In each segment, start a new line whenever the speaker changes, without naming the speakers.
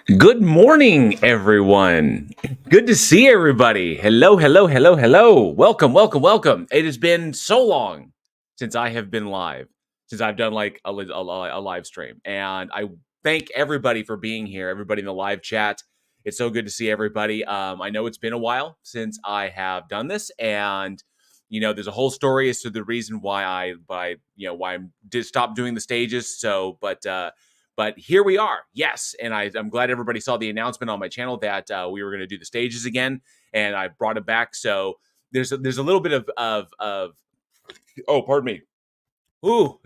Good morning, everyone. Good to see everybody. Hello, hello, hello, hello. Welcome, welcome, welcome. It has been so long since I have been live, since I've done like a live stream. And I thank everybody for being here, everybody in the live chat. It's so good to see everybody. I know it's been a while since I have done this, and there's a whole story as to the reason why I did stop doing the stages. But here we are. Yes. And I'm glad everybody saw the announcement on my channel that we were going to do the stages again. And I brought it back. So there's a little bit of oh, pardon me. Ooh,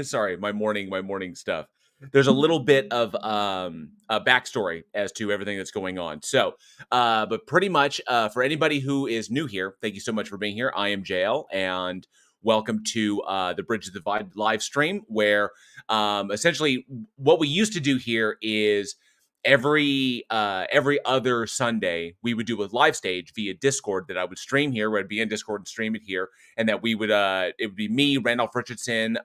sorry, my morning stuff. There's a little bit of a backstory as to everything that's going on. So, but pretty much for anybody who is new here, thank you so much for being here. I am JL, and welcome to the Bridge of the Divide live stream, where essentially what we used to do here is every other Sunday we would do a live stage via Discord that I would stream here, where I'd be in Discord and stream it here, and that we would it would be me, Randolph Richardson,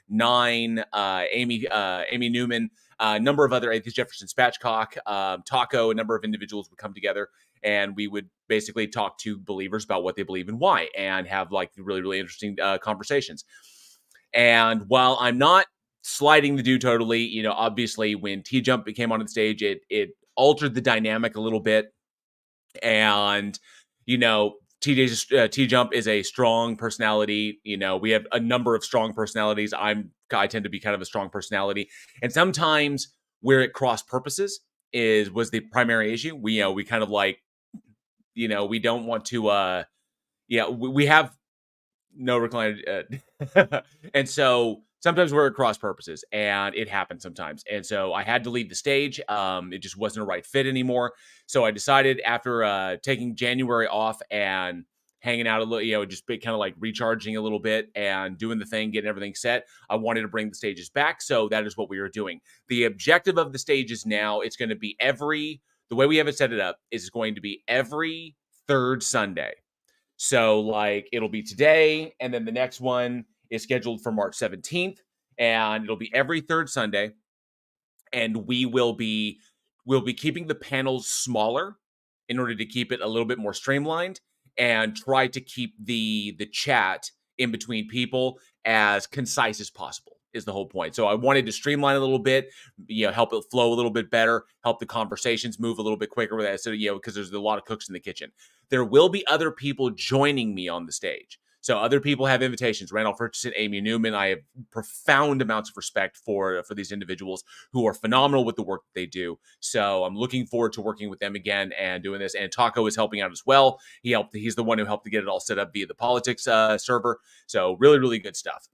Nine, Amy Newman, a number of other Atheist Jefferson Spatchcock, Taco, a number of individuals would come together, and we would basically talk to believers about what they believe and why, and have like really, really interesting conversations. And while I'm not sliding the dude totally, obviously when T Jump came on the stage, it altered the dynamic a little bit. And T Jump is a strong personality. We have a number of strong personalities. I tend to be kind of a strong personality, and sometimes where it cross purposes was the primary issue. We kind of like, we don't want to. We have no recliner, and so sometimes we're at cross purposes, and it happens sometimes. And so I had to leave the stage. It just wasn't a right fit anymore. So I decided after taking January off and hanging out a little, just kind of like recharging a little bit and doing the thing, getting everything set, I wanted to bring the stages back. So that is what we are doing. The objective of the stages now, it's going to be the way we have it set it up is going to be every third Sunday. So like it'll be today, and then the next one is scheduled for March 17th, and it'll be every third Sunday. And we'll be keeping the panels smaller in order to keep it a little bit more streamlined, and try to keep the chat in between people as concise as possible is the whole point. So I wanted to streamline a little bit, help it flow a little bit better, help the conversations move a little bit quicker with that. So, because there's a lot of cooks in the kitchen. There will be other people joining me on the stage. So other people have invitations. Randolph Richardson, Amy Newman. I have profound amounts of respect for these individuals who are phenomenal with the work that they do. So I'm looking forward to working with them again and doing this. And Taco is helping out as well. He's the one who helped to get it all set up via the politics server. So really, really good stuff.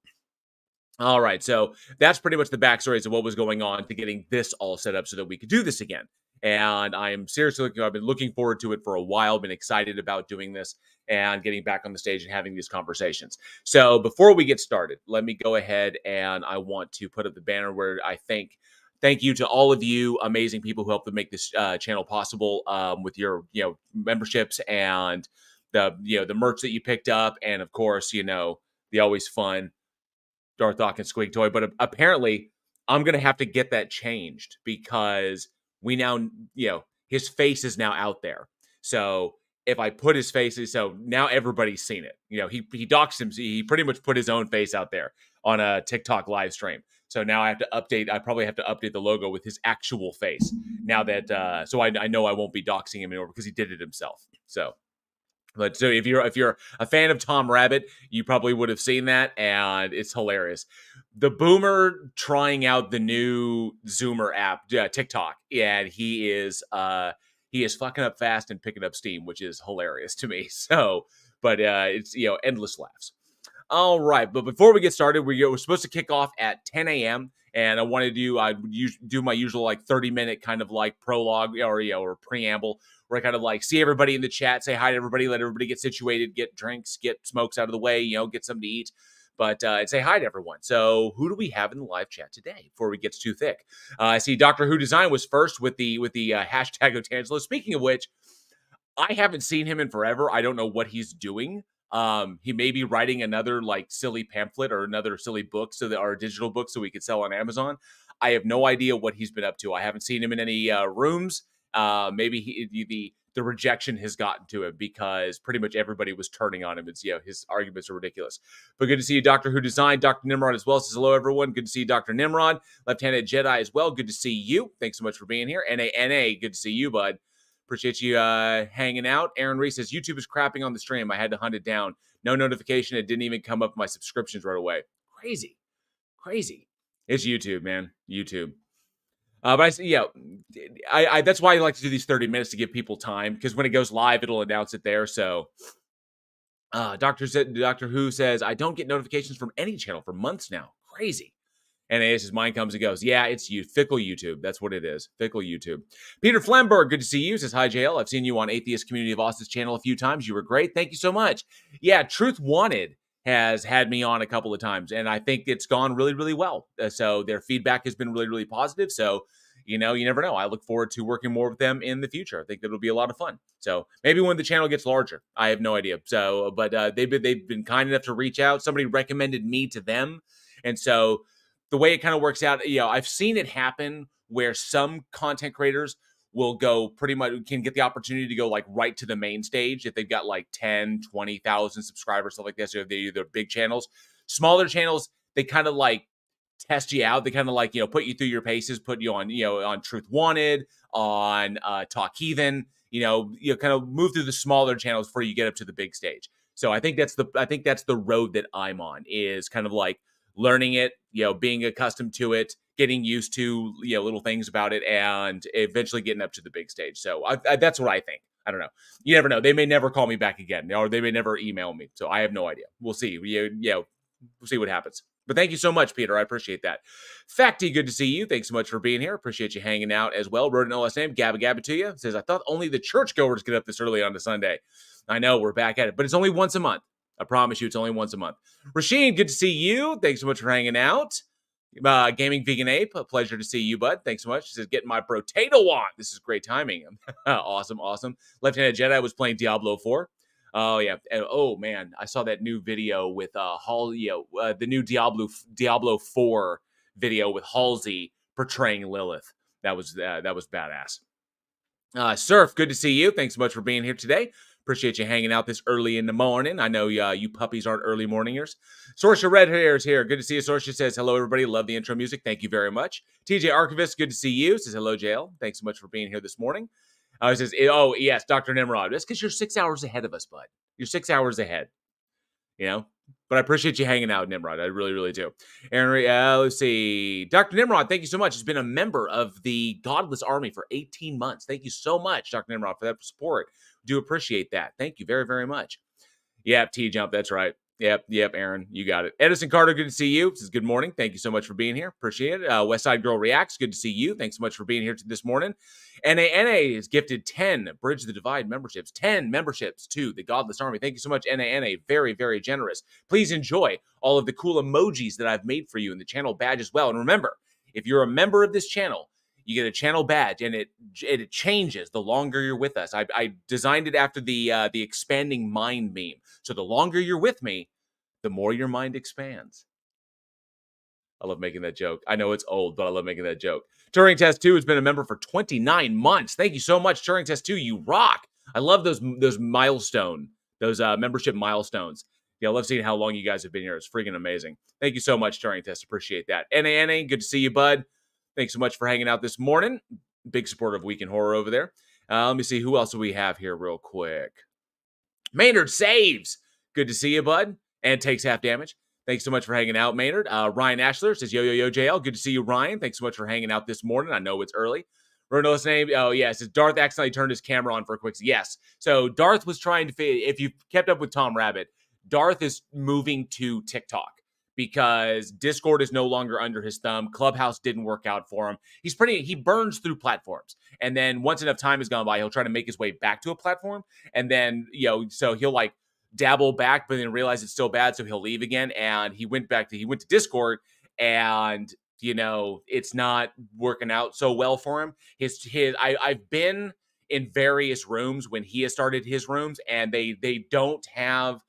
All right, so that's pretty much the backstories of what was going on to getting this all set up so that we could do this again. And I am seriously I've been looking forward to it for a while, been excited about doing this and getting back on the stage and having these conversations. So before we get started, let me go ahead and I want to put up the banner where I thank you to all of you amazing people who helped to make this channel possible with your memberships and the merch that you picked up, and of course the always fun Darth, Dawkins, Squeak toy. But apparently, I'm going to have to get that changed because we now, his face is now out there. So if I put his face, so now everybody's seen it. He doxed him. He pretty much put his own face out there on a TikTok live stream. So now I probably have to update the logo with his actual face now that, so I know I won't be doxing him anymore because he did it himself. But so if you're a fan of Tom Rabbit, you probably would have seen that, and it's hilarious. The boomer trying out the new Zoomer app, TikTok, and he is fucking up fast and picking up steam, which is hilarious to me. So, but it's endless laughs. All right, but before we get started, we're supposed to kick off at 10 a.m. And I wanted to do my usual like 30-minute kind of like prologue or preamble where I kind of like see everybody in the chat, say hi to everybody, let everybody get situated, get drinks, get smokes out of the way, get something to eat, but and say hi to everyone. So who do we have in the live chat today before we get too thick? I see Doctor Who Design was first with the hashtag Otangelo. Speaking of which, I haven't seen him in forever. I don't know what he's doing. He may be writing another like silly pamphlet or another silly book, so that our digital book, so we could sell on Amazon. I have no idea what he's been up to. I haven't seen him in any rooms. Maybe the rejection has gotten to him because pretty much everybody was turning on him. It's his arguments are ridiculous. But good to see you, Doctor Who Design, Dr. Nimrod as well. Says hello, everyone. Good to see you, Dr. Nimrod, Left-Handed Jedi as well. Good to see you. Thanks so much for being here. NA, good to see you, bud. Appreciate you hanging out. Aaron Reese says YouTube is crapping on the stream. I had to hunt it down. No notification. It didn't even come up my subscriptions right away. Crazy. It's YouTube, man. YouTube. But I say, I that's why I like to do these 30 minutes to give people time, because when it goes live, it'll announce it there. So, Doctor Who says I don't get notifications from any channel for months now. Crazy. And as mine comes and goes. Yeah, it's you. Fickle YouTube. That's what it is. Fickle YouTube. Peter Flamberg, good to see you. Says, hi, JL. I've seen you on Atheist Community of Austin's channel a few times. You were great. Thank you so much. Yeah, Truth Wanted has had me on a couple of times, and I think it's gone really, really well. So their feedback has been really, really positive. So, you never know. I look forward to working more with them in the future. I think that'll be a lot of fun. So maybe when the channel gets larger, I have no idea. So, but they've been kind enough to reach out. Somebody recommended me to them, and so the way it kind of works out, I've seen it happen where some content creators will go pretty much can get the opportunity to go like right to the main stage if they've got like 10, 20,000 subscribers, stuff like this. Or they're big channels. Smaller channels, they kind of like test you out. They kind of like, put you through your paces, put you on, on Truth Wanted, on Talk Heathen, kind of move through the smaller channels before you get up to the big stage. So I think that's the road that I'm on, is kind of like learning it, being accustomed to it, getting used to, little things about it, and eventually getting up to the big stage. So that's what I think. I don't know. You never know. They may never call me back again, or they may never email me. So I have no idea. We'll see. We'll see what happens. But thank you so much, Peter. I appreciate that. Facty, good to see you. Thanks so much for being here. Appreciate you hanging out as well. Wrote an OS name, Gabba Gabba to you. Says, I thought only the churchgoers get up this early on a Sunday. I know, we're back at it, but it's only once a month. I promise you, it's only once a month. Rasheen, good to see you. Thanks so much for hanging out. Gaming Vegan Ape, a pleasure to see you, bud. Thanks so much. He says, getting my potato on. This is great timing. Awesome. Left-Handed Jedi was playing Diablo 4. Oh, yeah. And, oh, man. I saw that new video with the new Diablo 4 video with Halsey portraying Lilith. That was badass. Surf, good to see you. Thanks so much for being here today. Appreciate you hanging out this early in the morning. I know you puppies aren't early morningers. Sorsha Red Hair is here. Good to see you. Sorsha says, hello, everybody. Love the intro music. Thank you very much. TJ Archivist, good to see you. Says, hello, JL. Thanks so much for being here this morning. He says, oh, yes, Dr. Nimrod. That's because you're 6 hours ahead of us, bud. You're 6 hours ahead. But I appreciate you hanging out, Nimrod. I really, really do. Aaron, let's see. Dr. Nimrod, thank you so much. Has been a member of the Godless Army for 18 months. Thank you so much, Dr. Nimrod, for that support. Do appreciate that. Thank you very, very much. Yep, T-Jump, that's right. Yep, Aaron, you got it. Edison Carter, good to see you. Says, good morning. Thank you so much for being here. Appreciate it. Westside Girl Reacts, good to see you. Thanks so much for being here this morning. NA is gifted 10 Bridge the Divide memberships, 10 memberships to the Godless Army. Thank you so much, NA. Very, very generous. Please enjoy all of the cool emojis that I've made for you in the channel badge as well. And remember, if you're a member of this channel, you get a channel badge, and it changes the longer you're with us. I designed it after the expanding mind meme. So the longer you're with me, the more your mind expands. I love making that joke. I know it's old, but I love making that joke. Turing Test 2 has been a member for 29 months. Thank you so much, Turing Test 2. You rock. I love those membership milestones. Yeah, I love seeing how long you guys have been here. It's freaking amazing. Thank you so much, Turing Test. Appreciate that. NA, good to see you, bud. Thanks so much for hanging out this morning. Big supporter of Week in Horror over there. Let me see who else do we have here real quick. Maynard Saves. Good to see you, bud. And takes half damage. Thanks so much for hanging out, Maynard. Ryan Ashler says, yo, JL. Good to see you, Ryan. Thanks so much for hanging out this morning. I know it's early. Ronald's name, oh, yeah, it says Darth accidentally turned his camera on for a quick. Yes. So Darth was trying to, if you've kept up with Tom Rabbit, Darth is moving to TikTok, because Discord is no longer under his thumb. Clubhouse didn't work out for him. He burns through platforms. And then once enough time has gone by, he'll try to make his way back to a platform. And then, so he'll like dabble back, but then realize it's still bad. So he'll leave again. And he went to Discord, and, it's not working out so well for him. I've been in various rooms when he has started his rooms, and they don't have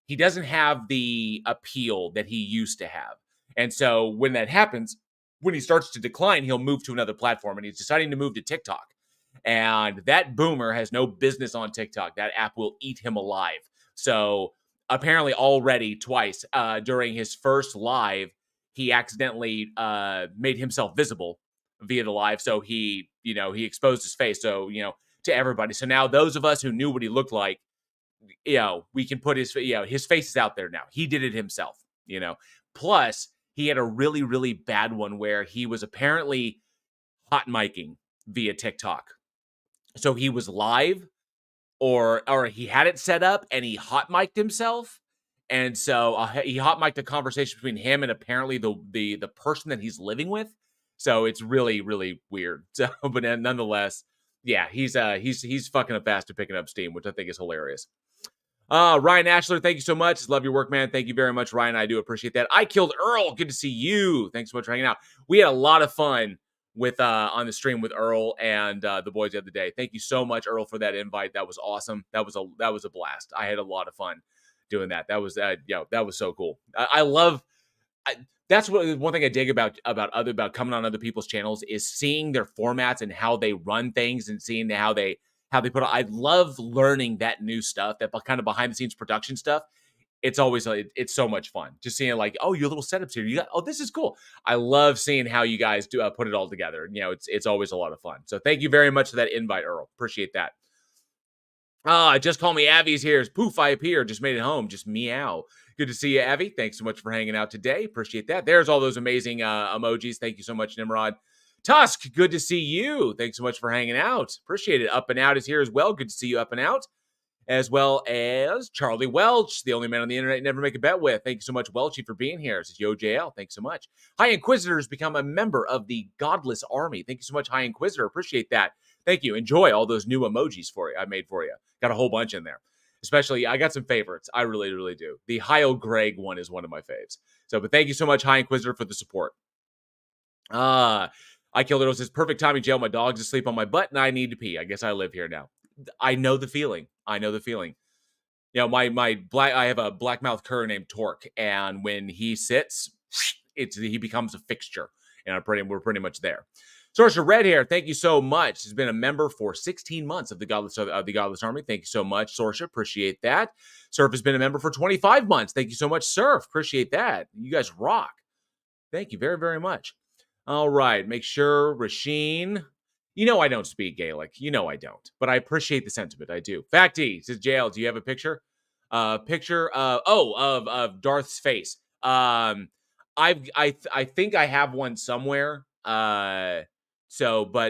he doesn't have the appeal that he used to have. And so when that happens, when he starts to decline, he'll move to another platform, and he's deciding to move to TikTok. And that boomer has no business on TikTok. That app will eat him alive. So apparently already twice during his first live, he accidentally made himself visible via the live. So he exposed his face. So, to everybody. So now those of us who knew what he looked like, we can put his face is out there now. He did it himself, Plus, he had a really, really bad one where he was apparently hot micing via TikTok. So he was live, or he had it set up and he hot mic'd himself. And so he hot mic'd a conversation between him and apparently the person that he's living with. So it's really, really weird. So, but nonetheless, yeah, he's fucking up fast at picking up steam, which I think is hilarious. Ryan Ashler, thank you so much. Love your work, man. Thank you very much, Ryan. I do appreciate that. I Killed Earl. Good to see you. Thanks so much for hanging out. We had a lot of fun with on the stream with Earl and the boys the other day. Thank you so much, Earl, for that invite. That was awesome. That was a blast. I had a lot of fun doing that. That was that was so cool. I love. That's one thing I dig about coming on other people's channels is seeing their formats and how they run things and seeing how they put it. I love learning that new stuff, that kind of behind the scenes production stuff. It's always it's so much fun just seeing like, oh, your little setups here. You got, oh, this is cool. I love seeing how you guys do put it all together. It's always a lot of fun. So thank you very much for that invite, Earl. Appreciate that. Just call me Avi's here. Poof, I appear. Just made it home. Just meow. Good to see you, Avi. Thanks so much for hanging out today. Appreciate that. There's all those amazing emojis. Thank you so much, Nimrod. Tusk, good to see you. Thanks so much for hanging out. Appreciate it. Up and Out is here as well. Good to see you, Up and Out. As well as Charlie Welch, the only man on the internet never make a bet with. Thank you so much, Welchy, for being here. This is Yo JL. Thanks so much. High Inquisitors become a member of the Godless Army. Thank you so much, High Inquisitor. Appreciate that. Thank you. Enjoy all those new emojis I made for you. Got a whole bunch in there. Especially, I got some favorites. I really, really do. The Hio Greg one is one of my faves. So, but thank you so much, High Inquisitor, for the support. I Killed It says, perfect timing, jail. My dog's asleep on my butt and I need to pee. I guess I live here now. I know the feeling. I have a black-mouthed cur named Torque, and when he sits, he becomes a fixture, and we're pretty much there. Sorcerer Red Hair, thank you so much. He's been a member for 16 months of the Godless Army. Thank you so much, Sorcerer. Appreciate that. Surf has been a member for 25 months. Thank you so much, Surf. Appreciate that. You guys rock. Thank you very, very much. All right. Make sure, Rasheen. I don't speak Gaelic. I don't. But I appreciate the sentiment. I do. Facty says, JL, do you have a picture? Picture of Darth's face. I think I have one somewhere. But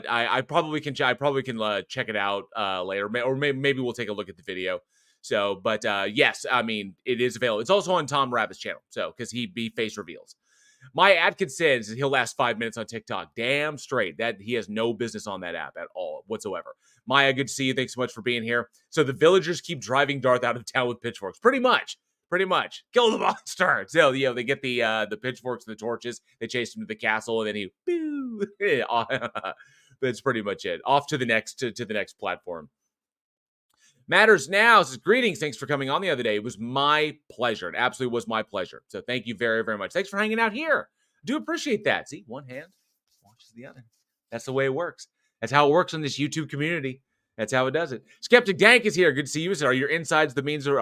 I probably can check it out later, or maybe we'll take a look at the video. So, but yes, I mean, it is available. It's also on Tom Rabbit's channel. So, because he face reveals. Maya Atkins says he'll last 5 minutes on TikTok. Damn straight. That he has no business on that app at all whatsoever. Maya, good to see you. Thanks so much for being here. So the villagers keep driving Darth out of town with pitchforks. Pretty much. Kill the monster. So, they get the pitchforks and the torches. They chase him to the castle, and then he boo. That's pretty much it. Off to the next to the next platform. Matters Now says, greetings. Thanks for coming on the other day. It was my pleasure. It absolutely was my pleasure. So thank you very, very much. Thanks for hanging out here. Do appreciate that. See, one hand washes the other. That's the way it works. That's how it works in this YouTube community. That's how it does it. Skeptic Dank is here. Good to see you. Are your insides the means of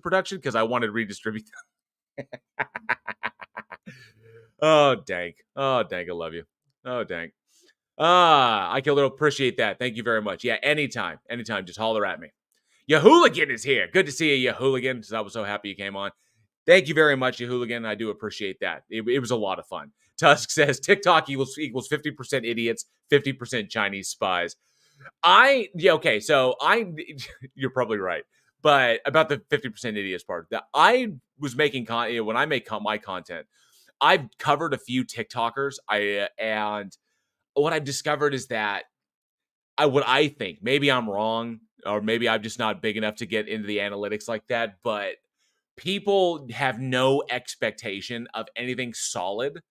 production? Because I wanted to redistribute them. Oh, Dank. I love you. Oh, Dank. I can appreciate that. Thank you very much. Yeah, anytime. Just holler at me. Yahooligan is here. Good to see you, Yahooligan. I was so happy you came on. Thank you very much, Yahooligan. I do appreciate that. It was a lot of fun. Tusk says TikTok equals 50% idiots, 50% Chinese spies. you're probably right. But about the 50% idiots part, that I was making when I make my content, I've covered a few TikTokers. And what I've discovered is that what I think, maybe I'm wrong, or maybe I'm just not big enough to get into the analytics like that, but people have no expectation of anything solid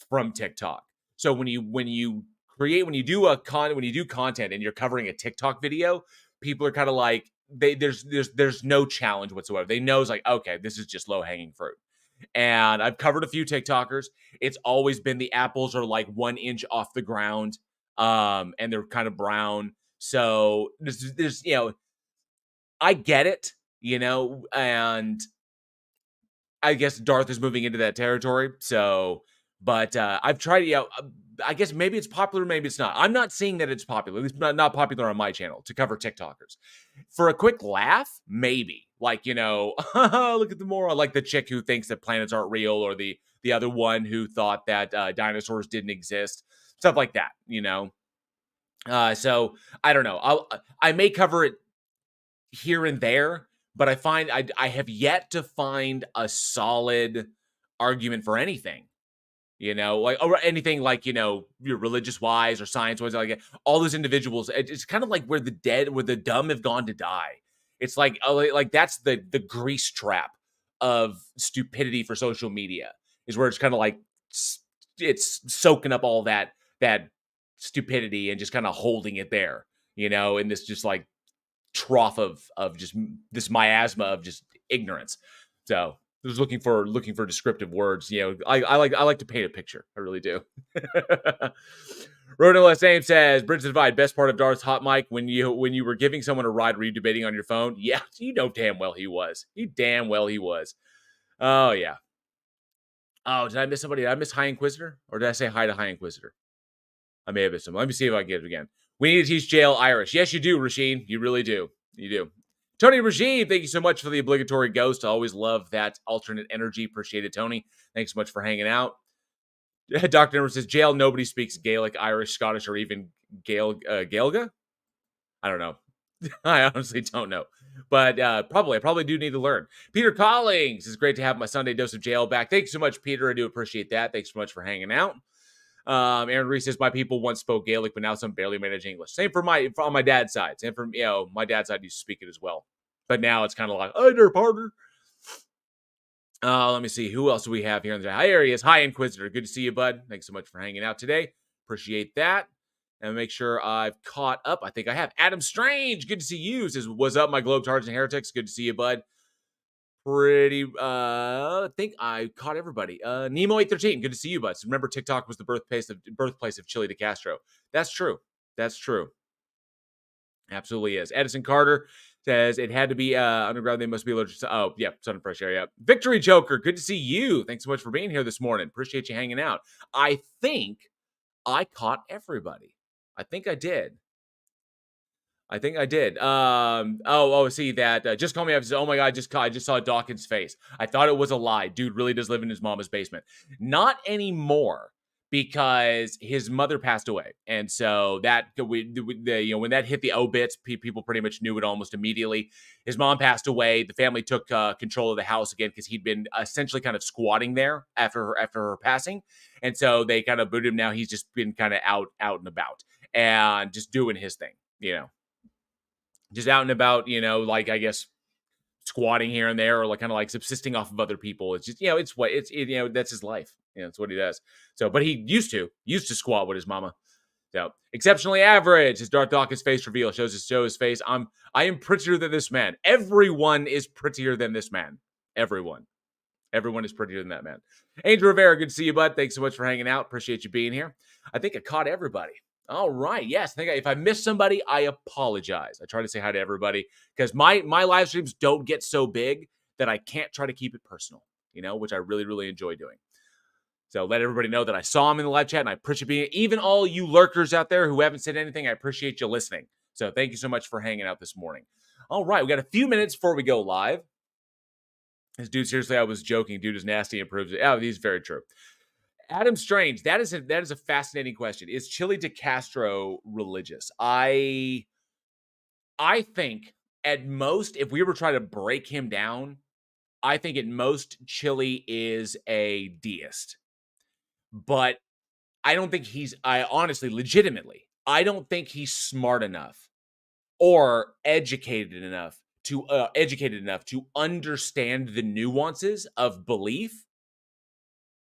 from TikTok. So when you do content and you're covering a TikTok video, people are kind of like, there's no challenge whatsoever. They know it's like, okay, this is just low hanging fruit. And I've covered a few TikTokers. It's always been the apples are like 1 inch off the ground, and they're kind of brown. So there's I get it, and I guess Darth is moving into that territory. So, but I've tried, I guess maybe it's popular, maybe it's not. I'm not seeing that it's popular. At least not popular on my channel to cover TikTokers. For a quick laugh, maybe. Like, look at the moron. Like the chick who thinks that planets aren't real, or the other one who thought that dinosaurs didn't exist. Stuff like that, So I don't know. I may cover it here and there, but I find I have yet to find a solid argument for anything. Like, or anything like, your religious wise or science wise, like all those individuals. It's kind of like where the dumb have gone to die. It's like that's the grease trap of stupidity for social media, is where it's kind of like it's soaking up all that stupidity and just kind of holding it there, in this just like trough of just this miasma of just ignorance. So I was looking for descriptive words. I like to paint a picture. I really do. Ronan Less Aim says, Bridge Divide, best part of Darth's hot mic when you were giving someone a ride, were you debating on your phone? Yeah, damn well he was. Oh yeah. Oh, did I miss somebody? Did I miss High Inquisitor? Or did I say hi to High Inquisitor? I may have missed him. Let me see if I can get it again. We need to teach Jail Irish. Yes, you do, Rasheen. You really do. You do. Tony Regime, thank you so much for the obligatory ghost. I always love that alternate energy. Appreciate it, Tony. Thanks so much for hanging out. Dr. Number says, Jail, nobody speaks Gaelic, Irish, Scottish, or even Gaelga? I don't know. I honestly don't know. But I probably do need to learn. Peter Collings, it's great to have my Sunday dose of Jail back. Thanks so much, Peter. I do appreciate that. Thanks so much for hanging out. Aaron Reese says, my people once spoke Gaelic, but now some barely manage English. Same for on my dad's side. Same for, my dad's side used to speak it as well. But now it's kind of like, oh, they're partner. Let me see. Who else do we have here? Hi, here he is. Hi, Inquisitor. Good to see you, bud. Thanks so much for hanging out today. Appreciate that. And make sure I've caught up. I think I have. Adam Strange. Good to see you. Says, what's up, my Globetards and Heretics? Good to see you, bud. I think I caught everybody. Nemo813, good to see you, bud. So remember, TikTok was the birthplace of Chili de Castro. That's true. Absolutely is. Edison Carter says it had to be underground. They must be allergic to. Oh, yeah, Sun and Fresh Air. Yeah. Victory Joker, good to see you. Thanks so much for being here this morning. Appreciate you hanging out. I think I caught everybody. I think I did. See that. Just call me up. Says, oh my God, I just saw Dawkins' face. I thought it was a lie. Dude really does live in his mama's basement. Not anymore, because his mother passed away, and so that when that hit the obits, people pretty much knew it almost immediately. His mom passed away. The family took control of the house again because he'd been essentially kind of squatting there after her passing, and so they kind of booted him. Now he's just been kind of out and about and just doing his thing, just out and about, like, I guess, squatting here and there, or like kind of like subsisting off of other people. It's just, that's his life. It's what he does. So, but he used to squat with his mama. So, exceptionally average. His Darth Dawkins face reveal shows his face. I am prettier than this man. Everyone is prettier than this man. Everyone is prettier than that man. Angel Rivera, good to see you, bud. Thanks so much for hanging out. Appreciate you being here. I think I caught everybody. All right. Yes. If I missed somebody, I apologize. I try to say hi to everybody because my live streams don't get so big that I can't try to keep it personal, which I really, really enjoy doing. So let everybody know that I saw him in the live chat, and I appreciate being, even all you lurkers out there who haven't said anything, I appreciate you listening. So thank you so much for hanging out this morning. All right. We got a few minutes before we go live. This dude, seriously, I was joking. Dude is nasty and proves it. Oh, he's very true. Adam Strange, that is a fascinating question. Is Chili de Castro religious? I think at most, if we were trying to break him down, I think at most Chili is a deist. But I don't think legitimately, I don't think he's smart enough or educated enough to understand the nuances of belief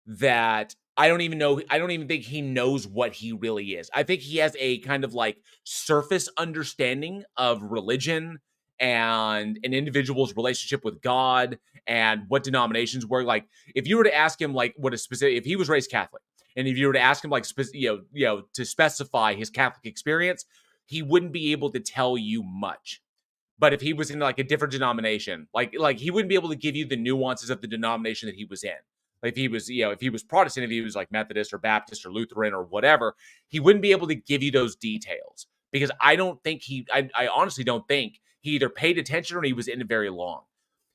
that I don't even think he knows what he really is. I think he has a kind of like surface understanding of religion and an individual's relationship with God and what denominations were. Like, if you were to ask him, like, what a specific, if he was raised Catholic, and if you were to ask him, like, to specify his Catholic experience, he wouldn't be able to tell you much. But if he was in like a different denomination, like he wouldn't be able to give you the nuances of the denomination that he was in. Like, if he was, if he was Protestant, if he was like Methodist or Baptist or Lutheran or whatever, he wouldn't be able to give you those details, because I don't think I honestly don't think he either paid attention or he was in it very long.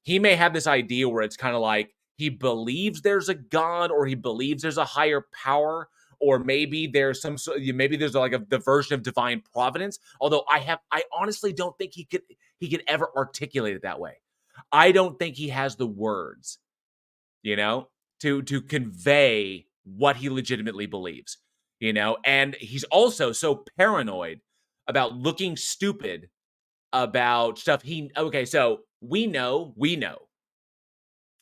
He may have this idea where it's kind of like he believes there's a God, or he believes there's a higher power, or maybe there's maybe there's like the version of divine providence. Although I honestly don't think he could ever articulate it that way. I don't think he has the words, to convey what he legitimately believes, and he's also so paranoid about looking stupid about stuff. So we know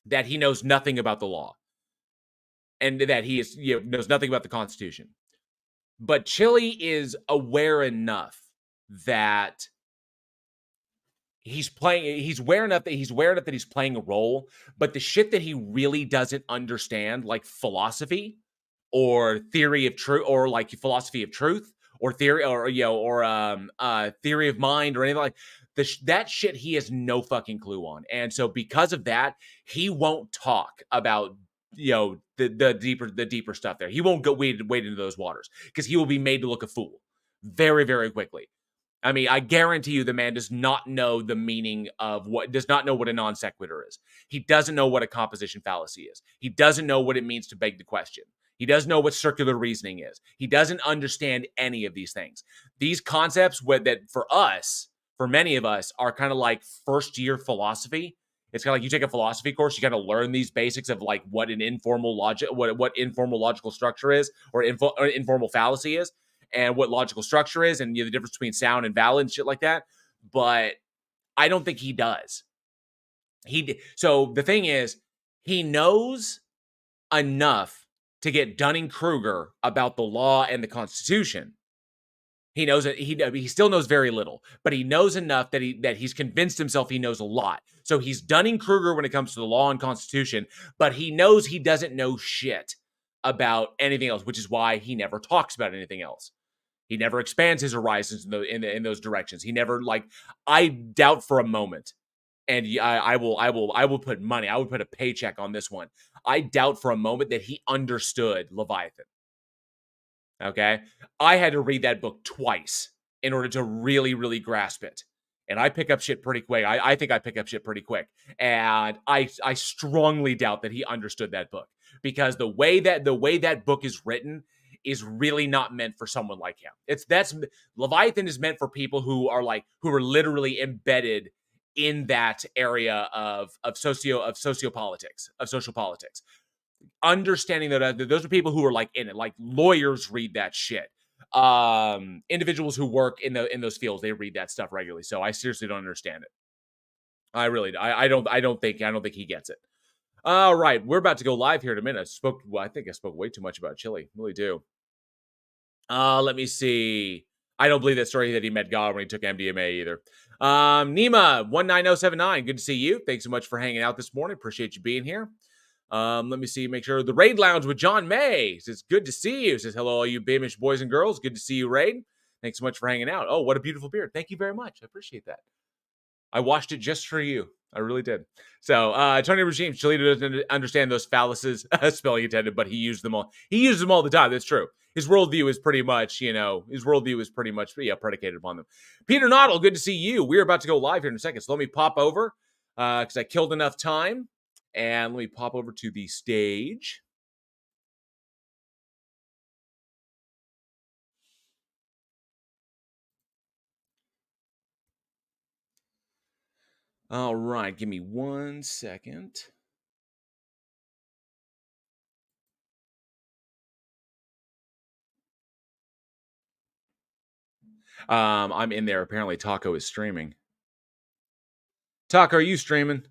that he knows nothing about the law, and that he is, knows nothing about the Constitution. But Chili is aware enough that he's aware enough that he's playing a role, but the shit that he really doesn't understand, like philosophy or theory of truth, or like philosophy of truth, or theory, or theory of mind, or anything like that shit, he has no fucking clue on. And so because of that, he won't talk about the deeper stuff there. He won't go wade into those waters, because he will be made to look a fool very, very quickly. I mean, I guarantee you the man does not know the meaning of does not know what a non sequitur is. He doesn't know what a composition fallacy is. He doesn't know what it means to beg the question. He doesn't know what circular reasoning is. He doesn't understand any of these things. These concepts that for many of us, are kind of like first year philosophy. It's kind of like you take a philosophy course, you kind of learn these basics of like what an informal logic, what informal logical structure is, or informal fallacy is, and what logical structure is, and the difference between sound and valid and shit like that. But I don't think he does. So the thing is, he knows enough to get Dunning-Kruger about the law and the Constitution. He knows that he still knows very little, but he knows enough that he's convinced himself he knows a lot. So he's Dunning-Kruger when it comes to the law and Constitution, but he knows he doesn't know shit about anything else, which is why he never talks about anything else. He never expands his horizons in those directions. He never, like, I doubt for a moment, and I will put money, I would put a paycheck on this one. I doubt for a moment that he understood Leviathan. Okay, I had to read that book twice in order to really, really grasp it. And I pick up shit pretty quick. I think I pick up shit pretty quick. And I strongly doubt that he understood that book, because the way that book is written is really not meant for someone like him. Leviathan is meant for people who are literally embedded in that area of social politics. Understanding that those are people who are like in it, like lawyers read that shit. Individuals who work in those fields, they read that stuff regularly. So I seriously don't understand it. I don't think he gets it. All right, we're about to go live here in a minute. I think I spoke way too much about Chili. Really do. Let me see. I don't believe that story that he met God when he took MDMA either. Nima 19079, good to see you. Thanks so much for hanging out this morning. Appreciate you being here. Let me see, make sure. The Raid Lounge with John May says, good to see you. Says, hello, all you Beamish boys and girls. Good to see you, Raid. Thanks so much for hanging out. Oh, what a beautiful beard. Thank you very much. I appreciate that. I washed it just for you. I really did. So, Tony Regime, Cholito doesn't understand those fallacies, spelling intended, but he used them all. He uses them all the time. That's true. His worldview is pretty much, predicated upon them. Peter Noddle, good to see you. We're about to go live here in a second. So let me pop over, because I killed enough time. And let me pop over to the stage. All right, give me 1 second. I'm in there. Apparently, Taco is streaming. Taco, are you streaming?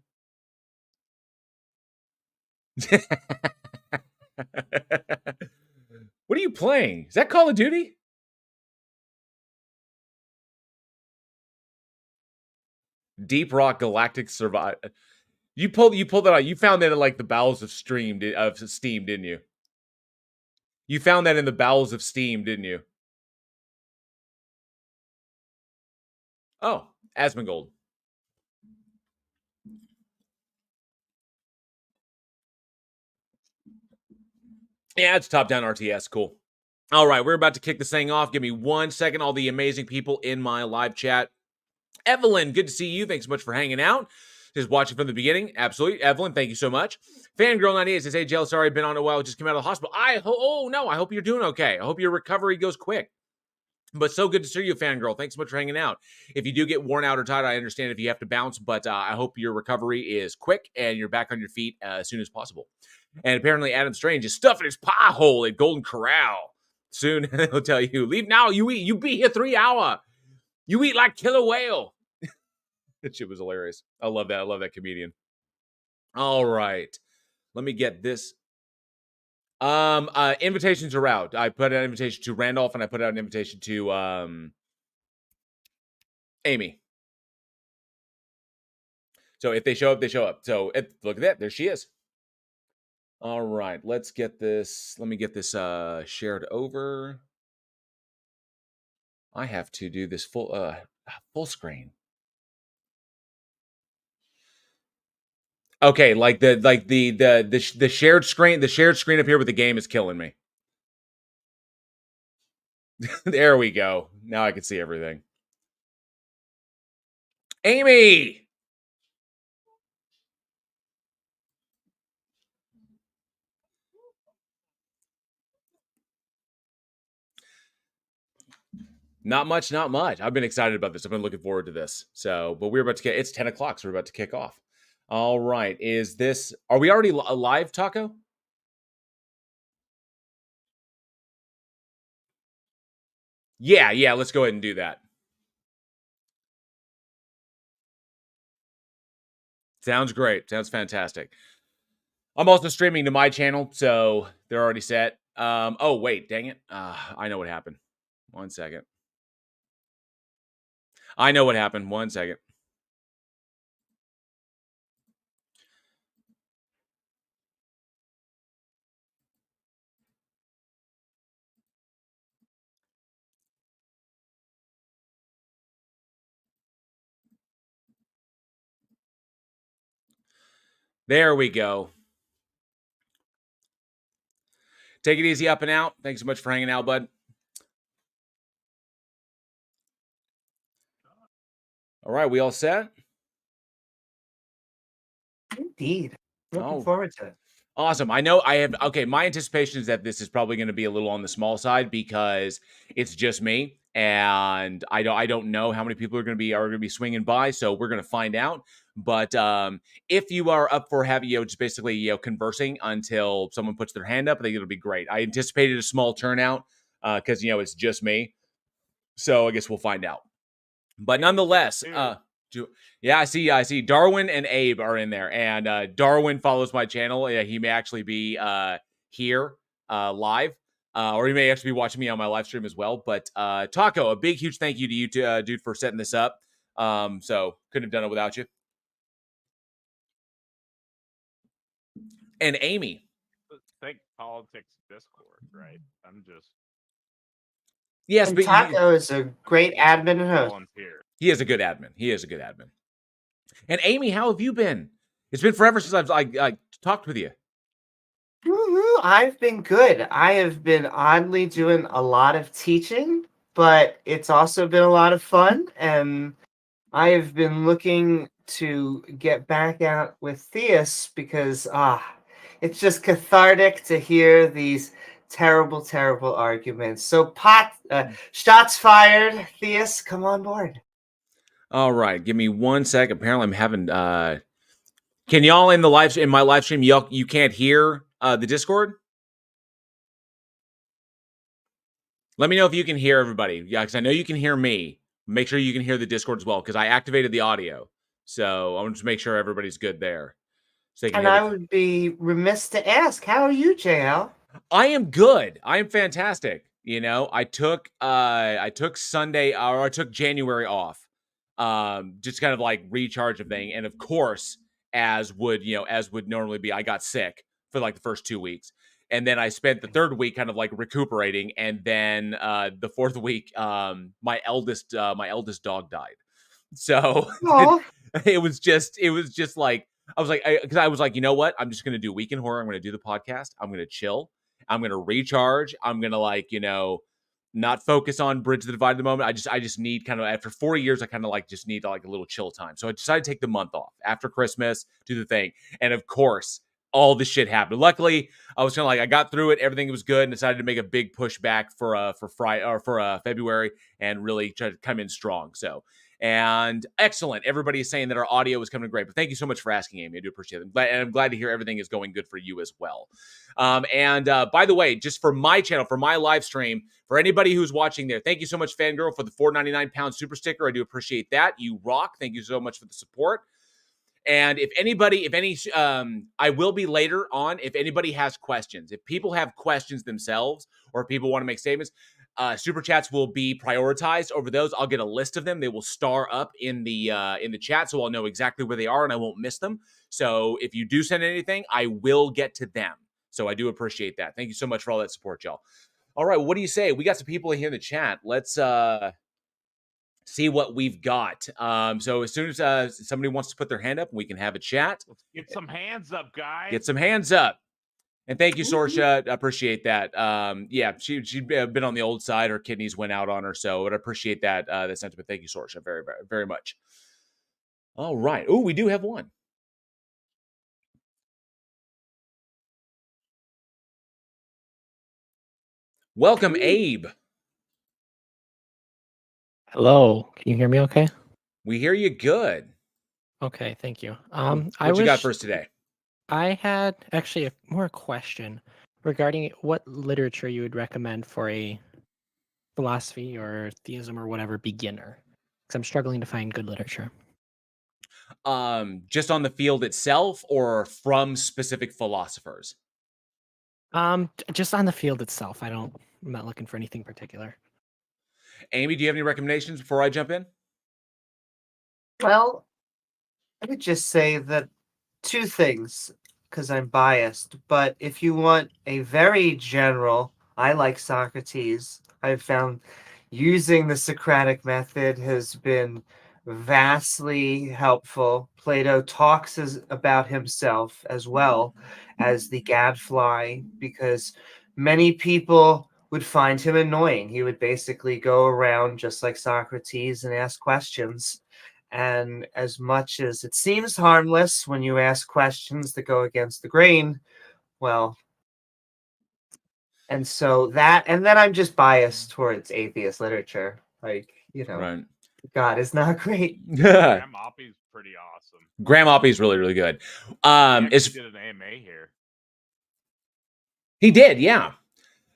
What are you playing? Is that Call of Duty? Deep Rock Galactic Survive. You pulled that out. You found that in like the bowels of Steam, didn't you? You found that in the bowels of Steam, didn't you? Oh, Asmongold. Yeah, it's top-down RTS. Cool. All right, we're about to kick this thing off. Give me 1 second. All the amazing people in my live chat. Evelyn, good to see you. Thanks so much for hanging out. Just watching from the beginning. Absolutely. Evelyn, thank you so much. Fangirl98 says, hey, Jill, sorry, I've been on a while. Just came out of the hospital. Oh, no, I hope you're doing okay. I hope your recovery goes quick. But so good to see you, Fangirl. Thanks so much for hanging out. If you do get worn out or tired, I understand if you have to bounce, but I hope your recovery is quick and you're back on your feet as soon as possible. And apparently Adam Strange is stuffing his pie hole at Golden Corral. Soon he'll tell you, leave now, you eat. You be here 3 hours. You eat like killer whale. That shit was hilarious. I love that. I love that comedian. All right. Let me get this. Invitations are out. I put out an invitation to Randolph and I put out an invitation to Amy. So if they show up, they show up. So look at that. There she is. All right. Let's get this. Let me get this shared over. I have to do this full screen. Okay, like the shared screen, up here with the game is killing me. There we go. Now I can see everything. Amy! Not much. I've been excited about this. I've been looking forward to this. So, but we're about to get, it's 10 o'clock, so we're about to kick off. All right. Are we already live, Taco? Yeah, let's go ahead and do that. Sounds great. Sounds fantastic. I'm also streaming to my channel, so they're already set. Oh, wait, dang it. I know what happened. 1 second. I know what happened. 1 second. There we go. Take it easy up and out. Thanks so much for hanging out, bud. All right, we all set?
Indeed. Looking forward to it.
Awesome. I know I have. Okay, my anticipation is that this is probably going to be a little on the small side because it's just me, and I don't know how many people are going to be swinging by. So we're going to find out. But if you are up for having just basically conversing until someone puts their hand up, I think it'll be great. I anticipated a small turnout because it's just me. So I guess we'll find out. But nonetheless, yeah, I see. Darwin and Abe are in there, and Darwin follows my channel. He may actually be here live, or he may actually be watching me on my live stream as well. But Taco, a big, huge thank you to you, dude, for setting this up. So couldn't have done it without you. And Amy.
Think politics Discord, right? I'm just.
Yes, and Taco is a great admin and host.
He is a good admin. And Amy, how have you been? It's been forever since I've talked with you.
I've been good. I have been oddly doing a lot of teaching, but it's also been a lot of fun. And I have been looking to get back out with Theus because it's just cathartic to hear these terrible arguments. So shots fired. Theus, come on board.
All right, give me 1 sec. Apparently, I'm having. Can y'all in my live stream? You can't hear the Discord. Let me know if you can hear everybody. Yeah, because I know you can hear me. Make sure you can hear the Discord as well because I activated the audio. So I want to make sure everybody's good there.
So and I would be remiss to ask, how are you, JL?
I am good. I am fantastic. I took Sunday or I took January off. just kind of like recharge of thing. And of course, as would normally be, I got sick for like the first 2 weeks. And then I spent the third week kind of like recuperating. And then the fourth week, my eldest dog died. So it was just like, I was like, because I was like, you know what? I'm just going to do Week in Horror. I'm going to do the podcast. I'm going to chill. I'm going to recharge. I'm going to like, not focus on Bridge the Divide at the moment. I just need kind of, after 4 years, I kind of like just need like a little chill time. So I decided to take the month off after Christmas, do the thing. And of course, all this shit happened. Luckily, I was kind of like, I got through it. Everything was good, and decided to make a big push back for Friday or for February, and really try to come in strong. So, and excellent. Everybody is saying that our audio is coming great, but thank you so much for asking, Amy. I do appreciate it. And I'm glad to hear everything is going good for you as well. And by the way, just for my channel, for my live stream, for anybody who's watching there, thank you so much, Fangirl, for the £4.99 super sticker. I do appreciate that. You rock. Thank you so much for the support. And I will be later on. If anybody has questions, if people have questions themselves, or people want to make statements, super chats will be prioritized over those. I'll get a list of them. They will star up in the chat, so I'll know exactly where they are and I won't miss them. So if you do send anything, I will get to them. So I do appreciate that. Thank you so much for all that support, y'all. All right, what do you say? We got some people here in the chat. Let's see what we've got. So as soon as somebody wants to put their hand up, we can have a chat.
Let's get some hands up, guys.
Get some hands up. And thank you, Sorsha. I appreciate that. Yeah, she'd been on the old side. Her kidneys went out on her, so I appreciate that that sentiment. Thank you, Sorsha, very, very, very much. All right. Oh, we do have one. Welcome, Abe.
Hello. Can you hear me okay?
We hear you good.
Okay, thank you.
What you got for us today?
I had actually more question regarding what literature you would recommend for a philosophy or theism or whatever beginner, because I'm struggling to find good literature.
Just on the field itself, or from specific philosophers?
Just on the field itself. I'm not looking for anything particular.
Amy, do you have any recommendations before I jump in?
Well, I would just say that two things, because I'm biased, but if you want a very general, I like Socrates. I've found using the Socratic method has been vastly helpful. Plato talks about himself as well as the gadfly, because many people would find him annoying. He would basically go around just like Socrates and ask questions. And as much as it seems harmless when you ask questions that go against the grain, well, and so that, and then I'm just biased towards atheist literature. Like,
Right.
God is not great.
Graham Oppie's pretty awesome.
Graham Oppie's really, really good.
He did an AMA here.
He did, yeah.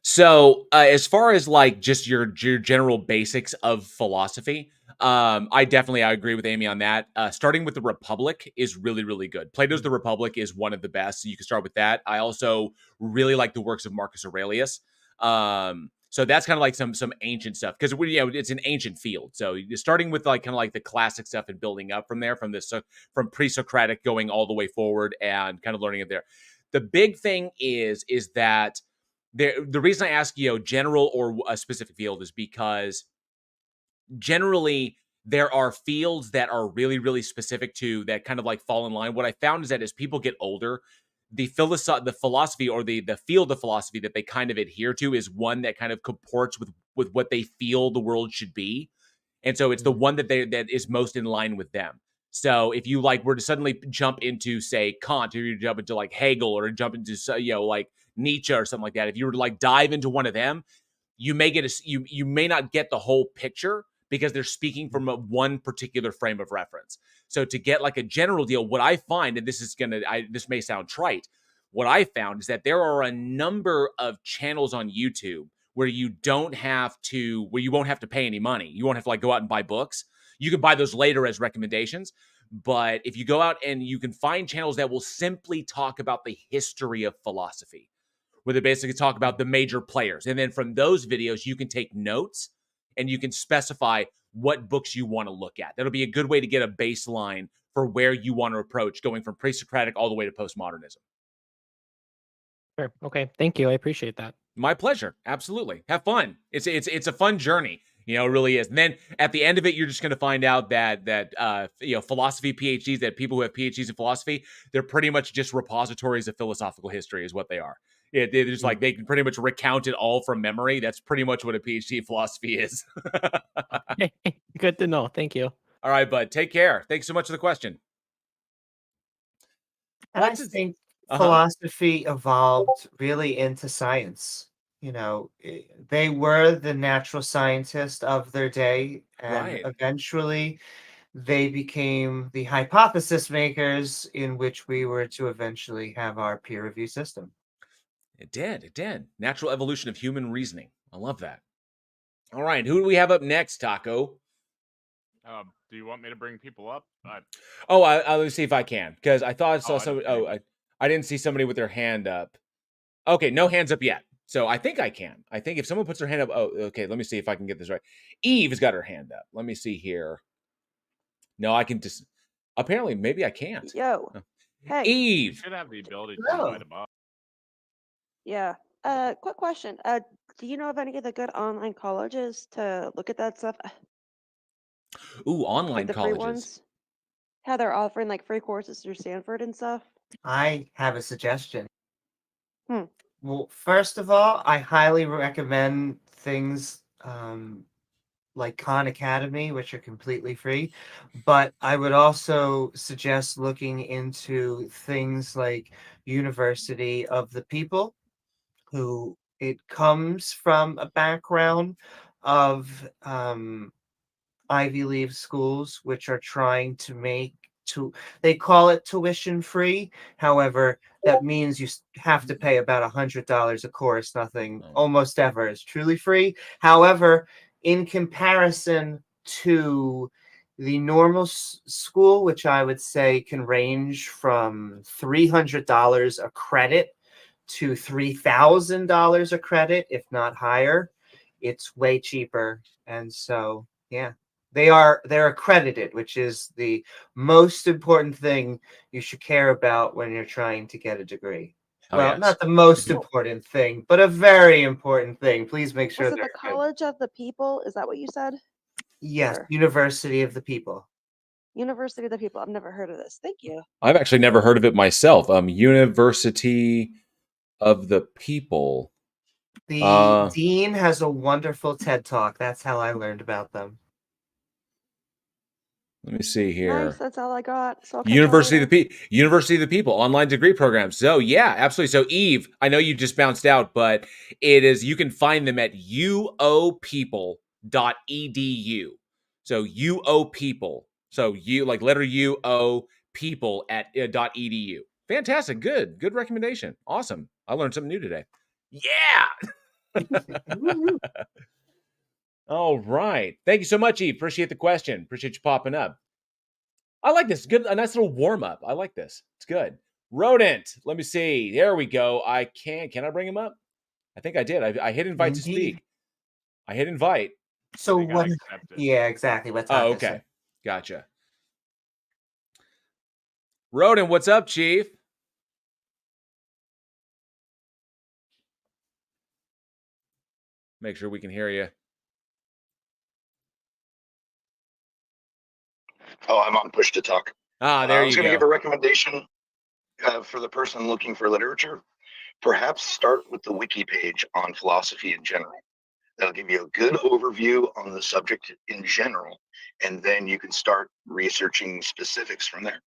So as far as like just your general basics of philosophy, I agree with Amy on that. Starting with the Republic is really, really good. Plato's The Republic is one of the best, so you can start with that. I also really like the works of Marcus Aurelius. So that's kind of like some ancient stuff, because it's an ancient field. So you're starting with like kind of like the classic stuff and building up from there, from pre-Socratic going all the way forward and kind of learning it there. The big thing is that the reason I ask general or a specific field is because generally there are fields that are really, really specific to that kind of like fall in line. What I found is that as people get older, the philosophy or the field of philosophy that they kind of adhere to is one that kind of comports with what they feel the world should be. And so it's the one that is most in line with them. So if you like were to suddenly jump into, say, Kant, or you jump into like Hegel, or jump into like Nietzsche or something like that, if you were to like dive into one of them, you may you may not get the whole picture, because they're speaking from one particular frame of reference. So to get like a general deal, what I find, and this may sound trite, what I found is that there are a number of channels on YouTube where you won't have to pay any money. You won't have to like go out and buy books. You can buy those later as recommendations. But if you go out and you can find channels that will simply talk about the history of philosophy, where they basically talk about the major players. And then from those videos, you can take notes and you can specify what books you want to look at. That'll be a good way to get a baseline for where you want to approach going from pre-Socratic all the way to postmodernism.
Sure. Okay. Thank you. I appreciate that.
My pleasure. Absolutely. Have fun. It's a fun journey. You know, it really is. And then at the end of it, you're just going to find out that philosophy PhDs, that people who have PhDs in philosophy, they're pretty much just repositories of philosophical history, is what they are. They're just like they can pretty much recount it all from memory. That's pretty much what a PhD in philosophy is.
Good to know. Thank you.
All right, bud. Take care. Thanks so much for the question.
And I think philosophy evolved really into science. You know, they were the natural scientists of their day, and eventually they became the hypothesis makers in which we were to eventually have our peer review system.
It did. Natural evolution of human reasoning. I love that. All right, who do we have up next, Taco?
Do you want me to bring people up?
Let me see if I can, because I thought I saw somebody. I didn't see somebody with their hand up. Okay, no hands up yet. So I think I can. I think if someone puts their hand up, okay, let me see if I can get this right. Eve has got her hand up. Let me see here. No, I can just. Apparently, maybe I can't.
Yo. Hey.
Eve.
You should have the ability to invite them up.
Yeah. Quick question. Do you know of any of the good online colleges to look at that stuff?
Ooh, online
like the
colleges.
Free ones? How they're offering like free courses through Stanford and stuff?
I have a suggestion. Well, first of all, I highly recommend things like Khan Academy, which are completely free. But I would also suggest looking into things like University of the People, who it comes from a background of Ivy League schools, which are trying to make they call it tuition free. However, that means you have to pay about $100 a course. Nothing almost ever is truly free. However, in comparison to the normal school, which I would say can range from $300 a credit to $3,000 a credit, if not higher, it's way cheaper. And so, yeah. They're accredited, which is the most important thing you should care about when you're trying to get a degree. Not the most important thing, but a very important thing. Please make sure
Was it the College of the People? Is that what you said?
Yes, University of the People.
University of the People. I've never heard of this. Thank you.
I've actually never heard of it myself. University of the People.
The dean has a wonderful TED Talk. That's how I learned about them.
Let me see here.
Nice, that's all I got. So
University of the People online degree programs. So yeah, absolutely. So Eve, I know you just bounced out, but you can find them at uopeople.edu. So uopeople. So you like letter U-O people at .edu. Fantastic. Good recommendation. Awesome. I learned something new today. Yeah. All right. Thank you so much, Eve. Appreciate the question. Appreciate you popping up. I like this. Good. A nice little warm up. I like this. It's good. Rodent. Let me see. There we go. Can I bring him up? I think I did. I hit invite to speak. I hit invite.
So what? Yeah, exactly. What's
okay. Gotcha. Rodent, what's up, Chief? Make sure we can hear you.
Oh, I'm on push to talk.
There you go.
I was going to give a recommendation for the person looking for literature. Perhaps start with the wiki page on philosophy in general. That'll give you a good overview on the subject in general, and then you can start researching specifics from there.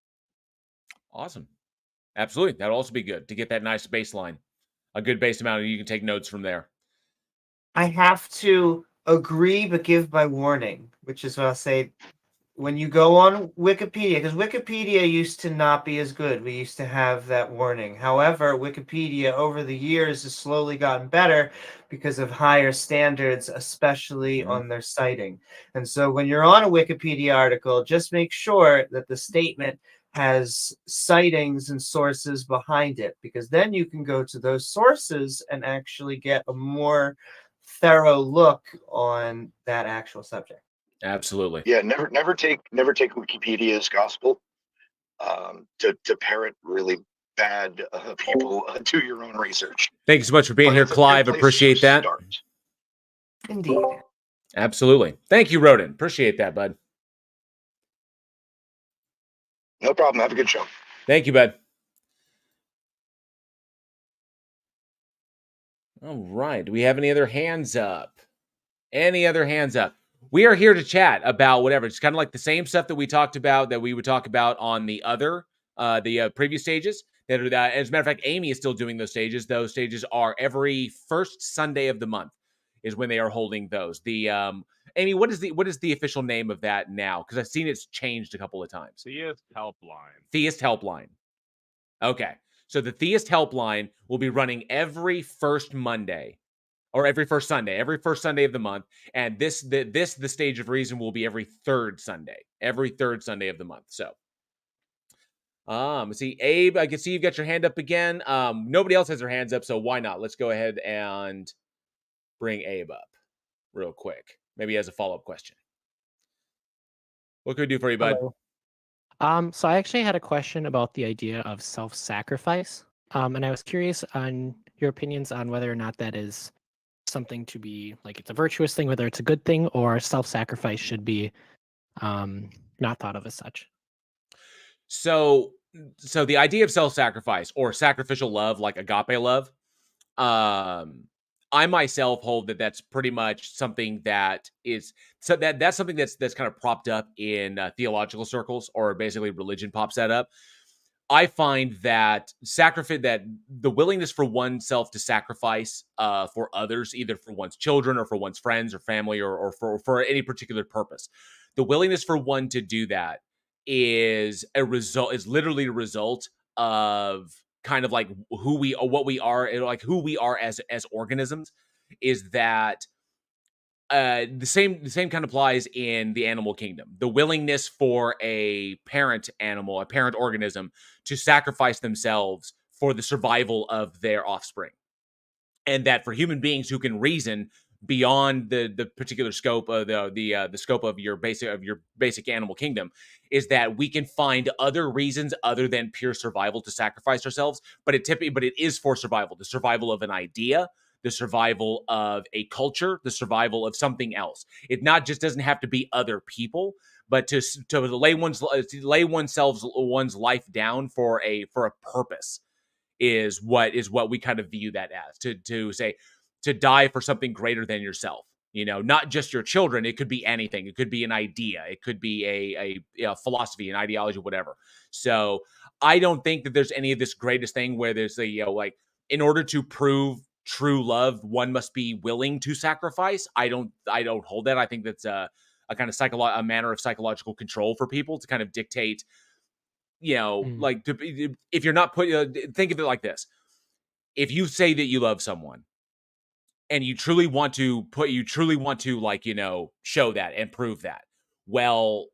Awesome. Absolutely. That'll also be good to get that nice baseline, a good base amount, and you can take notes from there.
I have to agree, but give my warning, which is what I'll say. When you go on Wikipedia, because Wikipedia used to not be as good. We used to have that warning. However, Wikipedia over the years has slowly gotten better because of higher standards, especially on their citing. And so when you're on a Wikipedia article, just make sure that the statement has citings and sources behind it, because then you can go to those sources and actually get a more thorough look on that actual subject.
Absolutely.
Yeah, never take Wikipedia as gospel. To parrot really bad people, do your own research.
Thank you so much for being
But
here,
it's a good
Clive.
place
Appreciate
to
that.
start.
Indeed.
Absolutely. Thank you, Rodin. Appreciate that, bud.
No problem. Have a good show.
Thank you, bud. All right. Do we have any other hands up? Any other hands up? We are here to chat about whatever. It's kind of like the same stuff that we talked about that we would talk about on the other, previous stages. That as a matter of fact, Amy is still doing those stages. Those stages are every first Sunday of the month is when they are holding those. The Amy, what is the official name of that now? Because I've seen it's changed a couple of times.
Theist Helpline.
Theist Helpline. Okay, so the Theist Helpline will be running every first Monday. Or every first Sunday of the month, and the Stage of Reason will be every third Sunday of the month. So, let's see, Abe, I can see you've got your hand up again. Nobody else has their hands up, so why not? Let's go ahead and bring Abe up real quick. Maybe he has a follow-up question. What can we do for you, bud?
Hello. So I actually had a question about the idea of self-sacrifice, and I was curious on your opinions on whether or not that is something to be like it's a virtuous thing, whether it's a good thing, or self-sacrifice should be not thought of as such.
So the idea of self-sacrifice or sacrificial love, like agape love, I myself hold that that's pretty much something that is that's something that's kind of propped up in theological circles, or basically religion pops that up. I find that that the willingness for oneself to sacrifice for others, either for one's children or for one's friends or family, or for any particular purpose, the willingness for one to do that is literally a result of kind of like what we are, and like who we are as organisms. Is that the same kind of applies in the animal kingdom. The willingness for a parent animal, a parent organism, to sacrifice themselves for the survival of their offspring. And that for human beings who can reason beyond the particular scope of the scope of your basic animal kingdom, is that we can find other reasons other than pure survival to sacrifice ourselves. But it is for survival, the survival of an idea, the survival of a culture, the survival of something else. It not just doesn't have to be other people, but to lay one's life down for a purpose is what we kind of view that as, to say, to die for something greater than yourself. Not just your children. It could be anything. It could be an idea. It could be a philosophy, an ideology, whatever. So I don't think that there's any of this greatest thing where there's like, in order to prove true love, one must be willing to sacrifice. I don't hold that. I think that's a kind of a manner of psychological control for people to kind of dictate, like, if you're not think of it like this. If you say that you love someone and you truly want to like, show that and prove that, well,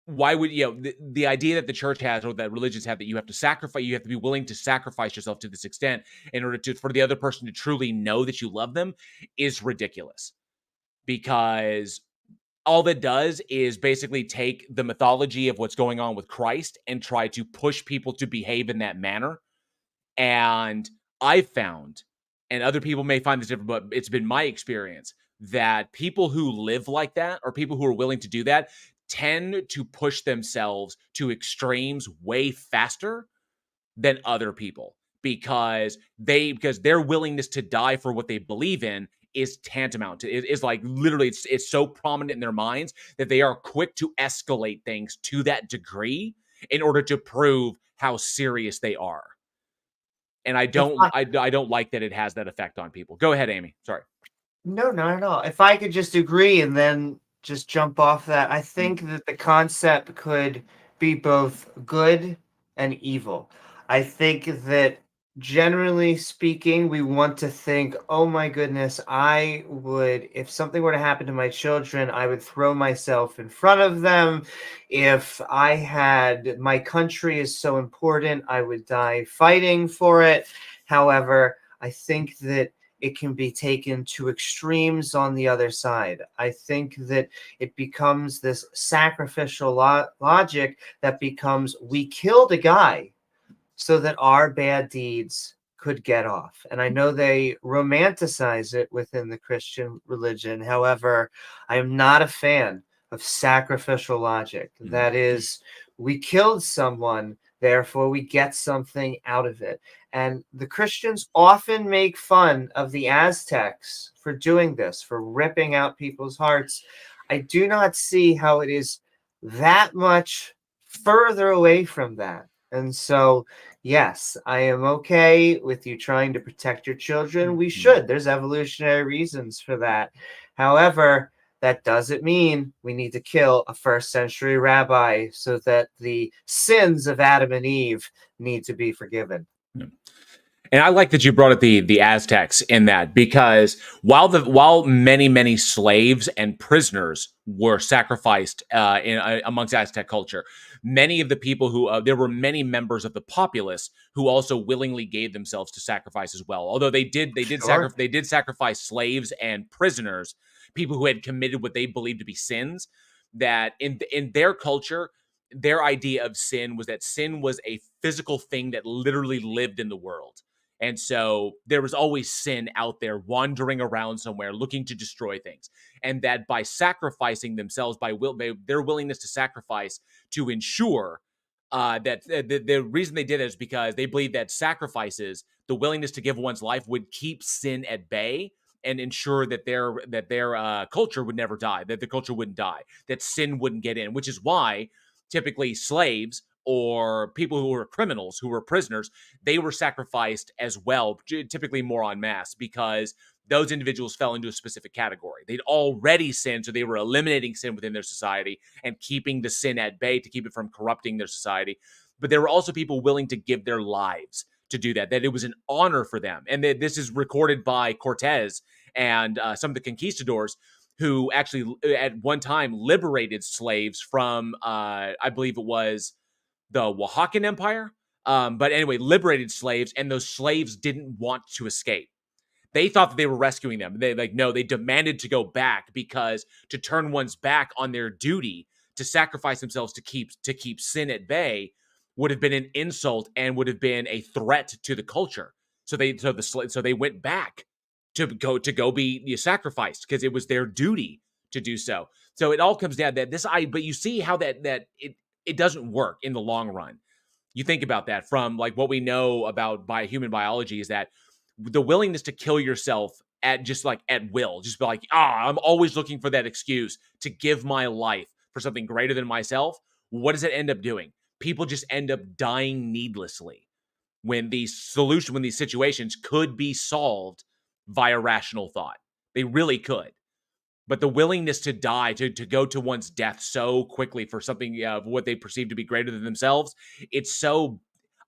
why would the idea that the church has, or that religions have, that you have to be willing to sacrifice yourself to this extent in order for the other person to truly know that you love them, is ridiculous. Because all that does is basically take the mythology of what's going on with Christ and try to push people to behave in that manner. And I've found, and other people may find this different, but it's been my experience, that people who live like that, or people who are willing to do that, tend to push themselves to extremes way faster than other people, because their willingness to die for what they believe in is tantamount to, is like, literally, it's so prominent in their minds that they are quick to escalate things to that degree in order to prove how serious they are. And I don't like that it has that effect on people. Go ahead, Amy. Sorry.
No, not at all. If I could just agree and then just jump off that, I think that the concept could be both good and evil. I think that generally speaking, we want to think, oh my goodness, if something were to happen to my children, I would throw myself in front of them. If my country is so important, I would die fighting for it. However, I think that it can be taken to extremes on the other side. I think that it becomes this sacrificial logic that becomes, we killed a guy so that our bad deeds could get off. And I know they romanticize it within the Christian religion. However, I am not a fan of sacrificial logic. That is, we killed someone, therefore we get something out of it. And the Christians often make fun of the Aztecs for doing this, for ripping out people's hearts. I do not see how it is that much further away from that. And so, yes, I am okay with you trying to protect your children. We should. There's evolutionary reasons for that. However, that doesn't mean we need to kill a first century rabbi so that the sins of Adam and Eve need to be forgiven.
And I like that you brought up the Aztecs in that, because while many slaves and prisoners were sacrificed amongst Aztec culture, many of the people who there were many members of the populace who also willingly gave themselves to sacrifice as well. Although they did sacrifice slaves and prisoners, people who had committed what they believed to be sins. That in their culture, their idea of sin was that sin was a physical thing that literally lived in the world. And so there was always sin out there wandering around somewhere looking to destroy things. And that by sacrificing themselves, by their willingness to sacrifice to ensure that the reason they did it is because they believed that sacrifices, the willingness to give one's life, would keep sin at bay and ensure that their culture would never die, that the culture wouldn't die, that sin wouldn't get in, which is why typically slaves or people who were criminals, who were prisoners, they were sacrificed as well, typically more en masse, because those individuals fell into a specific category. They'd already sinned, so they were eliminating sin within their society and keeping the sin at bay to keep it from corrupting their society. But there were also people willing to give their lives to do that it was an honor for them. And this is recorded by Cortez and some of the conquistadors, who actually at one time liberated slaves from, I believe it was the Oaxacan Empire. But anyway, liberated slaves, and those slaves didn't want to escape. They thought that they were rescuing them. They demanded to go back, because to turn one's back on their duty to sacrifice themselves to keep sin at bay would have been an insult and would have been a threat to the culture. So they went back to go be sacrificed, because it was their duty to do so. So it all comes down that but you see how that it doesn't work in the long run. You think about that from like what we know about human biology, is that the willingness to kill yourself at will, just be like, I'm always looking for that excuse to give my life for something greater than myself. What does it end up doing? People just end up dying needlessly when these situations could be solved via rational thought. They really could. But the willingness to die, to go to one's death so quickly for something what they perceive to be greater than themselves,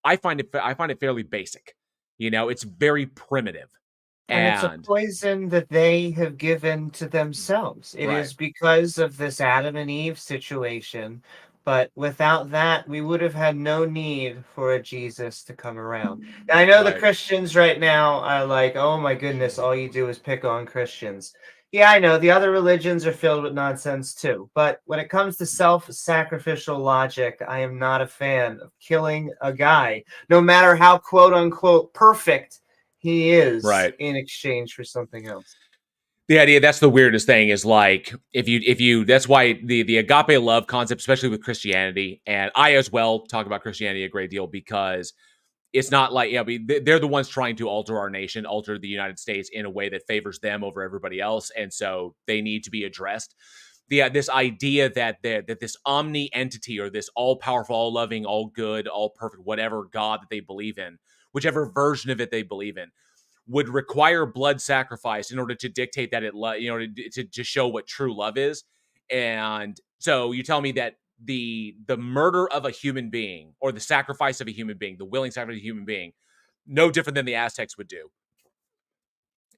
I find it fairly basic. It's very primitive.
And it's a poison that they have given to themselves. It is because of this Adam and Eve situation. But without that, we would have had no need for a Jesus to come around. And I know the Christians right now are like, oh my goodness, all you do is pick on Christians. Yeah, I know the other religions are filled with nonsense too. But when it comes to self-sacrificial logic, I am not a fan of killing a guy, no matter how quote unquote perfect he is, in exchange for something else.
The idea, that's the weirdest thing, is like, if you that's why the agape love concept, especially with Christianity, and I as well talk about Christianity a great deal, because it's not like, they're the ones trying to alter our nation, alter the United States in a way that favors them over everybody else. And so they need to be addressed. This idea that this omni entity, or this all powerful, all loving, all good, all perfect, whatever God that they believe in, whichever version of it they believe in, would require blood sacrifice in order to dictate that to show what true love is. And so you tell me that the murder of a human being, or the sacrifice of a human being, the willing sacrifice of a human being, no different than the Aztecs would do,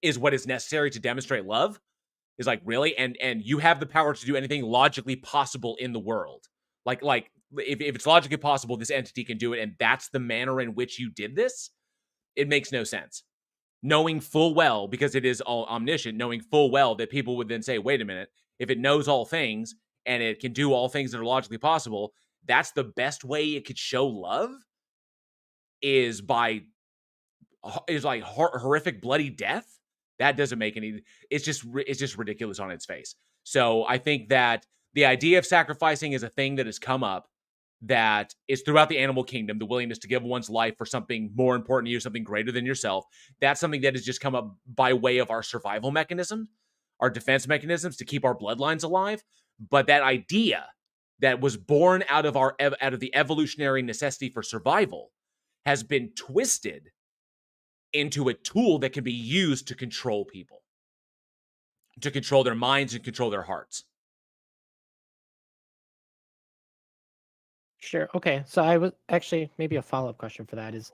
is what is necessary to demonstrate love? Is like, really? And you have the power to do anything logically possible in the world. Like if it's logically possible, this entity can do it, and that's the manner in which you did this? It makes no sense. knowing full well, because it is all omniscient, knowing full well that people would then say, wait a minute, if it knows all things and it can do all things that are logically possible, that's the best way it could show love is like horrific bloody death. That doesn't make any, it's just ridiculous on its face. So I think that the idea of sacrificing is a thing that has come up, that is throughout the animal kingdom, the willingness to give one's life for something more important to you, something greater than yourself. That's something that has just come up by way of our survival mechanism, our defense mechanisms to keep our bloodlines alive. But that idea that was born out of the evolutionary necessity for survival has been twisted into a tool that can be used to control people, to control their minds and control their hearts.
Sure. Okay. So I was actually, maybe a follow-up question for that is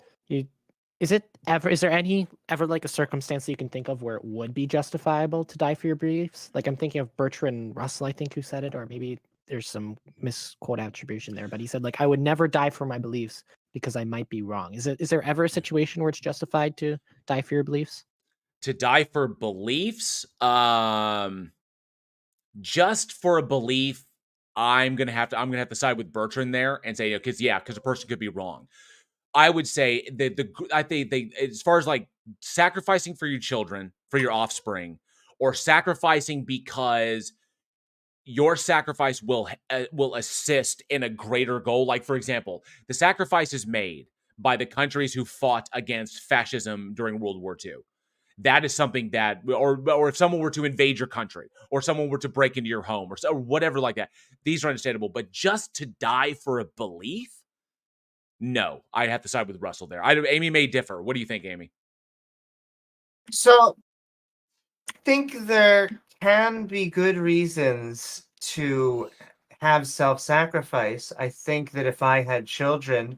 is there any ever like a circumstance that you can think of where it would be justifiable to die for your beliefs? Like I'm thinking of Bertrand Russell, I think, who said it, or maybe there's some misquote attribution there, but he said like I would never die for my beliefs because I might be wrong. Is there ever a situation where it's justified to die for your beliefs?
To die for beliefs, just for a belief, I'm gonna have to side with Bertrand there and say, because a person could be wrong. I would say I think as far as like sacrificing for your children, for your offspring, or sacrificing because your sacrifice will assist in a greater goal. Like, for example, the sacrifice is made by the countries who fought against fascism during World War II. That is something that, or if someone were to invade your country, or someone were to break into your home, or whatever like that, these are understandable. But just to die for a belief, no, I have to side with Russell there. Amy may differ. What do you think, Amy?
So I think there can be good reasons to have self-sacrifice. I think that if I had children,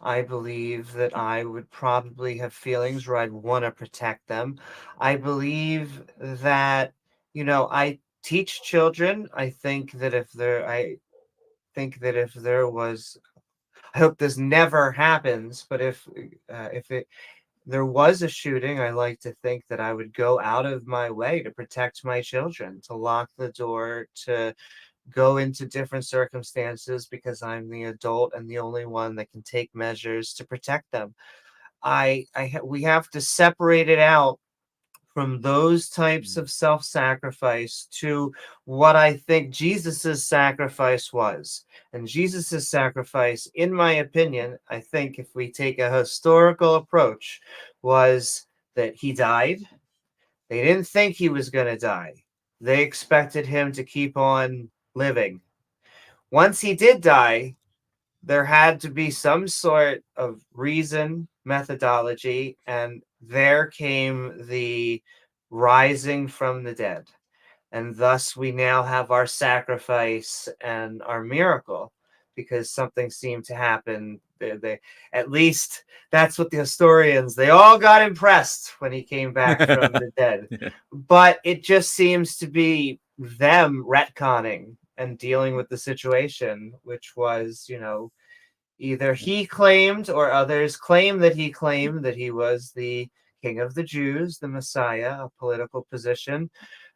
I believe that I would probably have feelings where I'd want to protect them. I believe that, I teach children. I think that if there was, I hope this never happens, but if there was a shooting, I like to think that I would go out of my way to protect my children, to lock the door, to go into different circumstances because I'm the adult and the only one that can take measures to protect them. We have to separate it out from those types of self-sacrifice to what I think Jesus's sacrifice was. And Jesus's sacrifice, in my opinion, I think if we take a historical approach, was that he died. They didn't think he was going to die. They expected him to keep on living. Once he did die, there had to be some sort of reason, methodology, and there came the rising from the dead. And thus we now have our sacrifice and our miracle, because something seemed to happen. They at least that's what the historians, they all got impressed when he came back from the dead. But it just seems to be them retconning and dealing with the situation, which was, either he claimed or others claim that he claimed that he was the King of the Jews, the Messiah, a political position,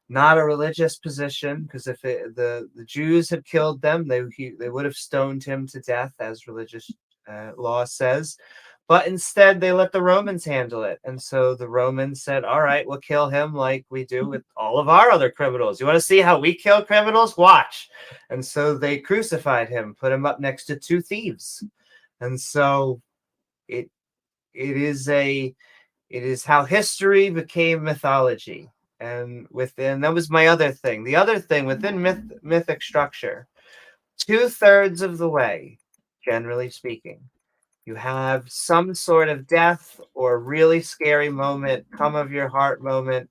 not a religious position, because if the Jews had killed them, they would have stoned him to death, as religious law says. But instead, they let the Romans handle it. And so the Romans said, all right, we'll kill him like we do with all of our other criminals. You want to see how we kill criminals? Watch. And so they crucified him, put him up next to two thieves. And so it is how history became mythology. And that was my other thing. The other thing within mythic structure, 2/3 of the way, generally speaking, you have some sort of death or really scary moment, come of your heart moment,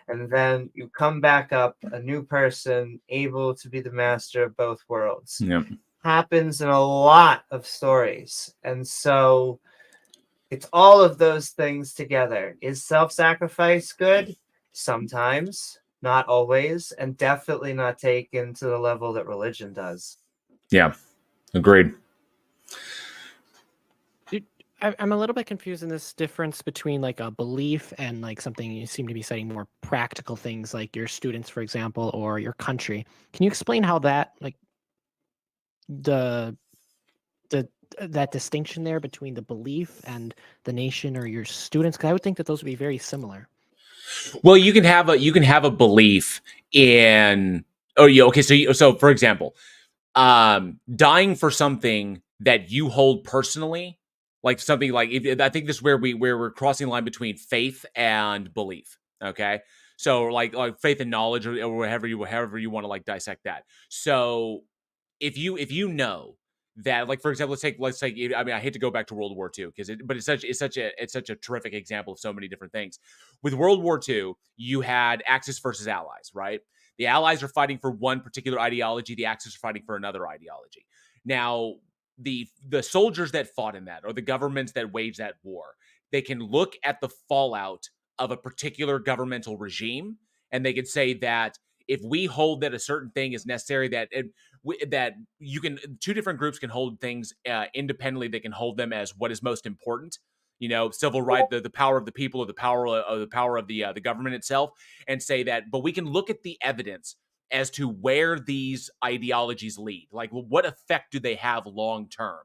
and then you come back up a new person, able to be the master of both worlds.
Yep.
Happens in a lot of stories. And so it's all of those things together. Is self-sacrifice good? Sometimes, not always, and definitely not taken to the level that religion does.
Yeah, agreed.
I'm a little bit confused in this difference between like a belief and like something you seem to be citing more practical things like your students, for example, or your country. Can you explain how that like the the that distinction there between the belief and the nation or your students? Because I would think that those would be very similar.
Well, you can have a belief in. Oh, yeah. Okay. So for example, dying for something that you hold personally, like something like I think this is where we're crossing the line between faith and belief. Okay. So like faith and knowledge, or however you want to like dissect that. So if you know that, like, for example, let's take I mean, I hate to go back to World War II because it's such a terrific example of so many different things. With World War II, you had Axis versus Allies, right? The Allies are fighting for one particular ideology, the Axis are fighting for another ideology. Now, the soldiers that fought in that, or the governments that waged that war, they can look at the fallout of a particular governmental regime, and they can say that if we hold that a certain thing is necessary, that you can, two different groups can hold things independently. They can hold them as what is most important. Civil right, the power of the people, or the power of the government itself, and say that. But we can look at the evidence as to where these ideologies lead. Like, well, what effect do they have long term?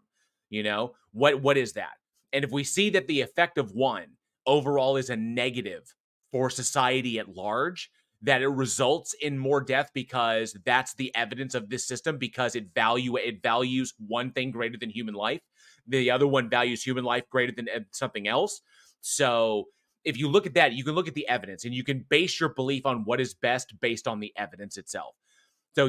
What is that? And if we see that the effect of one overall is a negative for society at large, that it results in more death because that's the evidence of this system, because it values one thing greater than human life. The other one values human life greater than something else. So if you look at that, you can look at the evidence, and you can base your belief on what is best based on the evidence itself. So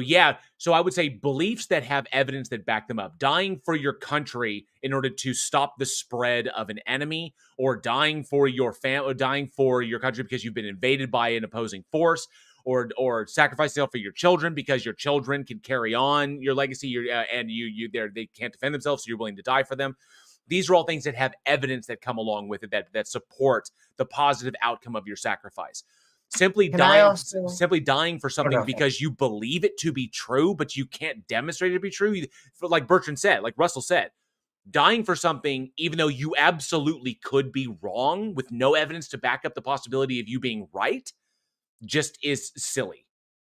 I would say beliefs that have evidence that back them up. Dying for your country in order to stop the spread of an enemy, or dying for your family, dying for your country because you've been invaded by an opposing force, or sacrificing yourself for your children because your children can carry on your legacy, and they can't defend themselves, so you're willing to die for them. These are all things that have evidence that come along with it, that support the positive outcome of your sacrifice. Simply
Can I
dying,
also?
simply dying for something
no.
because you believe it to be true, but you can't demonstrate it to be true. Like Bertrand said, like Russell said, dying for something, even though you absolutely could be wrong with no evidence to back up the possibility of you being right, just is silly.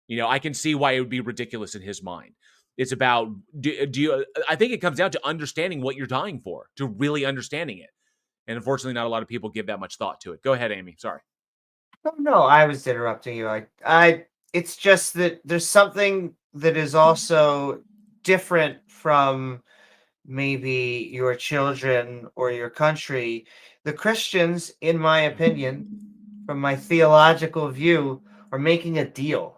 I can see why it would be ridiculous in his mind. It's about, do you, I think it comes down to understanding what you're dying for, to really understanding it. And unfortunately, not a lot of people give that much thought to it. Go ahead, Amy. Sorry.
No, I was interrupting you. It's just that there's something that is also different from maybe your children or your country. The Christians, in my opinion, from my theological view, are making a deal.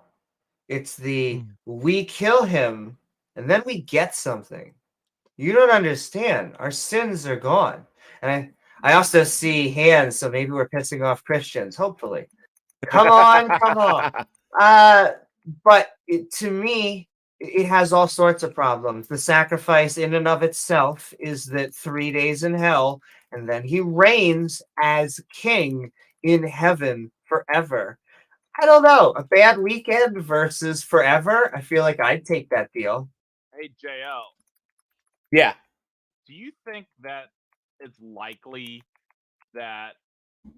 It's the we kill him and then we get something. You don't understand. Our sins are gone. And I also see hands, so maybe we're pissing off Christians, hopefully. Come on, come on. But to me, it has all sorts of problems. The sacrifice in and of itself is that 3 days in hell, and then he reigns as king in heaven forever. I don't know. A bad weekend versus forever. I feel like I'd take that deal.
Hey, JL,
Yeah.
do you think that it's likely that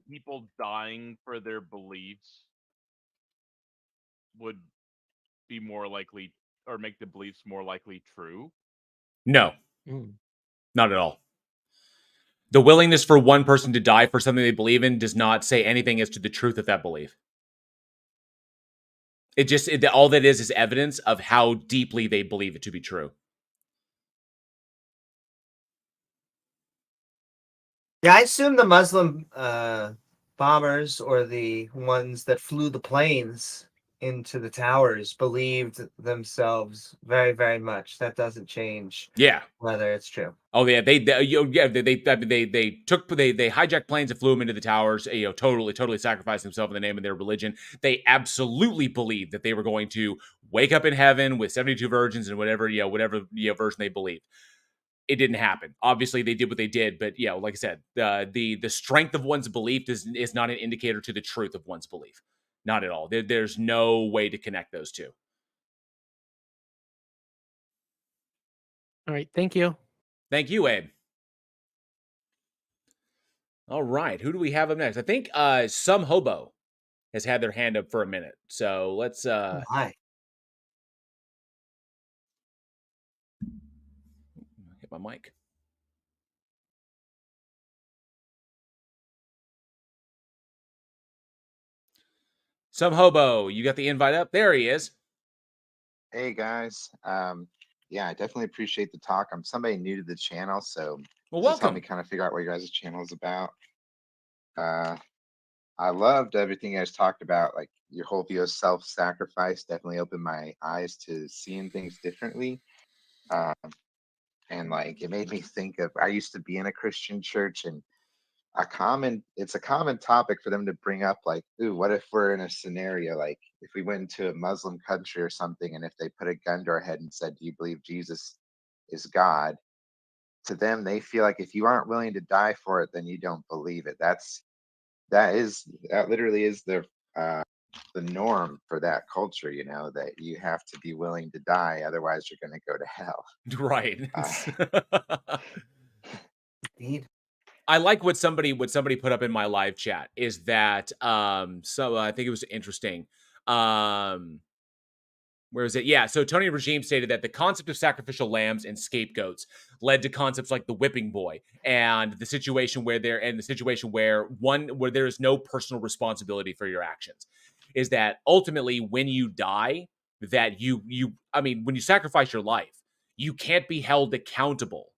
people dying for their beliefs would be more likely, or make the beliefs more likely true?
No, not at all. The willingness for one person to die for something they believe in does not say anything as to the truth of that belief. All that is evidence of how deeply they believe it to be true.
Yeah, I assume the Muslim bombers, or the ones that flew the planes into the towers, believed themselves very, very much. That doesn't change
Yeah.
whether it's true.
Oh yeah, they hijacked planes and flew them into the towers. Totally sacrificed themselves in the name of their religion. They absolutely believed that they were going to wake up in heaven with 72 virgins and whatever version they believed. It didn't happen. Obviously, they did what they did, but like I said, the strength of one's belief is not an indicator to the truth of one's belief. Not at all. There's no way to connect those two.
All right. Thank you.
Thank you, Abe. All right. Who do we have up next? I think Some Hobo has had their hand up for a minute. So let's
Hi.
hit my mic. Some Hobo, you got the invite up? There he is.
Hey guys, yeah, I definitely appreciate the talk. I'm somebody new to the channel, so
Well,
just help
welcome.
me kind of figure out what your guys' channel is about. Uh, I loved everything you guys talked about, like your whole view of self-sacrifice. Definitely opened my eyes to seeing things differently, um, and like it made me think of. I used to be in a Christian church, and it's a common topic for them to bring up, like, ooh, what if we're in a scenario like if we went into a Muslim country or something, and if they put a gun to our head and said, do you believe Jesus is God? To them, they feel like if you aren't willing to die for it, then you don't believe it. That literally is the norm for that culture, that you have to be willing to die, otherwise you're going to go to hell.
Right.
Indeed.
I like what somebody put up in my live chat is that so I think it was interesting. Where is it? Yeah. So Tony Regime stated that the concept of sacrificial lambs and scapegoats led to concepts like the whipping boy and the situation where where there is no personal responsibility for your actions. Is that ultimately when you die, that when you sacrifice your life, you can't be held accountable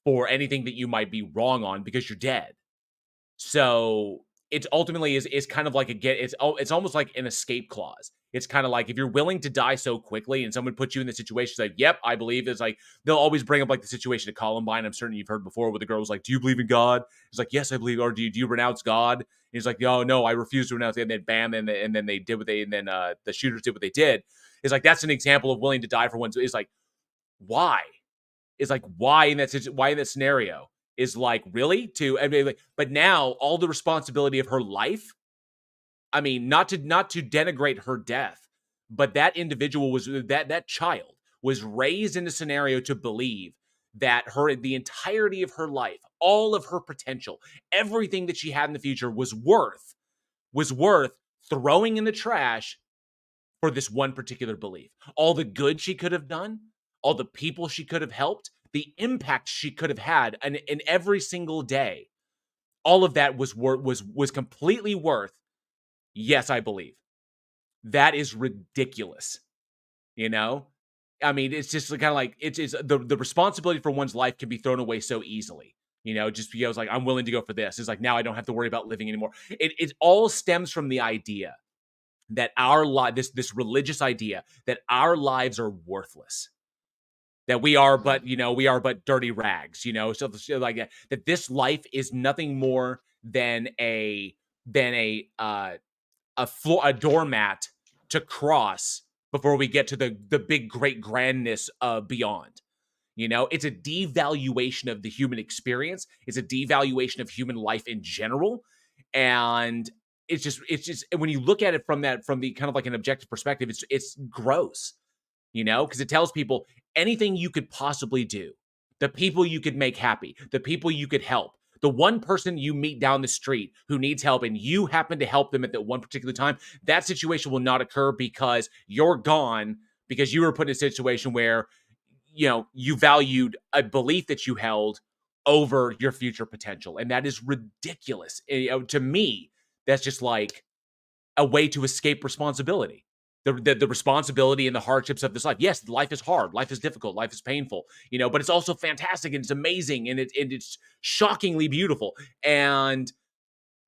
for anything that you might be wrong on because you're dead. So it ultimately is kind of like it's almost like an escape clause. It's kind of like if you're willing to die so quickly and someone puts you in the situation, it's like, yep, I believe. It's like they'll always bring up like the situation of Columbine. I'm certain you've heard before where the girl was like, do you believe in God? He's like, yes, I believe. Or do you renounce God? And he's like, oh no, I refuse to renounce it. And then bam, and then they did what they and then the shooters did what they did. It's like that's an example of willing to die for one. It's like, why? Is like why in that scenario is like really but now all the responsibility of her life. I mean, not to denigrate her death, but that individual that child was raised in a scenario to believe that the entirety of her life, all of her potential, everything that she had in the future was worth throwing in the trash for this one particular belief. All the good she could have done, all the people she could have helped, the impact she could have had in every single day. All of that was completely worth. Yes, I believe. That is ridiculous. I mean, it's just kind of like it's the responsibility for one's life can be thrown away so easily. Just because like I'm willing to go for this. It's like now I don't have to worry about living anymore. It all stems from the idea that this religious idea that our lives are worthless, that we are but dirty rags, so like that this life is nothing more than a doormat to cross before we get to the big great grandness beyond. It's a devaluation of the human experience. It's a devaluation of human life in general. And it's just when you look at it from the kind of like an objective perspective, it's gross, because it tells people anything you could possibly do, the people you could make happy, the people you could help, the one person you meet down the street who needs help and you happen to help them at that one particular time, that situation will not occur because you're gone, because you were put in a situation where you valued a belief that you held over your future potential. And that is ridiculous. To me, that's just like a way to escape responsibility. The responsibility and the hardships of this life. Yes, life is hard, life is difficult, life is painful, but it's also fantastic and it's amazing and it's shockingly beautiful. And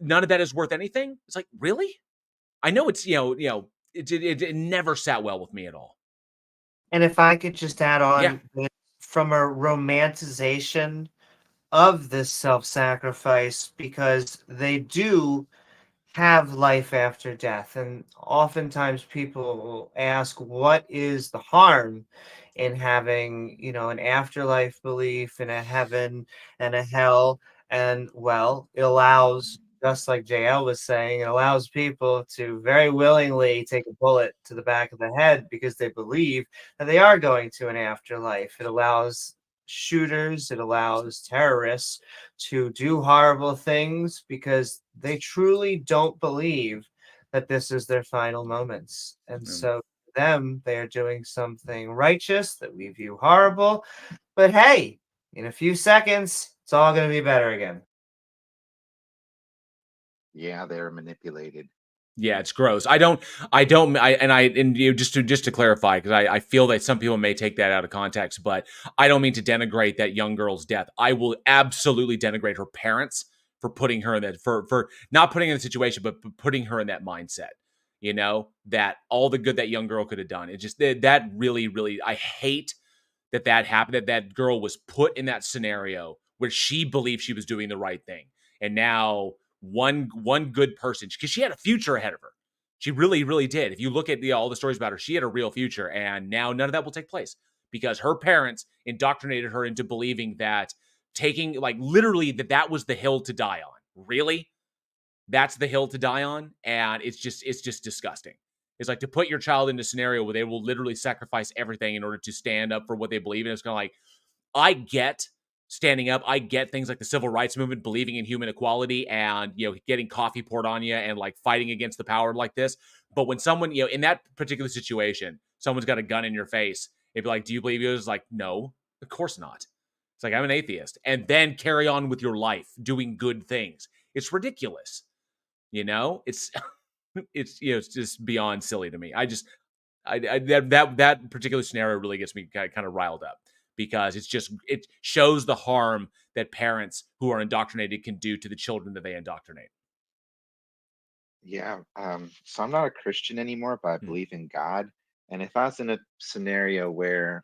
none of that is worth anything. It's like, really? I know it's it never sat well with me at all.
And if I could just add
Yeah.
on from a romanticization of this self-sacrifice, because they do have life after death. And oftentimes people will ask, what is the harm in having, an afterlife belief in a heaven and a hell? And well, it allows, just like JL was saying, it allows people to very willingly take a bullet to the back of the head because they believe that they are going to an afterlife. It allows shooters, it allows terrorists to do horrible things because they truly don't believe that this is their final moments. And so to them, they are doing something righteous that we view horrible. But hey, in a few seconds, it's all going to be better again.
Yeah, they're manipulated.
Yeah, it's gross. And you know, just to clarify, because I feel that some people may take that out of context, but I don't mean to denigrate that young girl's death. I will absolutely denigrate her parents for putting her in that, for not putting her in the situation, but putting her in that mindset. You know, that all the good that young girl could have done. It just that really, really, I hate that happened. That girl was put in that scenario where she believed she was doing the right thing, and now one good person, because she had a future ahead of her. She really, really did. If you look at all the stories about her, she had a real future, and now none of that will take place because her parents indoctrinated her into believing that taking, like, literally that was the hill to die on. Really, that's the hill to die on, and it's just disgusting. It's like to put your child in a scenario where they will literally sacrifice everything in order to stand up for what they believe in. It's kind of like, I get standing up. I get things like the civil rights movement, believing in human equality and, you know, getting coffee poured on you and like fighting against the power like this. But when someone, you know, in that particular situation, someone's got a gun in your face, it'd be like, do you believe it? It's like, no, of course not. It's like, I'm an atheist. And then carry on with your life doing good things. It's ridiculous. You know, it's you know, it's just beyond silly to me. That particular scenario really gets me kind of riled up because it shows the harm that parents who are indoctrinated can do to the children that they indoctrinate.
Yeah. So I'm not a Christian anymore, but I
Hmm.
believe in God. And if I was in a scenario where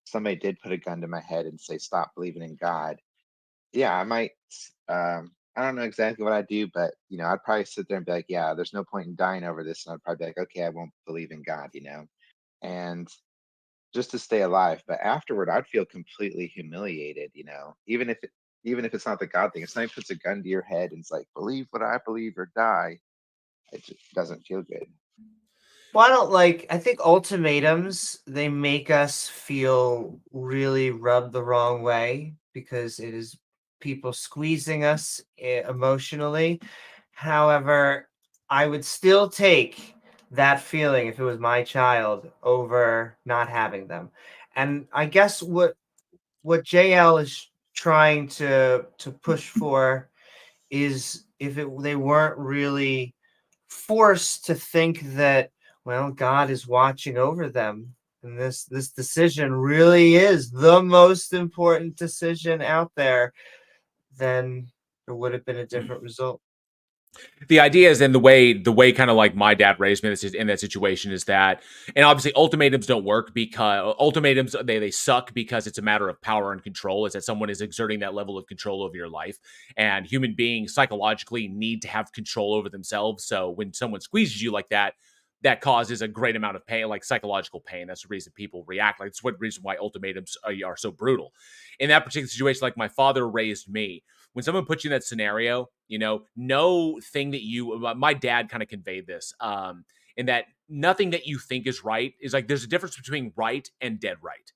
somebody did put a gun to my head and say, stop believing in God, yeah, I might. I don't know exactly what I'd do, but I'd probably sit there and be like, yeah, there's no point in dying over this. And I'd probably be like, okay, I won't believe in God. And just to stay alive. But afterward, I'd feel completely humiliated. Even if it's not the God thing. If somebody puts a gun to your head and it's like, believe what I believe or die, it just doesn't feel good.
Well, I think ultimatums, they make us feel really rubbed the wrong way because it is people squeezing us emotionally. However, I would still take that feeling if it was my child over not having them. And I guess what JL is trying to push for is if they weren't really forced to think that, well, God is watching over them, and this decision really is the most important decision out there, then there would have been a different result.
The idea is, and the way kind of like my dad raised me in that situation is that, and obviously ultimatums don't work because ultimatums they suck because it's a matter of power and control. Is that someone is exerting that level of control over your life, and human beings psychologically need to have control over themselves. So when someone squeezes you like that, that causes a great amount of pain, like psychological pain. That's the reason people react. Like it's one reason why ultimatums are so brutal. In that particular situation, like my father raised me, when someone puts you in that scenario, no thing that my dad kind of conveyed this, in that nothing that you think is right is like, there's a difference between right and dead right.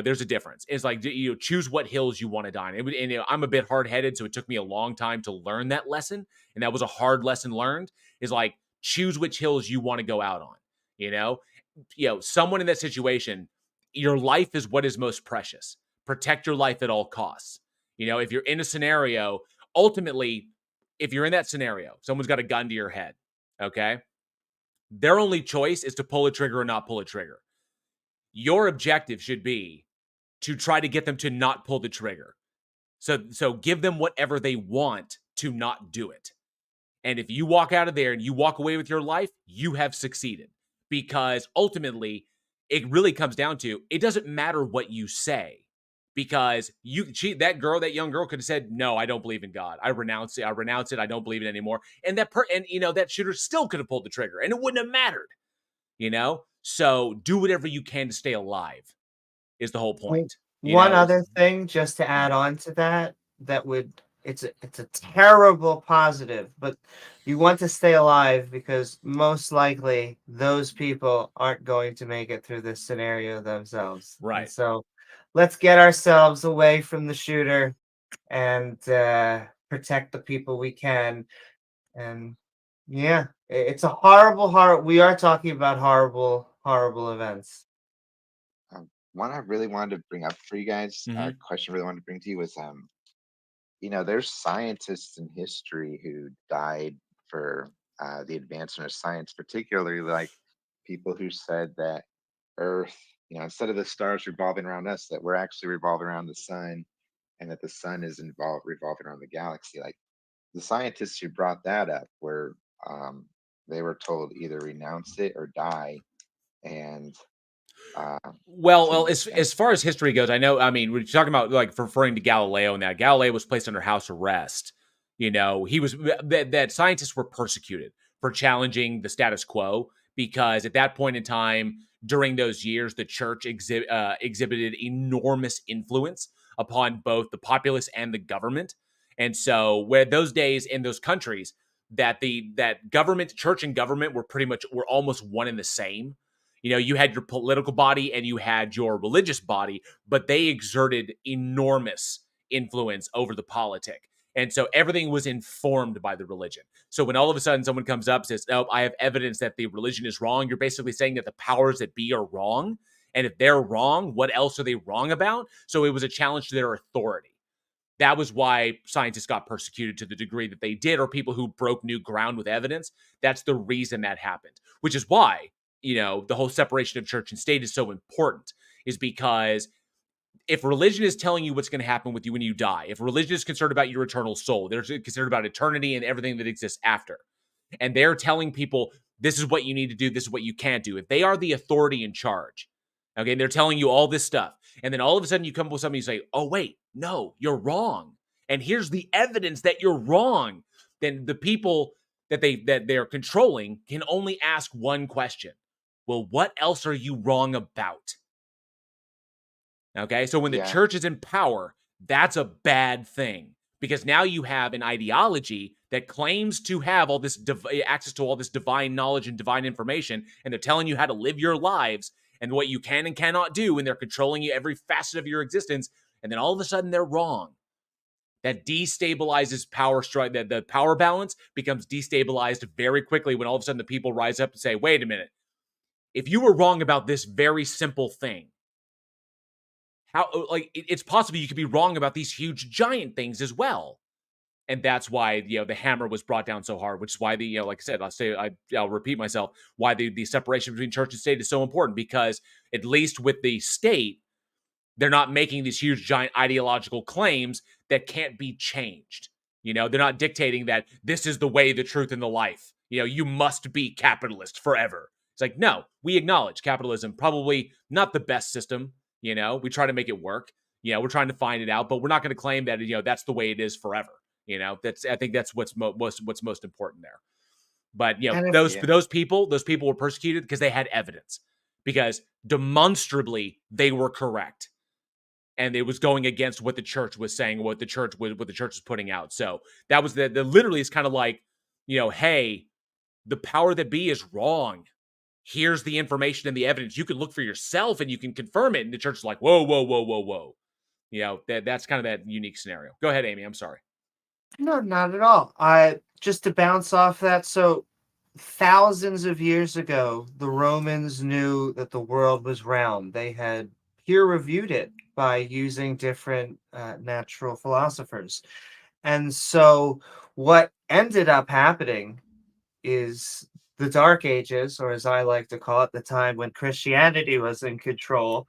There's a difference. It's like, choose what hills you want to die on. And I'm a bit hard headed, so it took me a long time to learn that lesson. And that was a hard lesson learned, is like, choose which hills you want to go out on. Someone in that situation, your life is what is most precious. Protect your life at all costs. If you're in a scenario, ultimately, if you're in that scenario, someone's got a gun to your head, okay? Their only choice is to pull a trigger or not pull a trigger. Your objective should be to try to get them to not pull the trigger. So give them whatever they want to not do it. And if you walk out of there and you walk away with your life, you have succeeded. Because ultimately, it really comes down to, it doesn't matter what you say. Because that young girl could have said, no, I don't believe in God. I renounce it. I don't believe it anymore. And that shooter still could have pulled the trigger and it wouldn't have mattered. So do whatever you can to stay alive is the whole point.
One other thing, just to add on to that it's a terrible positive, but you want to stay alive because most likely those people aren't going to make it through this scenario themselves.
Right.
And so let's get ourselves away from the shooter and protect the people we can. And yeah, it's a horrible. We are talking about horrible events.
One I really wanted to bring up for you guys, a
Mhm.
question I really wanted to bring to you was, there's scientists in history who died for the advancement of science, particularly like people who said that Earth, instead of the stars revolving around us, that we're actually revolving around the sun, and that the sun is revolving around the galaxy. Like the scientists who brought that up were, um, they were told either renounce it or die, and uh,
Well,
to
as far as history goes, I know. I mean, we're talking about like referring to Galileo and that Galileo was placed under house arrest. He was that scientists were persecuted for challenging the status quo because at that point in time, during those years, the church exhibited enormous influence upon both the populace and the government. And so, where those days in those countries, that government, church, and government were almost one and the same. You had your political body and you had your religious body, but they exerted enormous influence over the politic. And so everything was informed by the religion. So when all of a sudden someone comes up and says, "Oh, I have evidence that the religion is wrong," you're basically saying that the powers that be are wrong. And if they're wrong, what else are they wrong about? So it was a challenge to their authority. That was why scientists got persecuted to the degree that they did, or people who broke new ground with evidence. That's the reason that happened, which is why, the whole separation of church and state is so important, is because if religion is telling you what's going to happen with you when you die, if religion is concerned about your eternal soul, they're concerned about eternity and everything that exists after, and they're telling people, this is what you need to do, this is what you can't do. If they are the authority in charge, okay, and they're telling you all this stuff, and then all of a sudden you come up with something, you say, "Oh, wait, no, you're wrong. And here's the evidence that you're wrong." Then the people that they're controlling can only ask one question. Well, what else are you wrong about? Okay, so when the
yeah,
church is in power, that's a bad thing because now you have an ideology that claims to have all this access to all this divine knowledge and divine information, and they're telling you how to live your lives and what you can and cannot do, and they're controlling you every facet of your existence, and then all of a sudden they're wrong. That destabilizes power strike. That the power balance becomes destabilized very quickly when all of a sudden the people rise up and say, "Wait a minute, if you were wrong about this very simple thing, how it's possible you could be wrong about these huge giant things as well." And that's why the hammer was brought down so hard, which is why like I said, I'll repeat myself, why the separation between church and state is so important, because at least with the state, they're not making these huge giant ideological claims that can't be changed. They're not dictating that this is the way, the truth, and the life. You must be capitalist forever. It's like, no, we acknowledge capitalism, probably not the best system. We try to make it work. We're trying to find it out, but we're not going to claim that that's the way it is forever. I think that's what's most important there. But
And if
those
yeah,
those people were persecuted because they had evidence, because demonstrably they were correct, and it was going against what the church was saying, what the church was putting out. So that was the literally is kind of like, hey, the power that be is wrong. Here's the information and the evidence. You can look for yourself and you can confirm it. And the church is like, whoa, whoa, whoa, whoa, whoa. That's kind of that unique scenario. Go ahead, Amy. I'm sorry.
No, not at all. I just to bounce off that. So thousands of years ago, the Romans knew that the world was round. They had peer reviewed it by using different natural philosophers. And so what ended up happening is the Dark Ages, or as I like to call it, the time when Christianity was in control.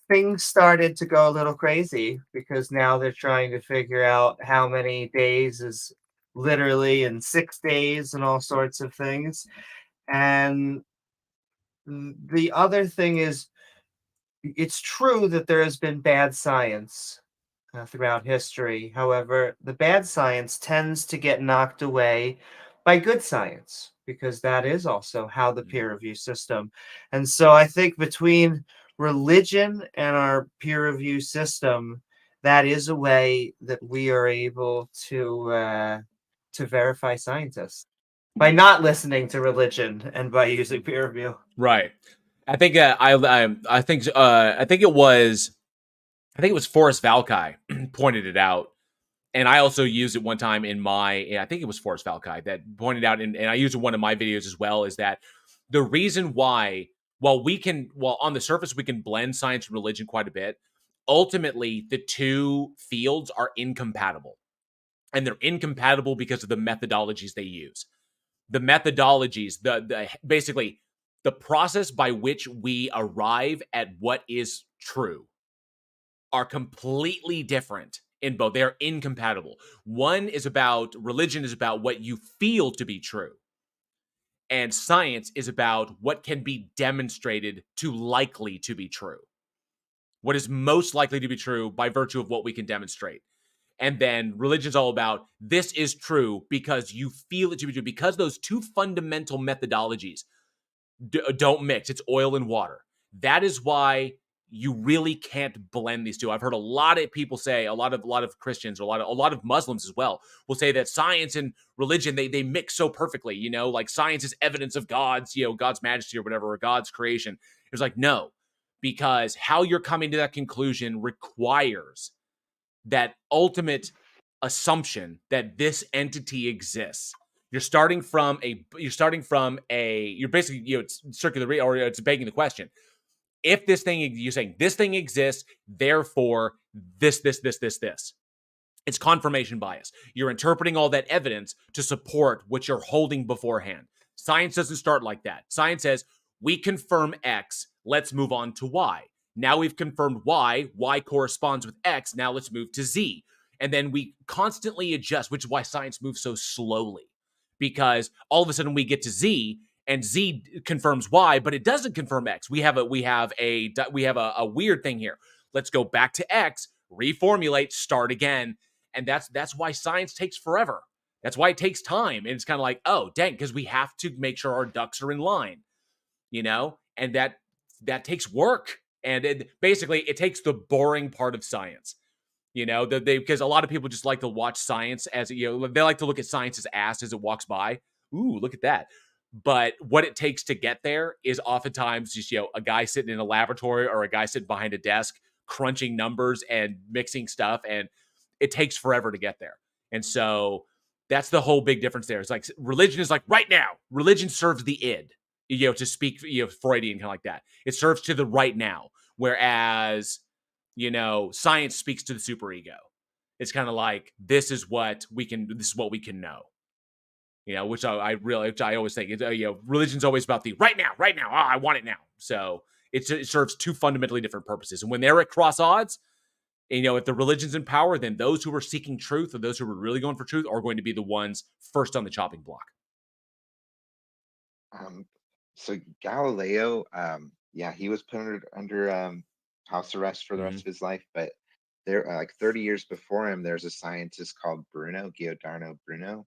Things started to go a little crazy because now they're trying to figure out how many days is literally in 6 days and all sorts of things. And the other thing is, it's true that there has been bad science throughout history. However, the bad science tends to get knocked away by good science because that is also how the peer review system. And so I think between religion and our peer review system, that is a way that we are able to verify scientists by not listening to religion and by using peer review.
Right. I think I think it was I think it was Forrest Valkai pointed it out. And I also used it one time in I think it was Forrest Valkai that pointed out, and I used it in one of my videos as well, is that the reason why, while on the surface, we can blend science and religion quite a bit, ultimately, the two fields are incompatible. And they're incompatible because of the methodologies they use. The methodologies, basically, the process by which we arrive at what is true are completely different in both. They're incompatible. Religion is about what you feel to be true. And science is about what can be demonstrated to likely to be true. What is most likely to be true by virtue of what we can demonstrate. And then religion's all about, this is true because you feel it to be true. Because those two fundamental methodologies don't mix. It's oil and water. That is why you really can't blend these two. I've heard a lot of people say, a lot of Christians, a lot of Muslims as well, will say that science and religion, they mix so perfectly, like science is evidence of God's majesty or whatever, or God's creation. It's like, no, because how you're coming to that conclusion requires that ultimate assumption that this entity exists. You're basically, it's circular, or it's begging the question. If this thing, you're saying this thing exists, therefore this. It's confirmation bias. You're interpreting all that evidence to support what you're holding beforehand. Science doesn't start like that. Science says, we confirm X, let's move on to Y. Now we've confirmed Y corresponds with X, now let's move to Z. And then we constantly adjust, which is why science moves so slowly. Because all of a sudden we get to Z, and Z confirms Y, but it doesn't confirm X. We have a weird thing here. Let's go back to X, reformulate, start again. And that's why science takes forever. That's why it takes time. And it's kind of like, oh, dang, because we have to make sure our ducks are in line, and that takes work. And it takes the boring part of science, because a lot of people just like to watch science as, they like to look at science as ass as it walks by. Ooh, look at that. But what it takes to get there is oftentimes just, a guy sitting in a laboratory or a guy sitting behind a desk crunching numbers and mixing stuff. And it takes forever to get there. And so that's the whole big difference there. It's like religion is like right now. Religion serves the id, to speak, Freudian kind of like that. It serves to the right now. Whereas, science speaks to the superego. It's kind of like, this is what we can know. Which I always think, religion's always about the right now. Oh, I want it now. So it serves two fundamentally different purposes. And when they're at cross odds, if the religion's in power, then those who are seeking truth or those who are really going for truth are going to be the ones first on the chopping block.
So Galileo, he was put under house arrest for the rest of his life, but there, like 30 years before him, there's a scientist called Giordano Bruno,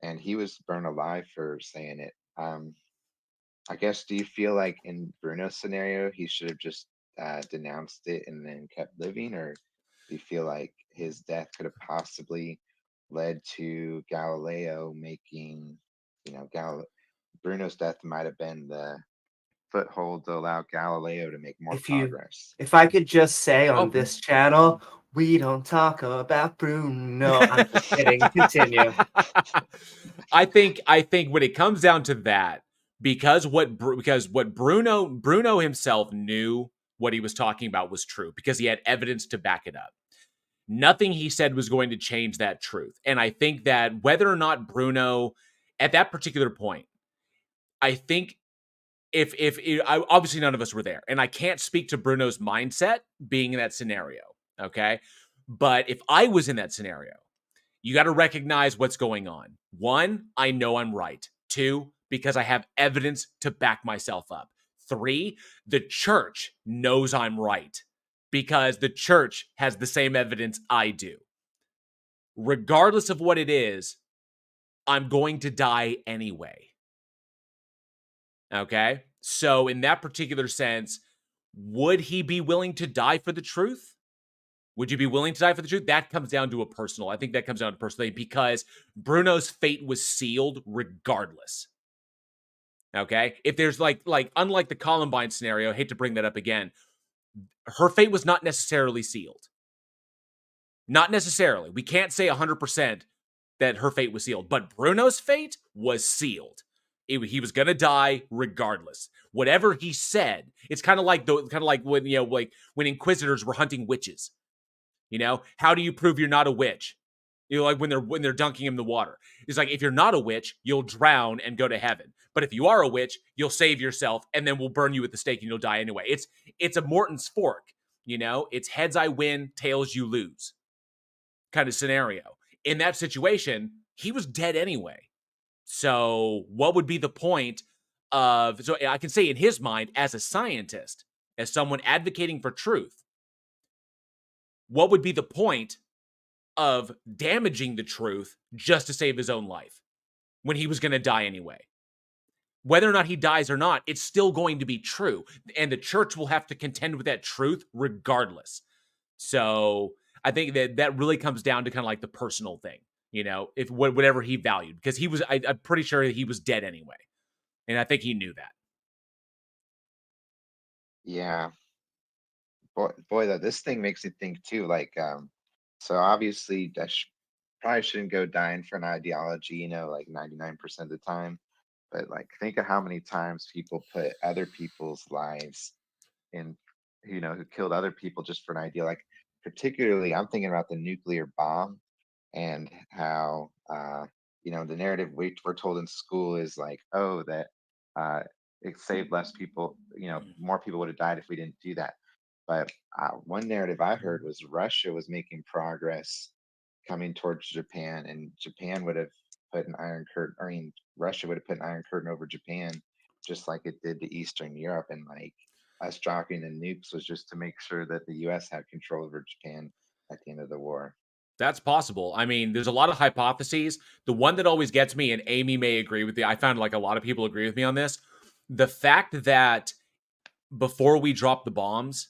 and he was burned alive for saying it. I guess, do you feel like in Bruno's scenario, he should have just denounced it and then kept living, or do you feel like his death could have possibly led to Galileo making, Bruno's death might have been the foothold to allow Galileo to make more progress?
If I could just say on this channel, we don't talk about Bruno. I'm just kidding. Continue.
I think when it comes down to that, because what Bruno himself knew what he was talking about was true, because he had evidence to back it up. Nothing he said was going to change that truth. And I think that whether or not Bruno, at that particular point, I think if obviously none of us were there, and I can't speak to Bruno's mindset being in that scenario, okay? But if I was in that scenario, you got to recognize what's going on. One, I know I'm right. Two, because I have evidence to back myself up. Three, the church knows I'm right because the church has the same evidence I do. Regardless of what it is, I'm going to die anyway. Okay? So in that particular sense, would he be willing to die for the truth? Would you be willing to die for the truth? That comes down to I think that comes down to personally, because Bruno's fate was sealed regardless. Okay? If there's like unlike the Columbine scenario, I hate to bring that up again, her fate was not necessarily sealed. Not necessarily. We can't say 100% that her fate was sealed, but Bruno's fate was sealed. He was gonna die regardless. Whatever he said, it's kind of like when like when inquisitors were hunting witches. How do you prove you're not a witch? Like when they're dunking him in the water. It's like, if you're not a witch, you'll drown and go to heaven. But if you are a witch, you'll save yourself, and then we'll burn you at the stake, and you'll die anyway. It's a Morton's fork. It's heads I win, tails you lose kind of scenario. In that situation, he was dead anyway. So what would be the point of, so I can say in his mind, as a scientist, as someone advocating for truth, what would be the point of damaging the truth just to save his own life when he was going to die anyway? Whether or not he dies or not, it's still going to be true. And the church will have to contend with that truth regardless. So I think that really comes down to kind of like the personal thing, if whatever he valued, because I'm pretty sure he was dead anyway. And I think he knew that.
Yeah. Boy, though, this thing makes me think too, like, so obviously probably shouldn't go dying for an ideology, like 99% of the time. But like, think of how many times people put other people's lives in, who killed other people just for an idea. Like, particularly, I'm thinking about the nuclear bomb and how, the narrative we're told in school is like, oh, that it saved less people, more people would have died if we didn't do that. But one narrative I heard was Russia was making progress coming towards Japan, and Japan would have put an iron curtain. I mean, Russia would have put an iron curtain over Japan, just like it did to Eastern Europe. And like, us dropping the nukes was just to make sure that the U.S. had control over Japan at the end of the war.
That's possible. I mean, there's a lot of hypotheses. The one that always gets me, and Amy may agree with me, I found like a lot of people agree with me on this. The fact that before we dropped the bombs,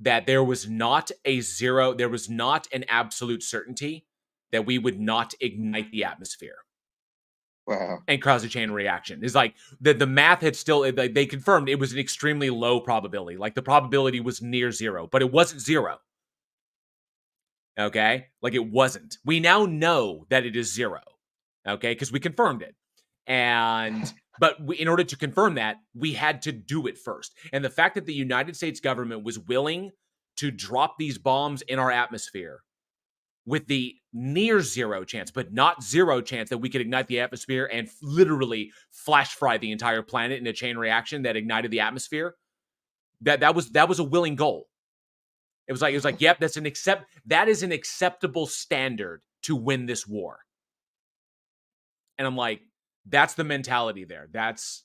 that there was not an absolute certainty that we would not ignite the atmosphere.
Wow.
And cause a chain reaction. It's like the math had still, they confirmed it was an extremely low probability. Like the probability was near zero, but it wasn't zero. Okay? Like it wasn't. We now know that it is zero. Okay? Because we confirmed it. But in order to confirm that, we had to do it first. And the fact that the United States government was willing to drop these bombs in our atmosphere with the near zero chance, but not zero chance, that we could ignite the atmosphere and literally flash fry the entire planet in a chain reaction that ignited the atmosphere, that was a willing goal. It was like, yep, that is an acceptable standard to win this war. And I'm like, that's the mentality there. That's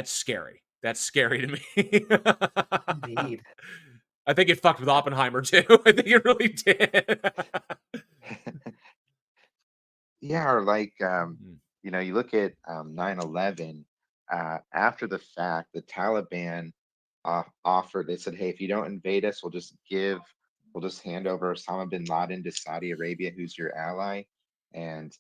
scary. That's scary to me.
Indeed.
I think it fucked with Oppenheimer too. I think it really did.
Yeah, or like, you look at 9/11. After the fact, the Taliban offered. They said, "Hey, if you don't invade us, we'll just hand over Osama bin Laden to Saudi Arabia, who's your ally." And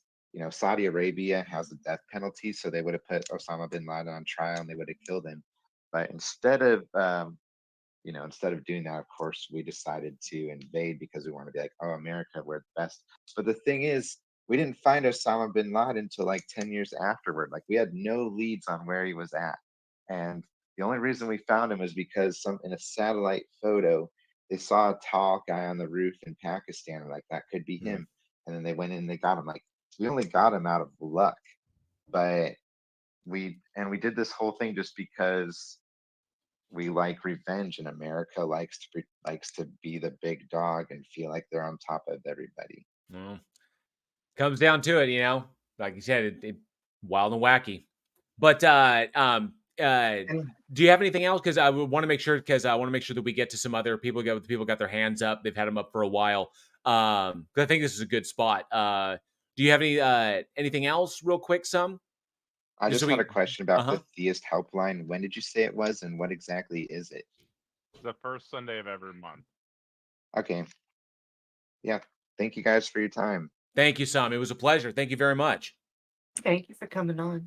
Saudi Arabia has the death penalty, so they would have put Osama bin Laden on trial and they would have killed him. But instead of doing that, of course, we decided to invade because we want to be like, oh, America, we're the best. But the thing is, we didn't find Osama bin Laden until like 10 years afterward. Like, we had no leads on where he was at. And the only reason we found him is because in a satellite photo, they saw a tall guy on the roof in Pakistan. Like, that could be him. And then they went in and they got him. Like, we only got him out of luck. But we did this whole thing just because we like revenge, and America likes to be the big dog and feel like they're on top of everybody.
Well, comes down to it, like you said, it wild and wacky. But do you have anything else? Because I want to make sure that we get to some other people. People got their hands up. They've had them up for a while. Because I think this is a good spot. Do you have anything else, real quick?
I just had a question about
Uh-huh.
the Theist Helpline. When did you say it was, and what exactly is it?
The first Sunday of every month.
Okay. Yeah. Thank you guys for your time.
Thank you, Sam. It was a pleasure. Thank you very much.
Thank you for coming on.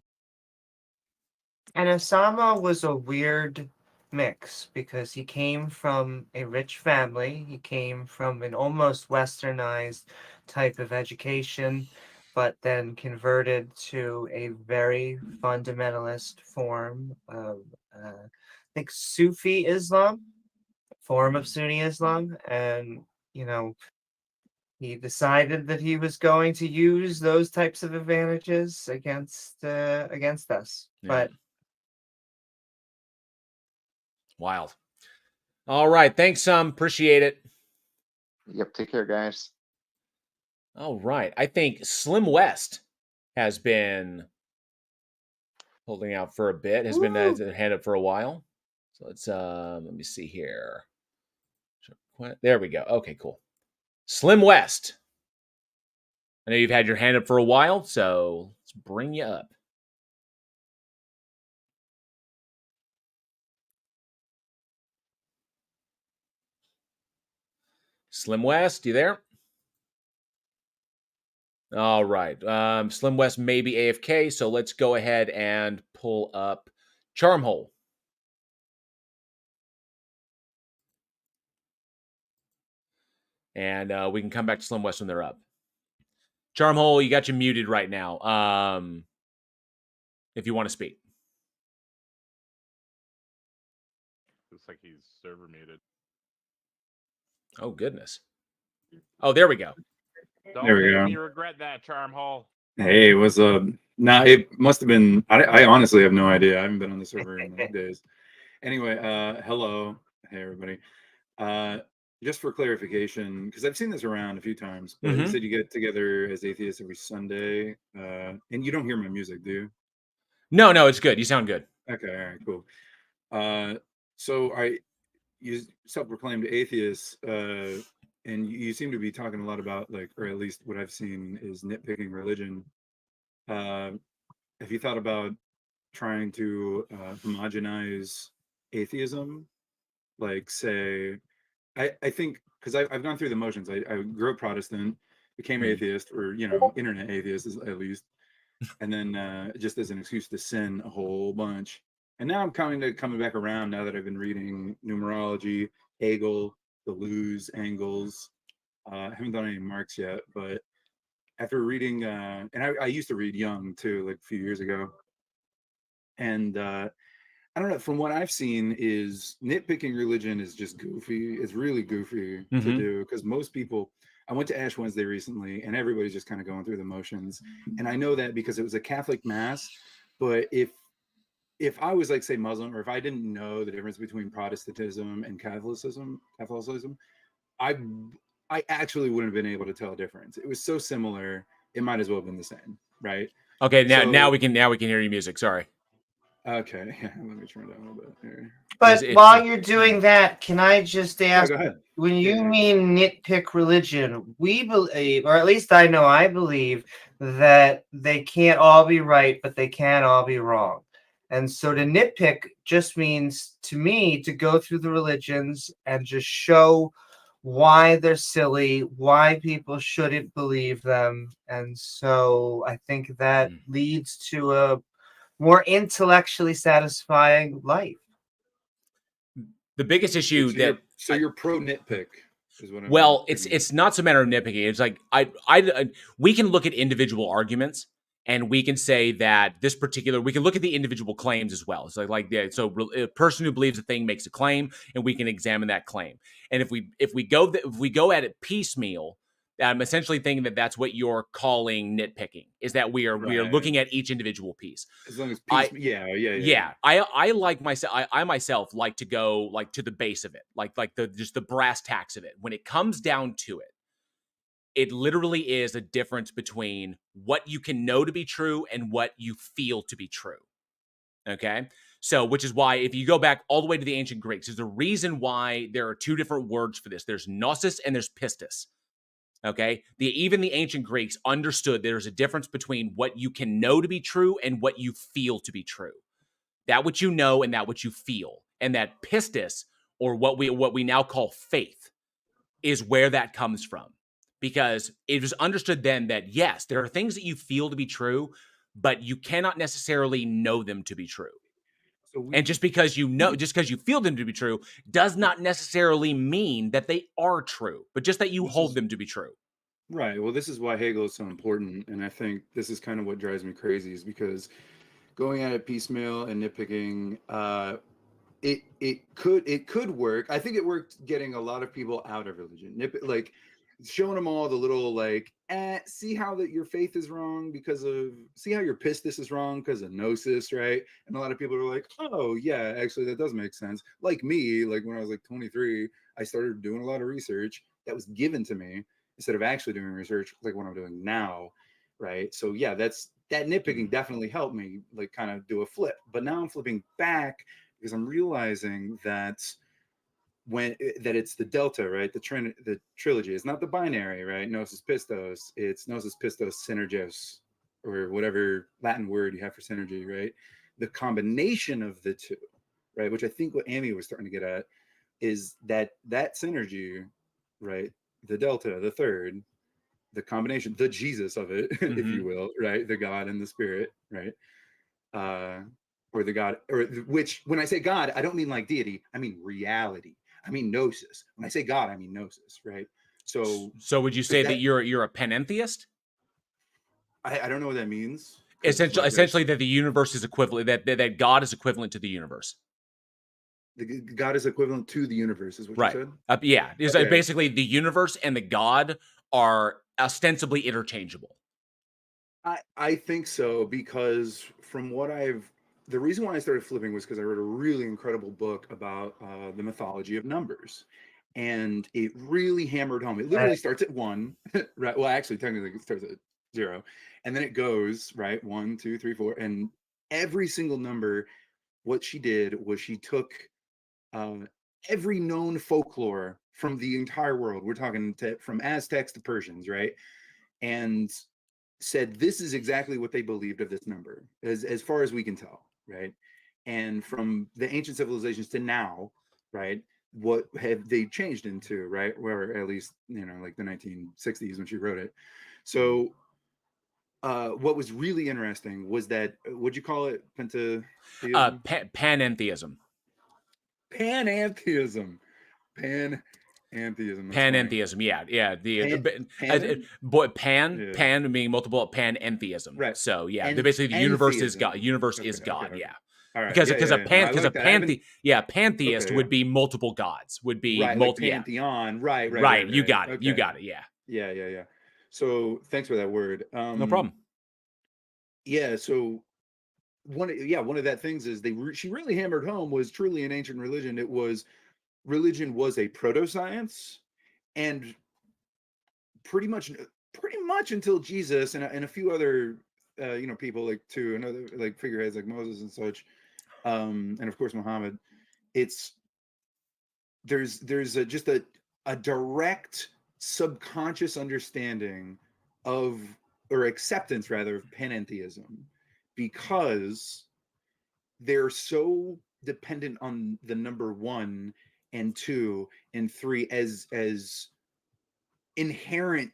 And Osama was a weird mix because he came from a rich family. He came from an almost westernized type of education, but then converted to a very fundamentalist form of, I think, Sufi Islam, form of Sunni Islam. And, you know, he decided that he was going to use those types of advantages against us.
Yeah.
But
Wild. All right. Thanks, appreciate it.
Yep. Take care, guys.
All right. I think Slim West has been holding out for a bit, has been
Woo!
hand up for a while. So let's let me see here. There we go. Okay, cool. Slim West. I know you've had your hand up for a while, so let's bring you up. Slim West, you there? All right. Slim West may be AFK, so let's go ahead and pull up Charmhole. And we can come back to Slim West when they're up. Charmhole, you got you muted right now. If you want to speak.
Looks like he's server muted.
Oh, goodness. Oh, there we go.
Don't
There we
make
go.
me regret that, Charmhole.
Hey, what's up? Nah, it must have been. I honestly have no idea. I haven't been on the server in like days. Anyway, hello, hey everybody. Just for clarification, because I've seen this around a few times, but you said you get together as atheists every Sunday, and you don't hear my music, do you?
No, it's good. You sound good.
Okay, all right, cool. So you self-proclaimed atheists, and you seem to be talking a lot about, like, or at least what I've seen is nitpicking religion. Have you thought about trying to homogenize atheism? Like, say, I think, because I've gone through the motions. I grew up Protestant, became atheist, or internet atheist at least, and then just as an excuse to sin a whole bunch. And now I'm coming back around now that I've been reading numerology, Hegel, the Luz, Engels. I haven't done any Marx yet, but after reading, and I used to read Jung too, like a few years ago. And I don't know, from what I've seen is nitpicking religion is just goofy. It's really goofy to do, because most people, I went to Ash Wednesday recently and everybody's just kind of going through the motions. And I know that because it was a Catholic mass, but if I was, like, say, Muslim, or if I didn't know the difference between Protestantism and Catholicism, I actually wouldn't have been able to tell a difference. It was so similar, it might as well have been the same, right?
Okay, now we can hear your music. Sorry.
Okay, let me turn it down a little bit here.
But while you're doing that, can I just ask,
go ahead.
when you mean nitpick religion, we believe, or at least I know I believe, that they can't all be right, but they can all be wrong. And so to nitpick just means, to me, to go through the religions and just show why they're silly, why people shouldn't believe them. And so I think that leads to a more intellectually satisfying life.
The biggest issue
so you're pro nitpick is what I'm
well, it's not so matter of nitpicking. It's like we can look at individual arguments and we can say that this particular, we can look at the individual claims as well. So so a person who believes a thing makes a claim, and we can examine that claim. And if we go at it piecemeal, I'm essentially thinking that that's what you're calling nitpicking, is that we are looking at each individual piece.
As long as
yeah. I like myself. I myself like to go like to the base of it, like just the brass tacks of it. When it comes down to it, it literally is a difference between what you can know to be true and what you feel to be true. Okay? So, which is why if you go back all the way to the ancient Greeks, there's a reason why there are two different words for this. There's gnosis and there's pistis. Okay? Even the ancient Greeks understood there's a difference between what you can know to be true and what you feel to be true. That what you know and that what you feel. And that pistis, or what we now call faith, is where that comes from. Because it was understood then that, yes, there are things that you feel to be true, but you cannot necessarily know them to be true.
So
And just because you feel them to be true does not necessarily mean that they are true, but just that you hold them to be true.
Right. Well, this is why Hegel is so important. And I think this is kind of what drives me crazy, is because going at it piecemeal and nitpicking, it could work. I think it worked getting a lot of people out of religion. Like showing them all the little like, see how that your faith is wrong see how your pistis is wrong because of gnosis, right? And a lot of people are like, oh yeah, actually that does make sense. Like me, like when I was like 23, I started doing a lot of research that was given to me instead of actually doing research like what I'm doing now, right? So yeah, that nitpicking definitely helped me like kind of do a flip. But now I'm flipping back because I'm realizing that it's the delta, right? The trilogy. It's not the binary, right? Gnosis pistos. It's gnosis pistos synergos, or whatever Latin word you have for synergy, right? The combination of the two, right? Which I think what Amy was starting to get at is that synergy, right? The delta, the third, the combination, the Jesus of it, if you will, right? The God and the Spirit, right? Or the God, or which when I say God, I don't mean like deity, I mean reality. I mean gnosis. When I say God, I mean gnosis, right? So
would you say that you're a panentheist?
I don't know what that means.
Essentially that the universe is equivalent, that God is equivalent to the universe.
God is equivalent to the universe, is what you said?
Yeah.
Okay.
Basically the universe and the God are ostensibly interchangeable.
I think so, because from what the reason why I started flipping was because I read a really incredible book about the mythology of numbers. And it really hammered home. It literally starts at 1, right? Well, actually, technically it starts at 0. And then it goes, right? 1, 2, 3, 4. And every single number, what she did was she took every known folklore from the entire world. We're talking from Aztecs to Persians, right? And said this is exactly what they believed of this number, as far as we can tell, right? And from the ancient civilizations to now, right, what have they changed into, right? Where at least, like the 1960s when she wrote it. So what was really interesting was that, what'd you call it? Panentheism?
Panentheism.
Panentheism.
Panentheism, yeah. Pan being multiple, panentheism.
Right.
So yeah, basically the universe is God. Universe is God.
Okay.
Yeah.
All right.
Because a pantheist would be multiple gods. Would be
right, like pantheon. Right.
You got it. Okay. You got it. Yeah.
Yeah. So thanks for that word.
No problem.
Yeah. So one of that things is she really hammered home was truly an ancient religion. Religion was a proto-science, and pretty much until Jesus and a few other people like too, another like figureheads like Moses and such, and of course Muhammad. There's just a direct subconscious understanding of, or acceptance rather, of panentheism, because they're so dependent on the number 1 and 2 and 3 as inherent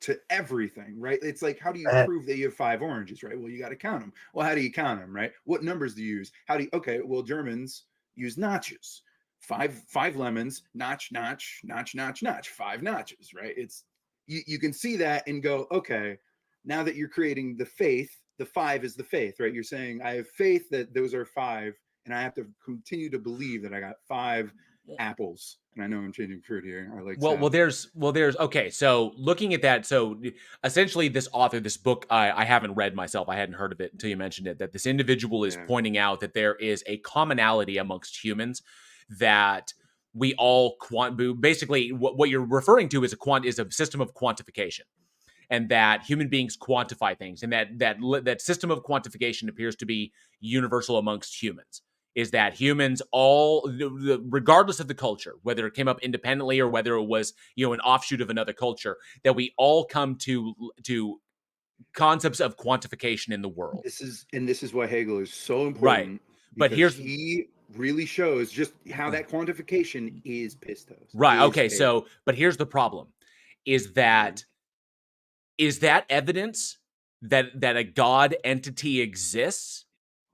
to everything, right? It's like, how do you prove that you have 5 oranges, right? Well, you got to count them. Well, how do you count them, right? What numbers do you use? Okay, well, Germans use notches. 5 lemons, notch, 5 notches, right? It's you can see that and go, okay, now that you're creating the faith, the 5 is the faith, right? You're saying I have faith that those are 5, and I have to continue to believe that I got 5 apples. And I know I'm changing fruit here. I like
there's okay. So looking at that, so essentially this book, I haven't read myself. I hadn't heard of it until you mentioned it. That this individual is pointing out that there is a commonality amongst humans, that we all basically what you're referring to is a system of quantification. And that human beings quantify things, and that system of quantification appears to be universal amongst humans. Is that humans all, regardless of the culture, whether it came up independently or whether it was an offshoot of another culture, that we all come to concepts of quantification in the world.
This is why Hegel is so important,
right? But
he really shows just how that quantification is pistos.
Right. Okay. So, but here's the problem: is that evidence that a God entity exists,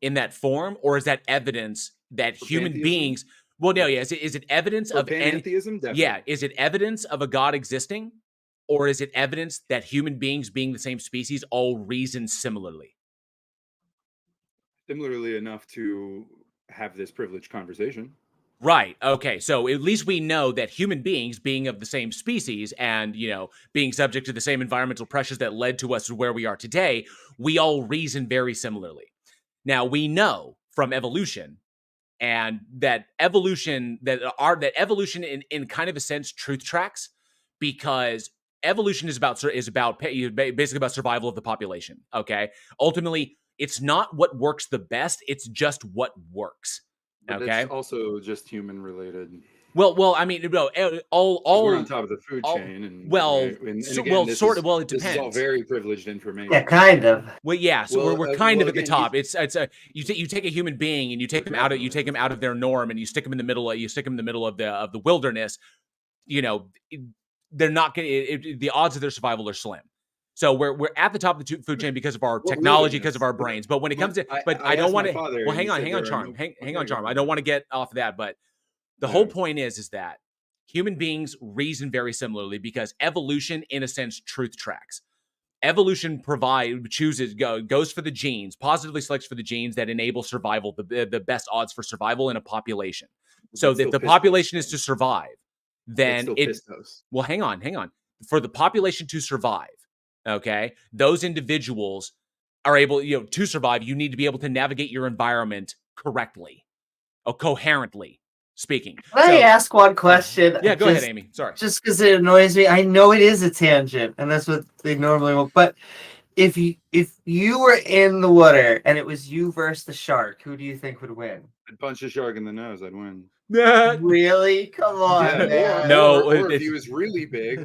in that form, or is that evidence that
For
human
pantheism?
beings? Well, no,
Yes.
yeah. Is it evidence
For
of any?
pantheism,
Yeah,
definitely.
is it evidence of a god existing, or is it evidence that human beings, being the same species, all reason similarly?
Similarly enough to have this privileged conversation.
Right. Okay. So at least we know that human beings, being of the same species and, being subject to the same environmental pressures that led to us to where we are today, we all reason very similarly. Now, we know from evolution and that evolution in kind of a sense truth tracks, because evolution is basically about survival of the population. Okay. Ultimately, it's not what works the best, it's just what works.
But that's
Okay.
also just human related.
Well, I mean, no,
Because we're on top of the food
all
chain, and
well,
right? And
so,
again,
it
this is all
depends.
very privileged information.
Yeah, kind of.
Well, yeah, so
Well,
we're kind of at the
again,
top. It's you take a human being and you take them out of their norm and you stick them in the middle of the wilderness. They're not going to. The odds of their survival are slim. So we're at the top of the food chain because of our
What
technology, because of
wilderness?
our brains. But when it comes to,
I
I don't
asked
want
my
to.
father,
Well,
and he
hang
said
on,
there are
Charm.
no-
Hang
Okay,
on,
go
Charm. I
ahead.
don't want to get off of that, but the
All
whole
right.
point is that human beings reason very similarly because evolution, in a sense, truth tracks. Evolution goes for the genes, positively selects for the genes that enable survival, the best odds for survival in a population. So
That's
if
still
the
pistos,
population is
though.
to survive,
That's
then
still
it.
pistos.
Well, hang on. For the population to survive, okay, those individuals are able, to survive. You need to be able to navigate your environment correctly, or coherently speaking.
Can I ask one question?
Yeah, go ahead, Amy. Sorry.
Just because it annoys me. I know it is a tangent, and that's what they normally want. But if you were in the water and it was you versus the shark, who do you think would win?
I'd punch a shark in the nose. I'd win.
Really? Come on,
Yeah,
man.
or if he was really big,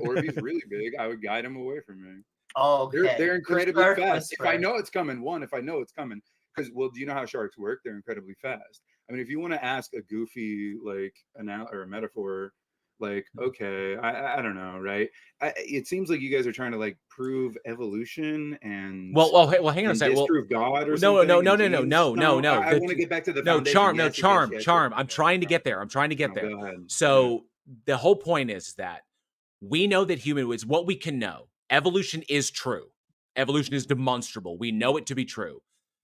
I would guide him away from me.
Oh, okay.
They're incredibly
Shark
fast. If I
whisperer.
know it's coming, because do you know how sharks work? They're incredibly fast. I mean, if you want to ask a goofy or a metaphor, okay, I don't know, right? It seems like you guys are trying to prove evolution and
Well, hang on a
and
second.
disprove God or
No,
something.
no.
I want to get back to the foundation. Yes,
Charm. I'm trying to get there.
Go ahead.
So the whole point is that we know that is what we can know. Evolution is true. Evolution is demonstrable. We know it to be true.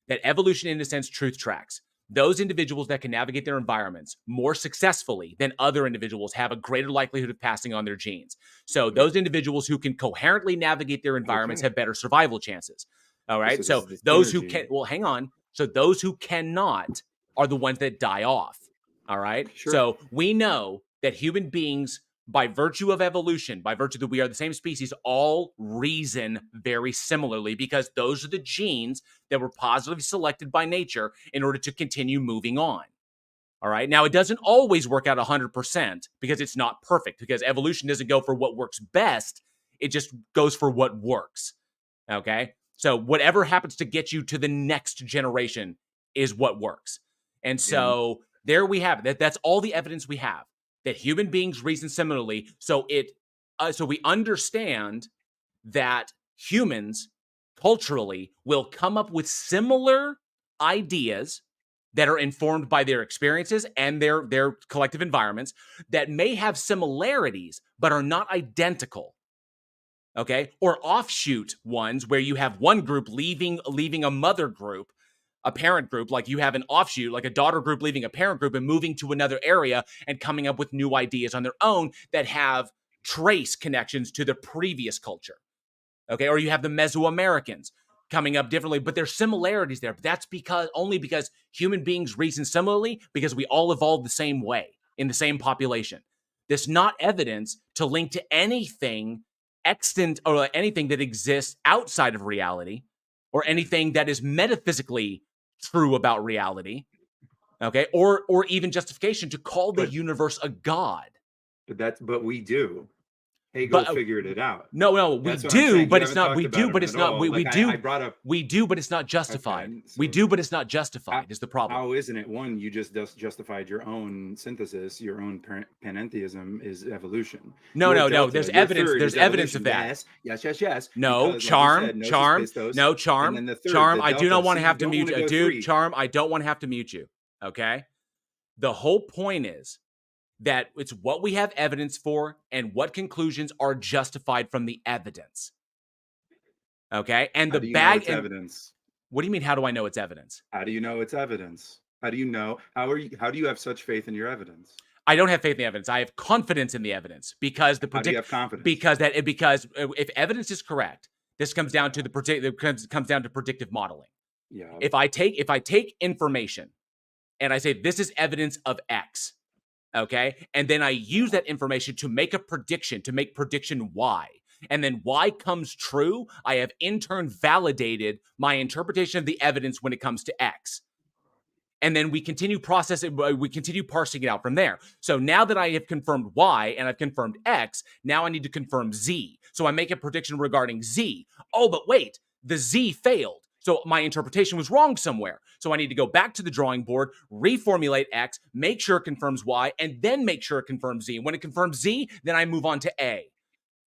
That evolution, in a sense, truth tracks. Those individuals that can navigate their environments more successfully than other individuals have a greater likelihood of passing on their genes. So those individuals who can coherently navigate their environments have better survival chances. All right.
So
So
this is
those who
synergy.
can, well, hang on. So those who cannot are the ones that die off. All right.
Sure.
So we know that human beings, by virtue of evolution, by virtue that we are the same species, all reason very similarly because those are the genes that were positively selected by nature in order to continue moving on. All right. Now, it doesn't always work out 100% because it's not perfect, because evolution doesn't go for what works best. It just goes for what works. Okay. So whatever happens to get you to the next generation is what works. And so there we have it. That's all the evidence we have, that human beings reason similarly. So we understand that humans culturally will come up with similar ideas that are informed by their experiences and their collective environments that may have similarities but are not identical. Okay? Or offshoot ones where you have one group leaving a mother group, a parent group, like you have an offshoot, like a daughter group leaving a parent group and moving to another area and coming up with new ideas on their own that have trace connections to the previous culture. Okay? Or you have the Mesoamericans coming up differently, but there's similarities there. But that's only because human beings reason similarly, because we all evolved the same way in the same population. There's not evidence to link to anything extant or anything that exists outside of reality or anything that is metaphysically true about reality. Okay? Or even justification to call the universe a god.
But we do. Hegel
But
figured it out.
no, we
That's what I'm
do,
saying. You
but it's
haven't
not.
talked
We
about
do,
him
but it's
at
not.
all.
We
Like,
do.
I brought up.
We do, but it's not justified.
Okay,
We
so
do, but it's not justified. Is the problem?
How isn't it? One, you just justified your own synthesis, your own panentheism is evolution.
No,
Your
no.
delta,
There's
your
evidence.
third
There's
is
evidence of
evolution.
that.
Yes.
No,
Because,
charm,
like you said,
charm,
gnosis, pistos,
no,
and
charm,
then the third,
charm.
the
I do not
delta.
want to
See,
have
you
to
don't
mute
wanna
you,
go
dude.
three.
Charm, I don't want to have to mute you. Okay. The whole point is that it's what we have evidence for and what conclusions are justified from the evidence. Okay. And
How
the
do you know
bag.
it's evidence?
What do you mean? How do I know it's evidence?
How do you know it's evidence? How do you know? How do you have such faith in your evidence?
I don't have faith in the evidence. I have confidence in the evidence because
How do you have confidence?
because if evidence is correct, this comes down to comes down to predictive modeling.
Yeah.
If I take information and I say this is evidence of X, okay, and then I use that information to make a prediction, to make prediction Y, and then Y comes true, I have in turn validated my interpretation of the evidence when it comes to X. And then we continue parsing it out from there. So now that I have confirmed Y and I've confirmed X, now I need to confirm Z. So I make a prediction regarding Z. Oh, but wait, the Z failed. So my interpretation was wrong somewhere. So I need to go back to the drawing board, reformulate X, make sure it confirms Y, and then make sure it confirms Z. When it confirms Z, then I move on to A.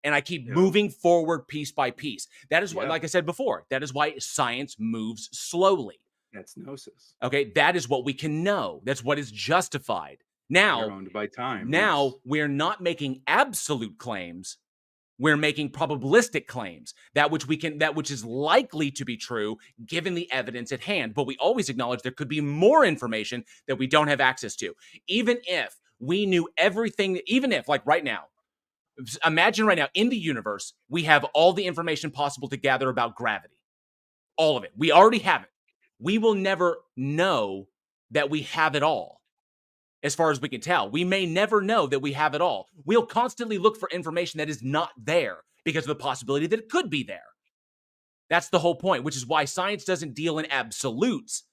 And I keep moving forward piece by piece. That is why, like I said before, that is why science moves slowly.
That's gnosis.
Okay, that is what we can know. That's what is justified. Now,
You're owned by time.
now
yes.
we're not making absolute claims. We're making probabilistic claims, that which is likely to be true given the evidence at hand. But we always acknowledge there could be more information that we don't have access to. Even if we knew everything, even if, like right now, imagine right now in the universe, we have all the information possible to gather about gravity. All of it. We already have it. We will never know that we have it all, as far as we can tell. We may never know that we have it all. We'll constantly look for information that is not there because of the possibility that it could be there. That's the whole point, which is why science doesn't deal in absolutes.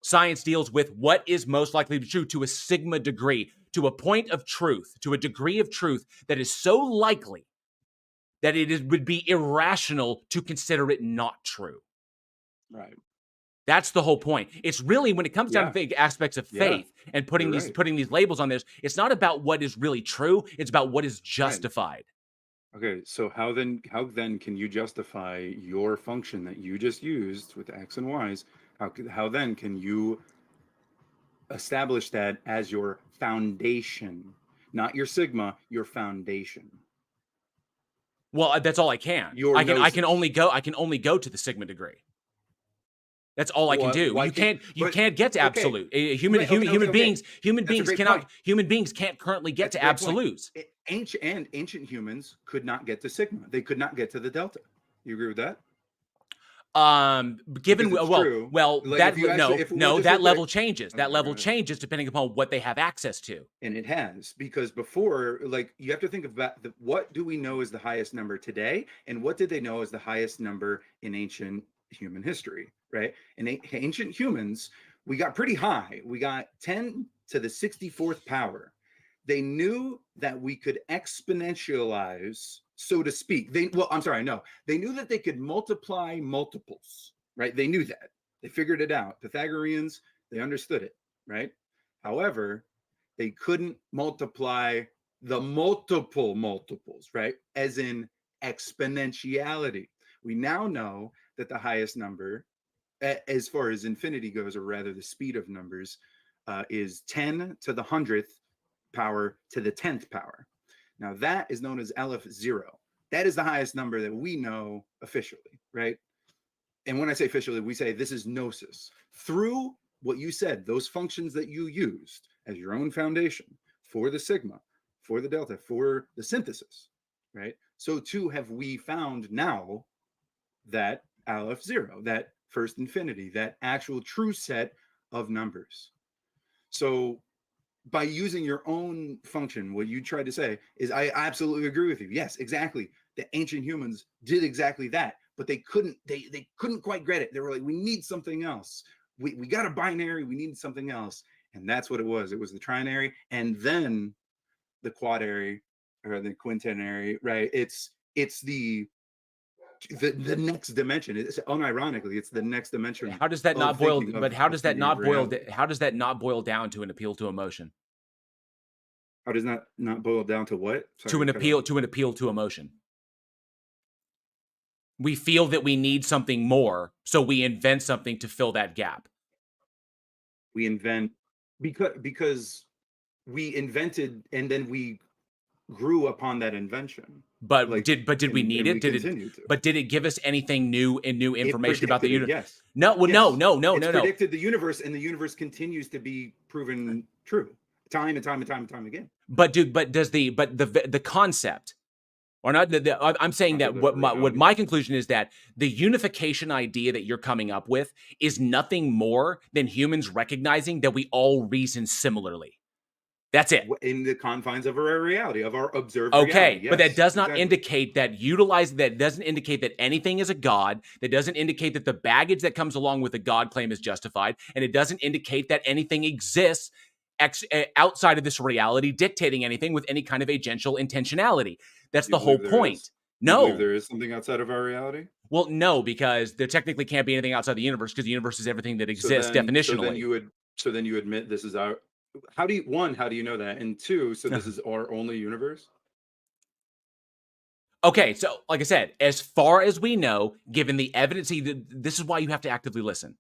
Science deals with what is most likely to be true to a sigma degree, to a point of truth, to a degree of truth that is so likely that would be irrational to consider it not true.
Right.
That's the whole point. It's really, when it comes down to big aspects of faith and putting these labels on this, it's not about what is really true. It's about what is justified.
Right. Okay, so how then can you justify your function that you just used with X and Y's? How then can you establish that as your foundation, not your sigma, your foundation?
Well, that's all I can. I can only go to the sigma degree. That's all I can do. You can't get to absolute. Human beings can't currently get to absolutes.
Ancient humans could not get to sigma. They could not get to the delta. You agree with that?
That level changes. That level changes depending upon what they have access to.
And it has, because before, like, you have to think about what do we know is the highest number today, and what did they know is the highest number in ancient human history, right? In ancient humans, we got pretty high. We got 10 to the 64th power. They knew that we could exponentialize, so to speak. They knew that they could multiply multiples, right? They knew that. They figured it out. Pythagoreans, they understood it, right? However, they couldn't multiply the multiple multiples, right? As in exponentiality. We now know that the highest number, as far as infinity goes, or rather the speed of numbers, is 10 to the 100th power to the 10th power. Now that is known as Aleph 0. That is the highest number that we know officially, right? And when I say officially, we say this is gnosis. Through what you said, those functions that you used as your own foundation for the sigma, for the delta, for the synthesis, right? So too have we found now that Aleph 0, that first infinity, that actual true set of numbers. So by using your own function, what you tried to say is, I absolutely agree with you. Yes, exactly. The ancient humans did exactly that, but they couldn't quite get it. They were like, we need something else. We got a binary, we need something else. And that's what it was. It was the trinary and then the quadary or the quintenary, right? It's the next dimension. It's unironically, it's the next dimension.
How does that
of
not boil?
thinking,
But how does that
thinking of
not boil?
reality.
How does that not boil down to an appeal to emotion?
How does that not boil down to what?
To
Sorry,
an
cut
appeal
out.
to an appeal to emotion. We feel that we need something more, so we invent something to fill that gap.
We invent because we invented and then we grew upon that invention.
But
Like,
did we
and
need
we
it? Did it?
continue to.
But did it give us anything new and new
It
information about the
predicted it,
universe?
yes.
No, well,
Yes.
no.
It's predicted the universe, and the universe continues to be proven true time and time and time and time again.
But does the concept, or not? I'm saying that what my conclusion is that the unification idea that you're coming up with is nothing more than humans recognizing that we all reason similarly. That's it.
In the confines of our reality, of our observed
Okay,
reality.
but that
Yes,
does not
exactly.
indicate that doesn't indicate that anything is a god. That doesn't indicate that the baggage that comes along with the god claim is justified, and it doesn't indicate that anything exists outside of this reality dictating anything with any kind of agential intentionality. That's
You
the whole
believe there
point.
is? You believe
No.
there is something outside of our reality?
Well, no, because there technically can't be anything outside the universe because the universe is everything that exists definitionally.
So then you admit this is our. How do you know that? And two, so this is our only universe?
Okay, so like I said, as far as we know, given the evidence, this is why you have to actively listen.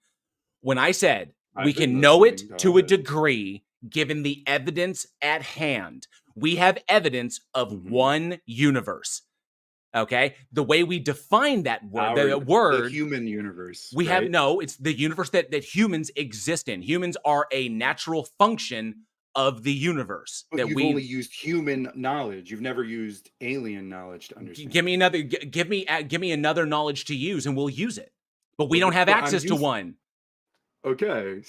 When I said we can know it to a degree, given the evidence at hand, we have evidence of one universe. Okay, the way we define that word,
the human universe.
We
right?
have it's the universe that humans exist in. Humans are a natural function of the universe.
But
that
you've only used human knowledge. You've never used alien knowledge to understand.
Give me another knowledge to use, and we'll use it. But we don't have access to one.
Okay,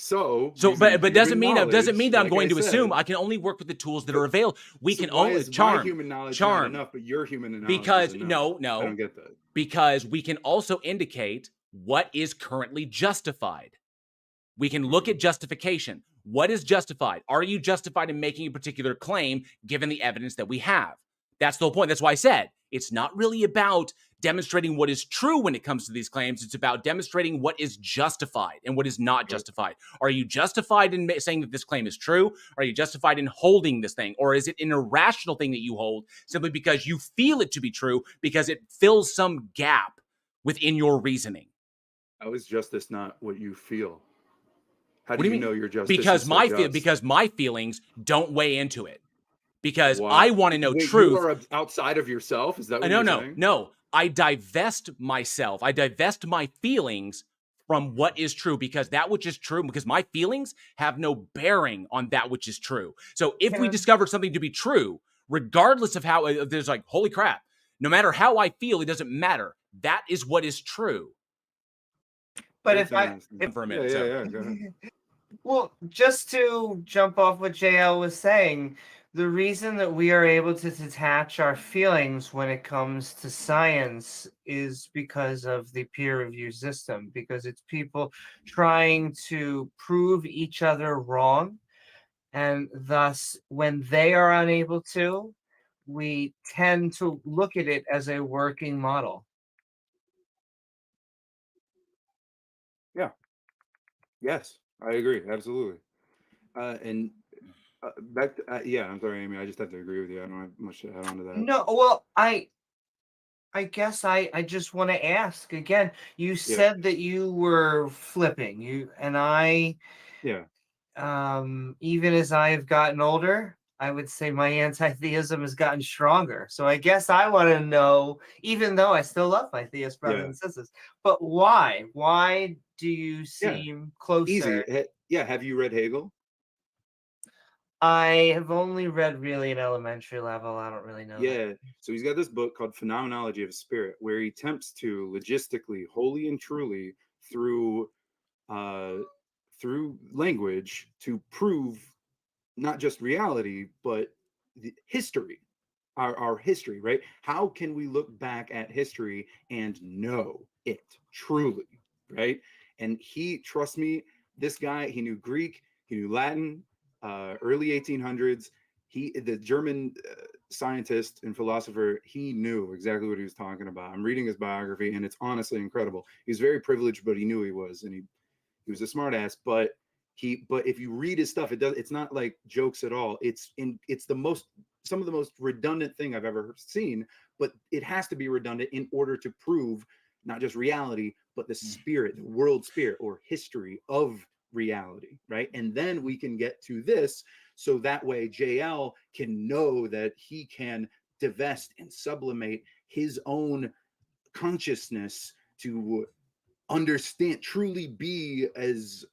but doesn't mean that I'm going to assume. I can only work with the tools that are available. We can only
my human knowledge not enough, but your human knowledge
because
is enough.
no,
I don't get that.
Because we can also indicate what is currently justified. We can look at justification. What is justified? Are you justified in making a particular claim given the evidence that we have? That's the whole point. That's why I said it's not really about demonstrating what is true when it comes to these claims. It's about demonstrating what is justified and what is not justified. Are you justified in saying that this claim is true? Are you justified in holding this thing? Or is it an irrational thing that you hold simply because you feel it to be true because it fills some gap within your reasoning?
How is justice not what you feel? How
do
you know your justice?
Because my feelings don't weigh into it. Because
Wow.
I want to know truth.
You are outside of yourself? Is that what you're saying?
No. I divest myself. I divest my feelings from what is true because that which is true, because my feelings have no bearing on that which is true. So if we discover something to be true, regardless of how there's like, holy crap, no matter how I feel, it doesn't matter. That is what is true.
But
for a minute,
go ahead.
Well, just to jump off what JL was saying, the reason that we are able to detach our feelings when it comes to science is because of the peer review system, because it's people trying to prove each other wrong. And thus, when they are unable to, we tend to look at it as a working model.
Yeah. Yes, I agree. Absolutely. And back to, I'm sorry, Amy. I just have to agree with you. I don't have much to add on to that.
No, well, I guess I just want to ask again. You said that you were flipping. Even as I have gotten older, I would say my anti-theism has gotten stronger. So I guess I want to know, even though I still love my theist brothers and sisters, but why? Why do you seem closer?
Easy. Yeah. Have you read Hegel?
I have only read really an elementary level. I don't really know.
Yeah. So he's got this book called Phenomenology of Spirit, where he attempts to logistically, wholly and truly, through language, to prove not just reality, but the history, our history, right? How can we look back at history and know it truly, right? And trust me, this guy, he knew Greek, he knew Latin, early 1800s. The German scientist and philosopher, he knew exactly what he was talking about. I'm reading his biography, and it's honestly incredible. He's very privileged, but he knew he was, and he was a smart ass. But if you read his stuff, it's not like jokes at all. It's some of the most redundant thing I've ever seen, but it has to be redundant in order to prove not just reality, but the spirit, the world spirit or history of reality, right? And then we can get to this, so that way JL can know that he can divest and sublimate his own consciousness to understand, truly be as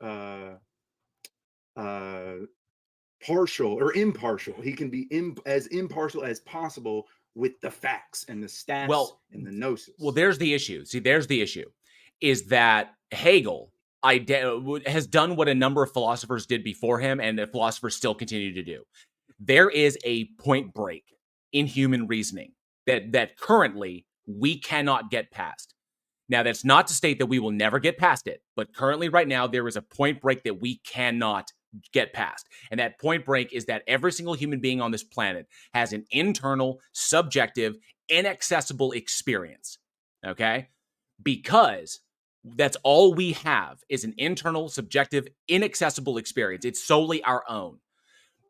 partial or impartial. He can be as impartial as possible with the facts and the stats and the gnosis.
Well, there's the issue. See, there's the issue, is that Hegel has done what a number of philosophers did before him, and the philosophers still continue to do. There is a point break in human reasoning that currently we cannot get past. Now, that's not to state that we will never get past it, but currently right now there is a point break that we cannot get past. And that point break is that every single human being on this planet has an internal, subjective, inaccessible experience. Okay? Because that's all we have is an internal, subjective, inaccessible experience. It's solely our own.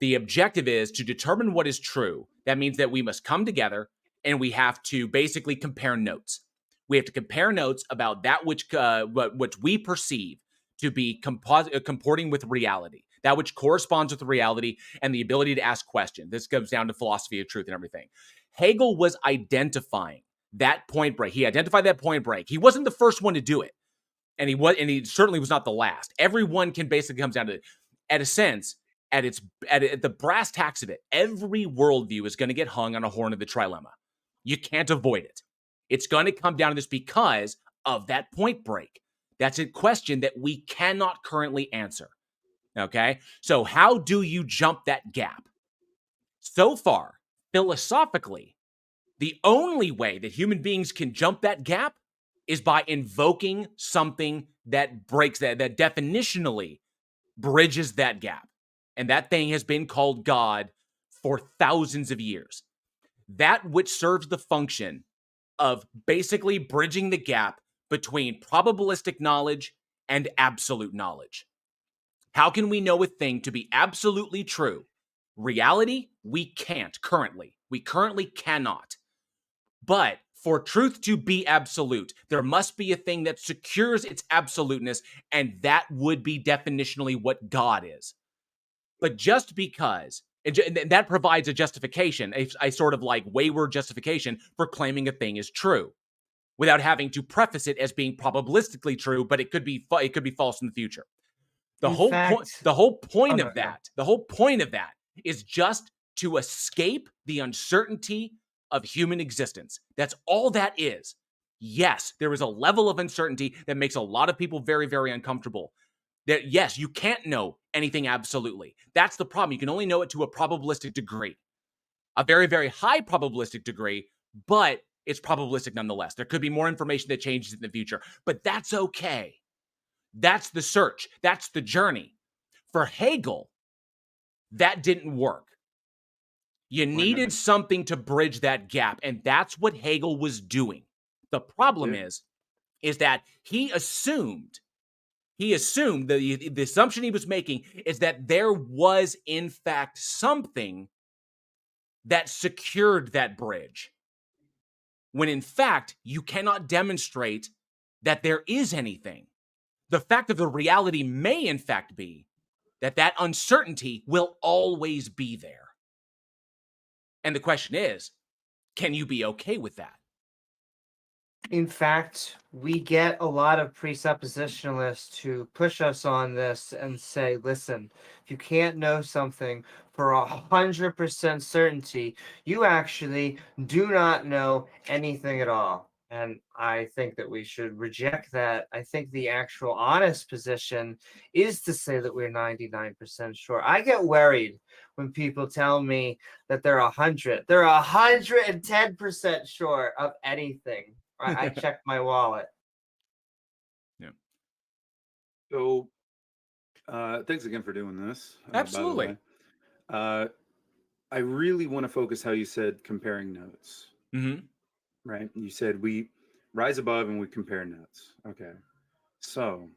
The objective is to determine what is true. That means that we must come together and we have to basically compare notes. We have to compare notes about that which we perceive to be comporting with reality, that which corresponds with reality, and the ability to ask questions. This comes down to philosophy of truth and everything. Hegel was identifying that point break. He identified that point break. He wasn't the first one to do it, and he certainly was not the last. Everyone can basically come down to it. At a sense, at the brass tacks of it, every worldview is going to get hung on a horn of the trilemma. You can't avoid it. It's going to come down to this because of that point break. That's a question that we cannot currently answer. Okay? So how do you jump that gap? So far, philosophically, the only way that human beings can jump that gap is by invoking something that breaks that definitionally bridges that gap. And that thing has been called God for thousands of years. That which serves the function of basically bridging the gap between probabilistic knowledge and absolute knowledge. How can we know a thing to be absolutely true? Reality, we can't currently. We currently cannot. But for truth to be absolute, there must be a thing that secures its absoluteness, and that would be definitionally what God is. But just because, and that provides a justification, a sort of like wayward justification for claiming a thing is true, without having to preface it as being probabilistically true, but it could be false in the future. The whole point of that is just to escape the uncertainty of human existence. That's all that is. Yes, there is a level of uncertainty that makes a lot of people very, very uncomfortable. That yes, you can't know anything absolutely. That's the problem. You can only know it to a probabilistic degree. A very, very high probabilistic degree, but it's probabilistic nonetheless. There could be more information that changes in the future, but that's okay. That's the search. That's the journey. For Hegel, that didn't work. You needed something to bridge that gap, and that's what Hegel was doing. The problem is that he assumed the assumption he was making is that there was, in fact, something that secured that bridge. When in fact, you cannot demonstrate that there is anything. The fact of the reality may in fact be that uncertainty will always be there. And the question is, can you be okay with that?
In fact, we get a lot of presuppositionalists who push us on this and say, listen, if you can't know something for 100% certainty, you actually do not know anything at all. And I think that we should reject that. I think the actual honest position is to say that we're 99% sure. I get worried when people tell me that they're 110% sure of anything. I checked my wallet.
Yeah.
So, thanks again for doing this.
Absolutely.
By the way. I really want to focus how you said comparing notes,
Mm-hmm.
right? You said we rise above and we compare notes. Okay. So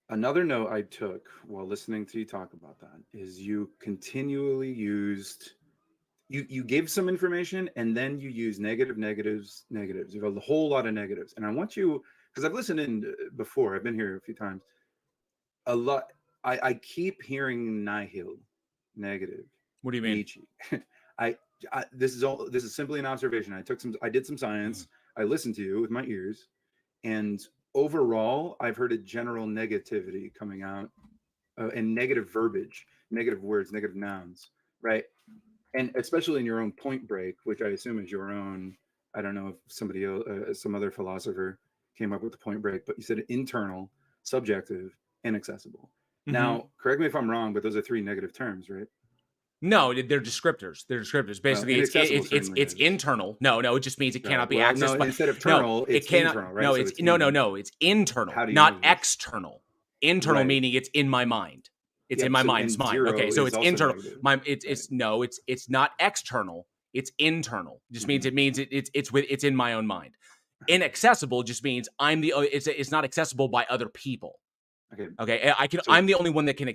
another note I took while listening to you talk about that is you continually used you gave some information and then you use negatives. You have a whole lot of negatives. And I want you, because I've listened in before, I've been here a few times, a lot. I keep hearing nihil, negative,
What do you mean?
Nietzsche. I, this is simply an observation. I did some science. I listened to you with my ears, and overall, I've heard a general negativity coming out, and negative verbiage, negative words, negative nouns, right? And especially in your own Point Break, which I assume is your own. I don't know if somebody else, some other philosopher came up with the Point Break, but you said internal, subjective, inaccessible.
Mm-hmm.
Now, correct me if I'm wrong, but those are three negative terms, right?
No, they're descriptors. They're descriptors. Basically,
inaccessible
it's
certainly is.
internal. No, it just means it cannot be
Well,
accessed.
no, instead of internal, it's internal, right?
No,
So
it's
it's
no. It's internal,
How do you
not
know this?
external. Internal
Right.
meaning it's in my mind. It's
Yep,
in my
so-
mind.
and
It's mine.
zero
Okay, so
is
it's
also
internal.
negative.
It's not external. It's internal. Just means it's in my own mind. Inaccessible just means it's not accessible by other people. Okay. I'm the only one that can.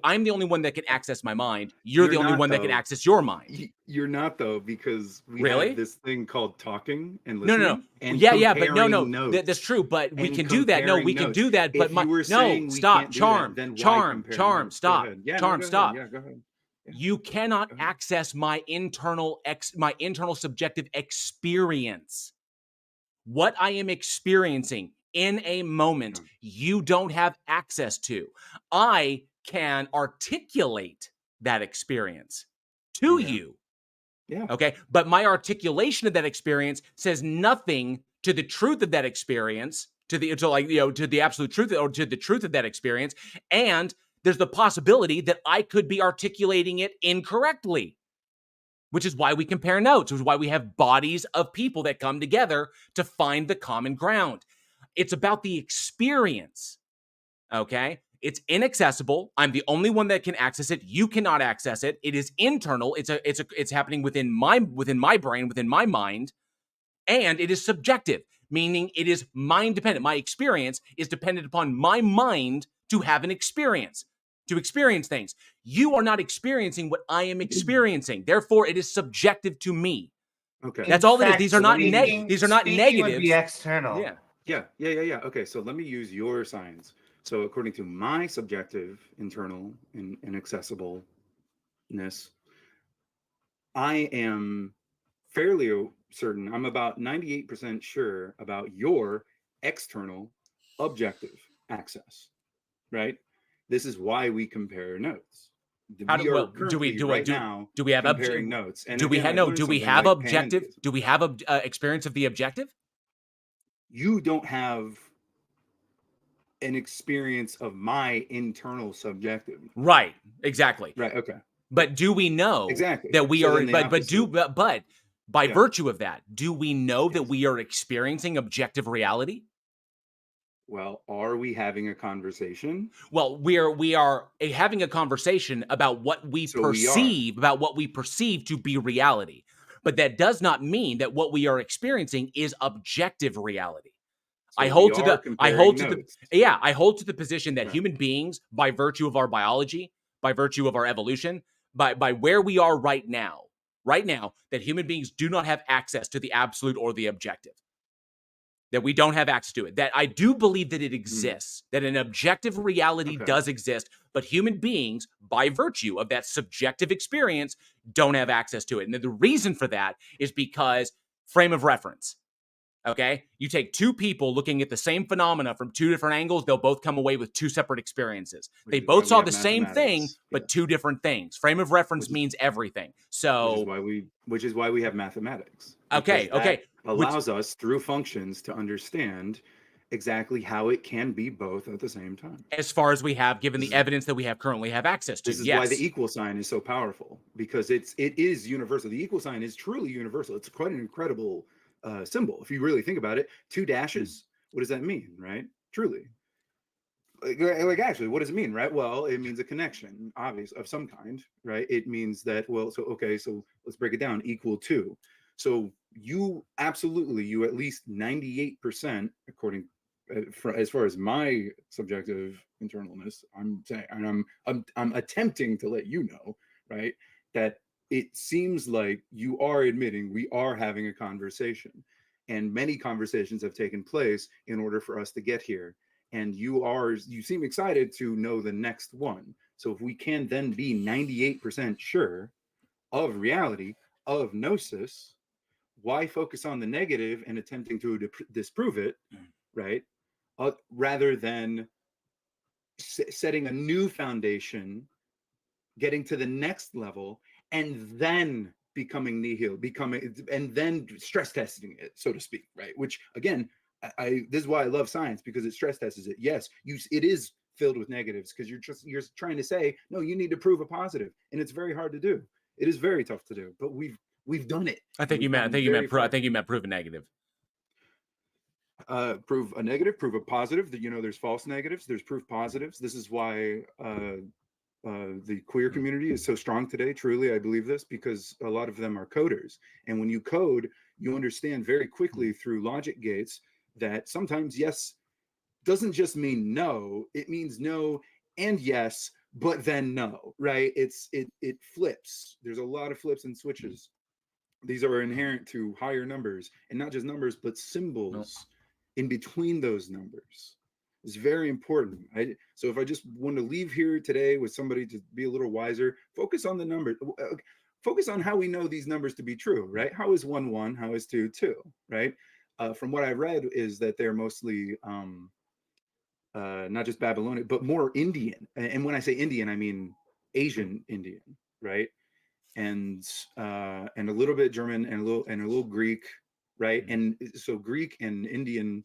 I'm the only one that can access my mind. You're the only one that can access your mind.
You're not though, because we
Really?
have this thing called talking and
No.
listening. And
Yeah, but no.
comparing notes.
That's true. But we
And
can do that. No, we
comparing
can
notes.
do that. But
If you were saying we
stop.
can't do
Charm.
that, then why
Charm.
compare
Charm.
notes? Go
Stop.
ahead. Yeah, no,
Charm.
go ahead.
Stop.
Yeah, go ahead. Yeah.
You cannot access my internal subjective experience. What I am experiencing in a moment, you don't have access to. I can articulate that experience to you.
Yeah.
Okay. But my articulation of that experience says nothing to the truth of that experience, to the absolute truth or to the truth of that experience. And there's the possibility that I could be articulating it incorrectly, which is why we compare notes, which is why we have bodies of people that come together to find the common ground. It's about the experience, okay? It's inaccessible. I'm the only one that can access it. You cannot access it. It is internal. It's happening within my brain, within my mind, and it is subjective, meaning it is mind dependent. My experience is dependent upon my mind to have an experience, to experience things. You are not experiencing what I am experiencing. Therefore, it is subjective to me.
Okay.
That's all it is. These are not these are not negatives.
Would be external.
Yeah. Okay, so let me use your science. So according to my subjective, internal, and inaccessibleness, I am fairly certain, I'm about 98% sure about your external, objective access, right? This is why we compare notes. Do we have comparing notes? And
do we have objective? Do we have experience of the objective?
You don't have an experience of my internal subjective.
Right. Exactly.
Right. Okay.
But do we know that we are? But by virtue of that, do we know that we are experiencing objective reality?
Well, are we having a conversation?
Well, we are having a conversation about what we perceive to be reality. But that does not mean that what we are experiencing is objective reality. So I hold to the position that human beings, by virtue of our biology, by virtue of our evolution, by where we are right now, that human beings do not have access to the absolute or the objective. That we don't have access to it. That I do believe that it exists, that an objective reality does exist, but human beings, by virtue of that subjective experience, don't have access to it. And the reason for that is because frame of reference. Okay? You take two people looking at the same phenomena from two different angles, they'll both come away with two separate experiences. They both saw the same thing, but two different things. Frame of reference means everything. So
which is why we have mathematics.
Okay.
Allows us through functions to understand exactly how it can be both at the same time.
As far as we have, given the evidence that we currently have access to.
This is why the equal sign is so powerful, because it is universal. The equal sign is truly universal. It's quite an incredible symbol if you really think about it. Two dashes, what does that mean, right? Truly, like actually, what does it mean, right? Well, it means a connection, obvious, of some kind, right? It means that, well, so okay, so let's break it down. Equal to. So you absolutely, you at least 98%, according as far as my subjective internalness, I'm saying, and I'm attempting to let you know, right, that it seems like you are admitting we are having a conversation, and many conversations have taken place in order for us to get here. And you seem excited to know the next one. So if we can then be 98% sure of reality, of gnosis, why focus on the negative and attempting to disprove it, right? Rather than setting a new foundation, getting to the next level, and then becoming nihil, and then stress testing it, so to speak, right? Which again, I this is why I love science, because it stress tests it. Yes, it is filled with negatives, because you're trying to say, no, you need to prove a positive, and it's very hard to do. It is very tough to do, but we've done it.
I think you meant prove a negative.
Prove a negative, prove a positive. That, there's false negatives, there's proof positives. This is why the queer community is so strong today. Truly, I believe this, because a lot of them are coders, and when you code, you understand very quickly through logic gates that sometimes yes doesn't just mean no, it means no and yes, but then no, right? It flips. There's a lot of flips and switches. These are inherent to higher numbers, and not just numbers, but symbols in between those numbers. It's very important. So if I just want to leave here today with somebody to be a little wiser, focus on the numbers. Focus on how we know these numbers to be true, right? How is 1 1? How is 2 2? Right? From what I read is that they're mostly not just Babylonian, but more Indian. And when I say Indian, I mean Asian Indian, right? And a little bit German, and a little Greek, right? And so Greek and Indian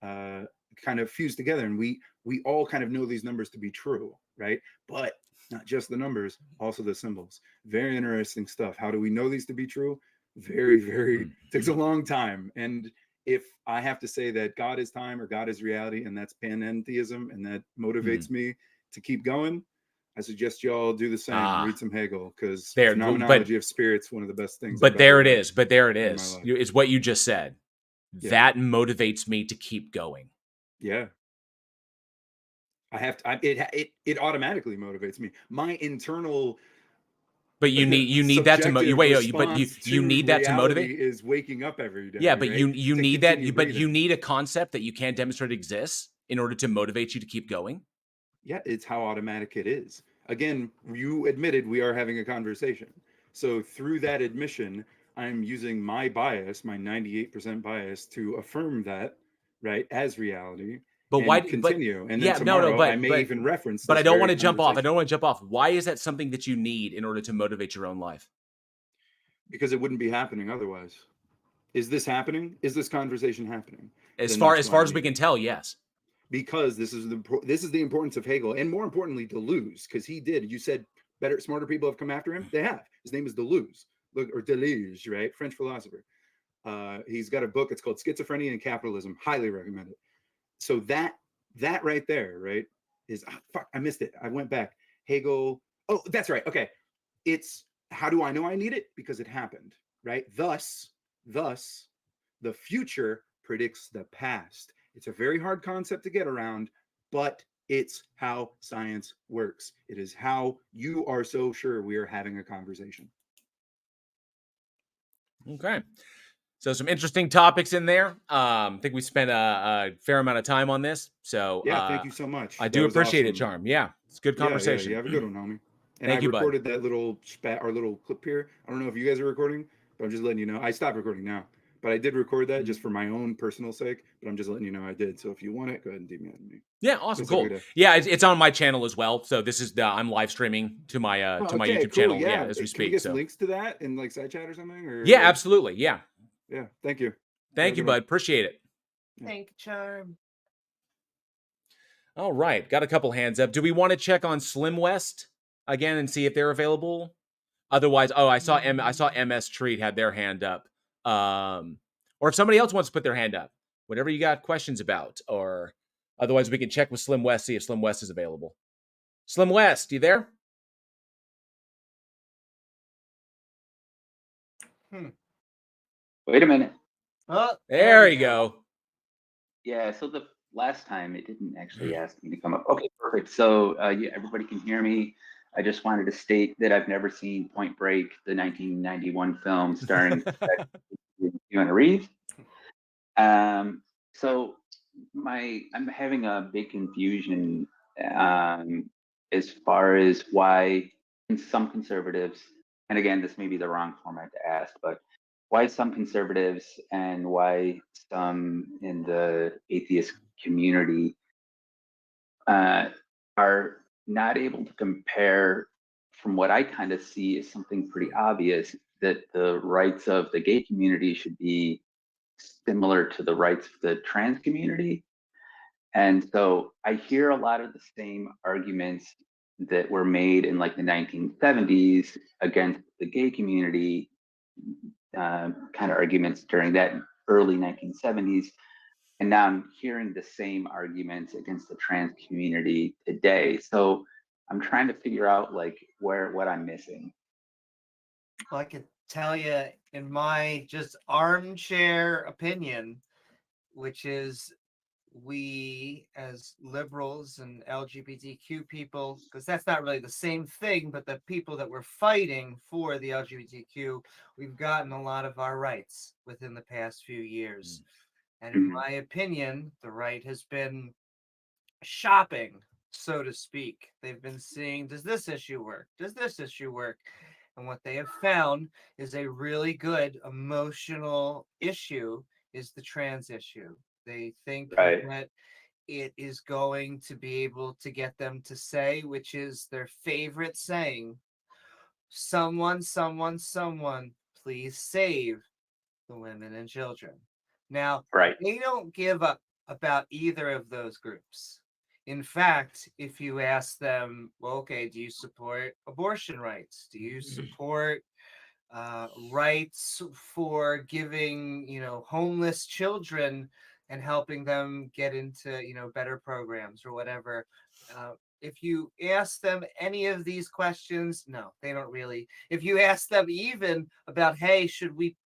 kind of fused together, and we all kind of know these numbers to be true, right? But not just the numbers, also the symbols. Very interesting stuff. How do we know these to be true? Very, very takes a long time. And if I have to say that God is time or God is reality, and that's panentheism, and that motivates me to keep going, I suggest y'all do the same. Read some Hegel, because phenomenology of spirit's one of the best things.
But there it is. It's what you just said. Yeah. That motivates me to keep going.
Yeah. It automatically motivates me. My internal.
But you need that to you need that to motivate.
Is waking up every day.
Yeah, but
right?
you need that. But you need a concept that you can't demonstrate exists in order to motivate you to keep going.
Yeah, it's how automatic it is. Again, you admitted we are having a conversation. So through that admission, I'm using my bias, my 98% bias, to affirm that, right, as reality.
But why
continue? And then tomorrow I may even reference.
But I don't want to jump off. I don't want to jump off. Why is that something that you need in order to motivate your own life?
Because it wouldn't be happening otherwise. Is this happening? Is this conversation happening?
As far as we can tell, yes.
Because this is the importance of Hegel, and more importantly, Deleuze, because he did. You said smarter people have come after him. They have. His name is Deleuze, or Deleuze, right? French philosopher. He's got a book. It's called Schizophrenia and Capitalism. Highly recommend it. So that right there, right, is I missed it. I went back. Hegel. Oh, that's right. Okay. It's how do I know I need it? Because it happened, right? Thus, the future predicts the past. It's a very hard concept to get around, but it's how science works. It is how you are so sure we are having a conversation.
Okay. So some interesting topics in there. I think we spent a fair amount of time on this. So
yeah, thank you so much.
I do appreciate it, Charm. Yeah, it's a good conversation.
Yeah, have a good one, homie. And
thank you,
recorded that little our little clip here. I don't know if you guys are recording, but I'm just letting you know. I stopped recording now. But I did record that just for my own personal sake. But I'm just letting you know I did. So if you want it, go ahead and DM me.
Yeah, awesome, cool. Yeah, it's on my channel as well. So this is I'm live streaming to my my YouTube channel. Yeah, as we speak.
Can we get some links to that in like side chat or something? Or
yeah, absolutely. Yeah.
Yeah. Thank you.
Thank you, bud. Appreciate it.
Thank you, Charm.
All right, got a couple hands up. Do we want to check on Slim West again and see if they're available? Otherwise, I saw MS Treat had their hand up. Or if somebody else wants to put their hand up, whatever you got questions about, or Otherwise, we can check with Slim West, see if Slim West is available. Slim West, you there?
Wait a minute.
Oh,
There you go.
Yeah, so the last time it didn't actually ask me to come up. Okay, perfect. So yeah, everybody can hear me. I just wanted to state that I've never seen Point Break, the 1991 film starring Keanu Reeves. So I'm having a big confusion as far as why some conservatives, and again, this may be the wrong format to ask, but why some conservatives and why some in the atheist community are not able to compare, from what I kind of see as something pretty obvious, that the rights of the gay community should be similar to the rights of the trans community. And so I hear a lot of the same arguments that were made in like the 1970s against the gay community, kind of arguments during that early 1970s. And now I'm hearing the same arguments against the trans community today. So I'm trying to figure out like what I'm missing.
Well, I could tell you in my just armchair opinion, which is we as liberals and LGBTQ people, because that's not really the same thing, but the people that were fighting for the LGBTQ, we've gotten a lot of our rights within the past few years. And in my opinion, the right has been shopping, so to speak. They've been seeing, does this issue work? Does this issue work? And what they have found is a really good emotional issue is the trans issue. They think that it is going to be able to get them to say, which is their favorite saying, someone, please save the women and children. Now, they don't give up about either of those groups. In fact, if you ask them, well, okay, do you support abortion rights? Do you support rights for giving, homeless children and helping them get into, better programs or whatever? If you ask them any of these questions, no, they don't really. If you ask them even about, hey, should we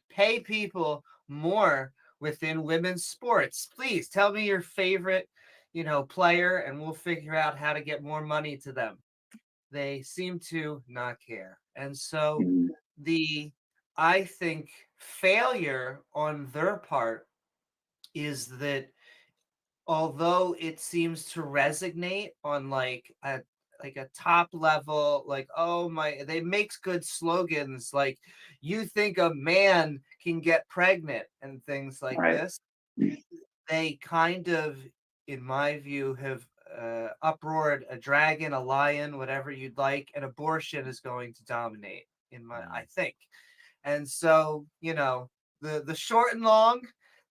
pay people more within women's sports? Please tell me your favorite, player, and we'll figure out how to get more money to them. They seem to not care. And so I think failure on their part is that although it seems to resonate on like a top level, like, oh my, they makes good slogans like, you think a man can get pregnant and things like this. They kind of, in my view, have uproared a dragon, a lion, whatever you'd like, and abortion is going to dominate I think. And so, the short and long,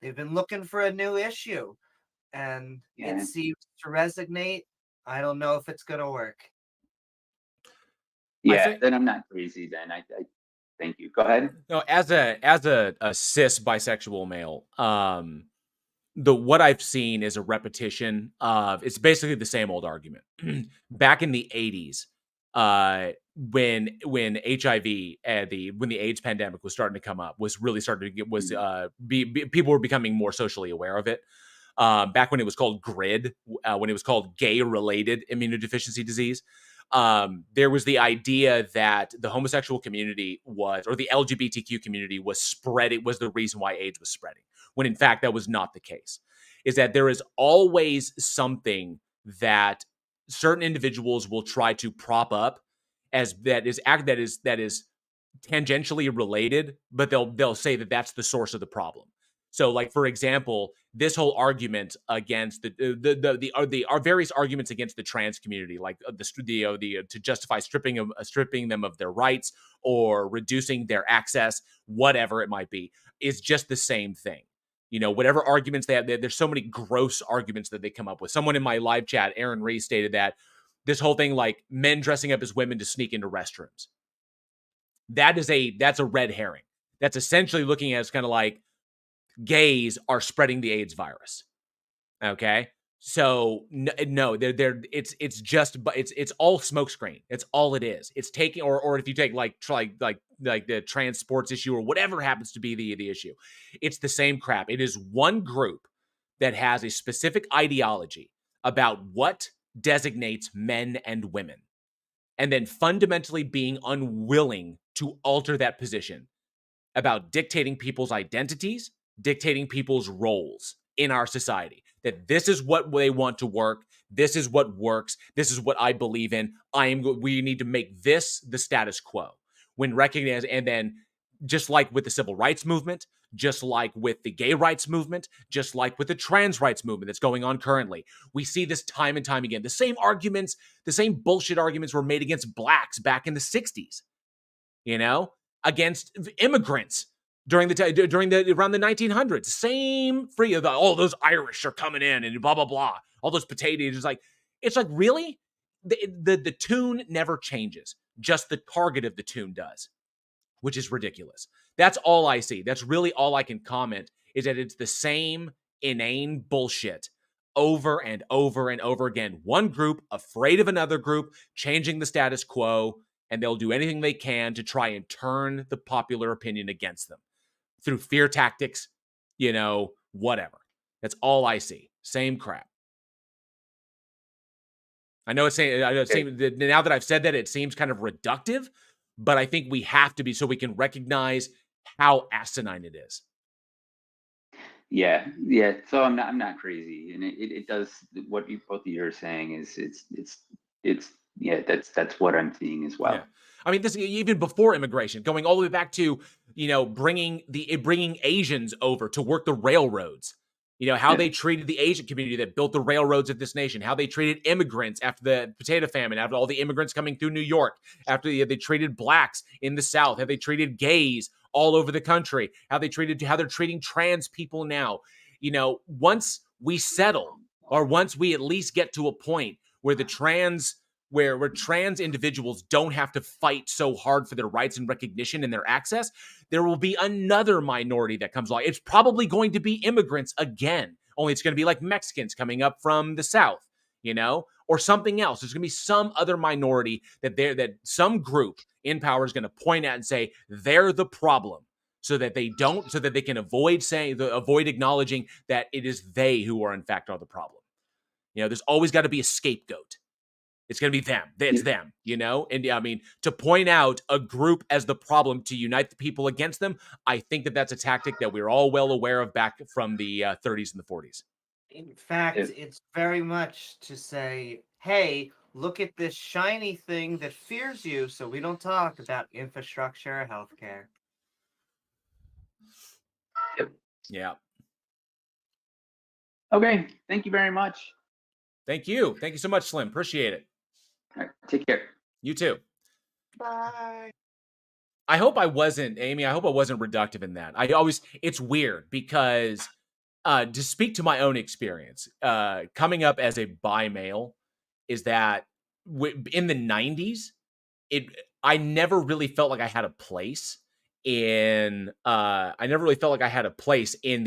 they've been looking for a new issue, and it seems to resonate. I don't know if it's going to work.
Yeah, then I'm not crazy then. I thank you. Go ahead.
No, as a cis bisexual male, what I've seen is a repetition of, it's basically the same old argument. Back in the 80s, when HIV when the AIDS pandemic was starting to come up, was really starting to get, people were becoming more socially aware of it. Back when it was called GRID, when it was called gay-related immunodeficiency disease, there was the idea that the homosexual community or the LGBTQ community was the reason why AIDS was spreading, when in fact that was not the case. Is that there is always something that certain individuals will try to prop up as that is tangentially related, but they'll say that that's the source of the problem. So, like, for example, this whole argument against the various arguments against the trans community, like to justify stripping them of their rights or reducing their access, whatever it might be, is just the same thing. Whatever arguments they have, there's so many gross arguments that they come up with. Someone in my live chat, Aaron Reese, stated that this whole thing, like men dressing up as women to sneak into restrooms, that's a red herring. That's essentially looking at it as kind of like gays are spreading the AIDS virus. Okay. So no, it's just, but it's all smokescreen. It's all it is. It's taking, or if you take like the trans sports issue or whatever happens to be the issue, it's the same crap. It is one group that has a specific ideology about what designates men and women, and then fundamentally being unwilling to alter that position about dictating people's identities, dictating people's roles in our society. That this is what they want to work. This is what works. This is what I believe in. We need to make this the status quo. When recognized, and then just like with the civil rights movement, just like with the gay rights movement, just like with the trans rights movement that's going on currently, we see this time and time again. The same arguments, the same bullshit arguments were made against blacks back in the 60s, against immigrants during around the 1900s. Same free of all those Irish are coming in and blah blah blah. All those potatoes. It's like really, the tune never changes. Just the target of the tune does, which is ridiculous. That's all I see. That's really all I can comment, is that it's the same inane bullshit over and over and over again. One group afraid of another group, changing the status quo, and they'll do anything they can to try and turn the popular opinion against them through fear tactics, whatever. That's all I see. Same crap. I know now that I've said that, it seems kind of reductive, but I think we have to be, so we can recognize how asinine it is.
Yeah. So I'm not crazy, and it does what both of you are saying is it's that's what I'm seeing as well.
Yeah. I mean, this even before immigration, going all the way back to bringing Asians over to work the railroads. How they treated the Asian community that built the railroads of this nation, how they treated immigrants after the potato famine, after all the immigrants coming through New York, after they treated blacks in the South, how they treated gays all over the country, how they're treating trans people now. Once we settle, or once we at least get to a point where where trans individuals don't have to fight so hard for their rights and recognition and their access, there will be another minority that comes along. It's probably going to be immigrants again, only it's going to be like Mexicans coming up from the South, or something else. There's going to be some other minority that some group in power is going to point at and say they're the problem, so that they can avoid acknowledging that it is they who are in fact are the problem. There's always got to be a scapegoat. It's going to be them. It's them, And I mean, to point out a group as the problem, to unite the people against them, I think that's a tactic that we're all well aware of back from the 30s and the 40s.
In fact, it's very much to say, hey, look at this shiny thing that fears you, so we don't talk about infrastructure or healthcare.
Yeah.
Okay. Thank you very much.
Thank you. Thank you so much, Slim. Appreciate it.
All right. Take care.
You too.
Bye.
Amy, I hope I wasn't reductive in that. It's weird because to speak to my own experience, coming up as a bi male, is that in the 90s, I never really felt like I had a place in the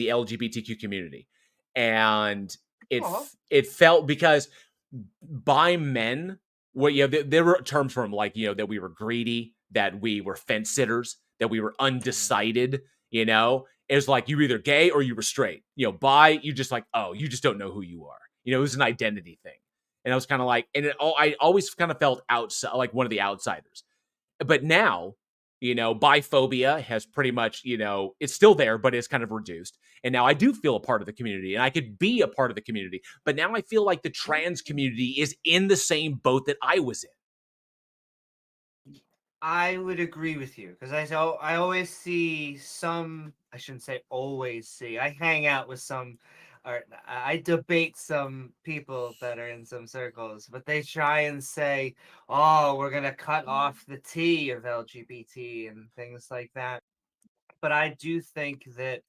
LGBTQ community. And it felt, because bi men, there were terms for them like, that we were greedy, that we were fence sitters, that we were undecided, it was like you were either gay or you were straight. Bi, you just like, oh, you just don't know who you are. It was an identity thing. And I was kind of like, I always kind of felt outside, like one of the outsiders. But now, biphobia has pretty much, it's still there, but it's kind of reduced. And now I do feel a part of the community, and I could be a part of the community. But now I feel like the trans community is in the same boat that I was in.
I would agree with you, because I always see some, I shouldn't say always see, I hang out with some, or I debate some people that are in some circles, but they try and say, oh, we're going to cut off the T of LGBT and things like that. But I do think that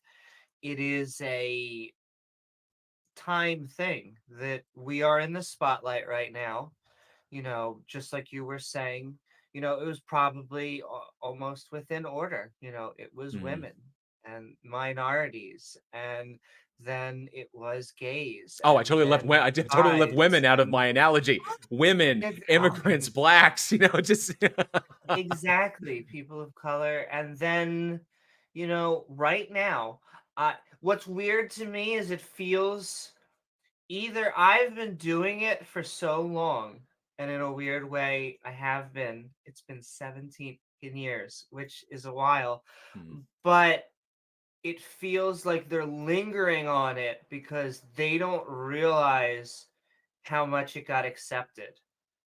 it is a time thing, that we are in the spotlight right now, just like you were saying. It was probably almost within order. It was women. and minorities, and then it was gays,
Oh, I
and
totally left.
then
I did totally left
guys,
women out of
and
my analogy. Women, immigrants, blacks. Just
exactly, people of color. And then, right now, what's weird to me is it feels either I've been doing it for so long, and in a weird way, I have been. It's been 17 years, which is a while, but it feels like they're lingering on it because they don't realize how much it got accepted.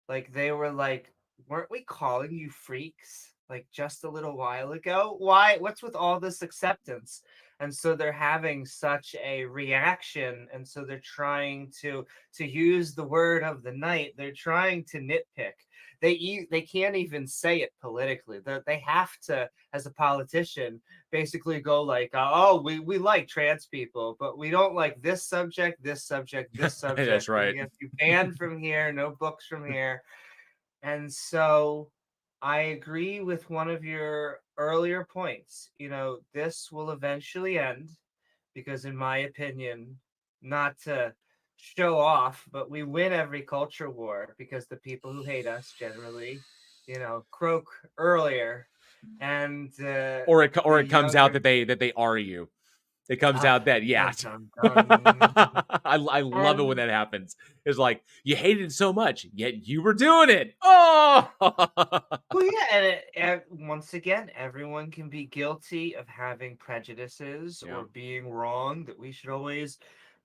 Like they were like, weren't we calling you freaks like just a little while ago? Why? What's with all this acceptance? And so they're having such a reaction, and so they're trying to use the word of the night. They're trying to nitpick. They can't even say it politically. They have to, as a politician, basically go like, oh, we like trans people, but we don't like this subject, this subject, this subject.
That's right.
We have you banned from here, no books from here. And so I agree with one of your earlier points. This will eventually end because, in my opinion, not to show off, but we win every culture war because the people who hate us generally, croak earlier. And
or it comes out that they are you. It comes out that I love it when that happens. It's like you hated it so much, yet you were doing it. Oh,
well, yeah, and once again, everyone can be guilty of having prejudices or being wrong that we should always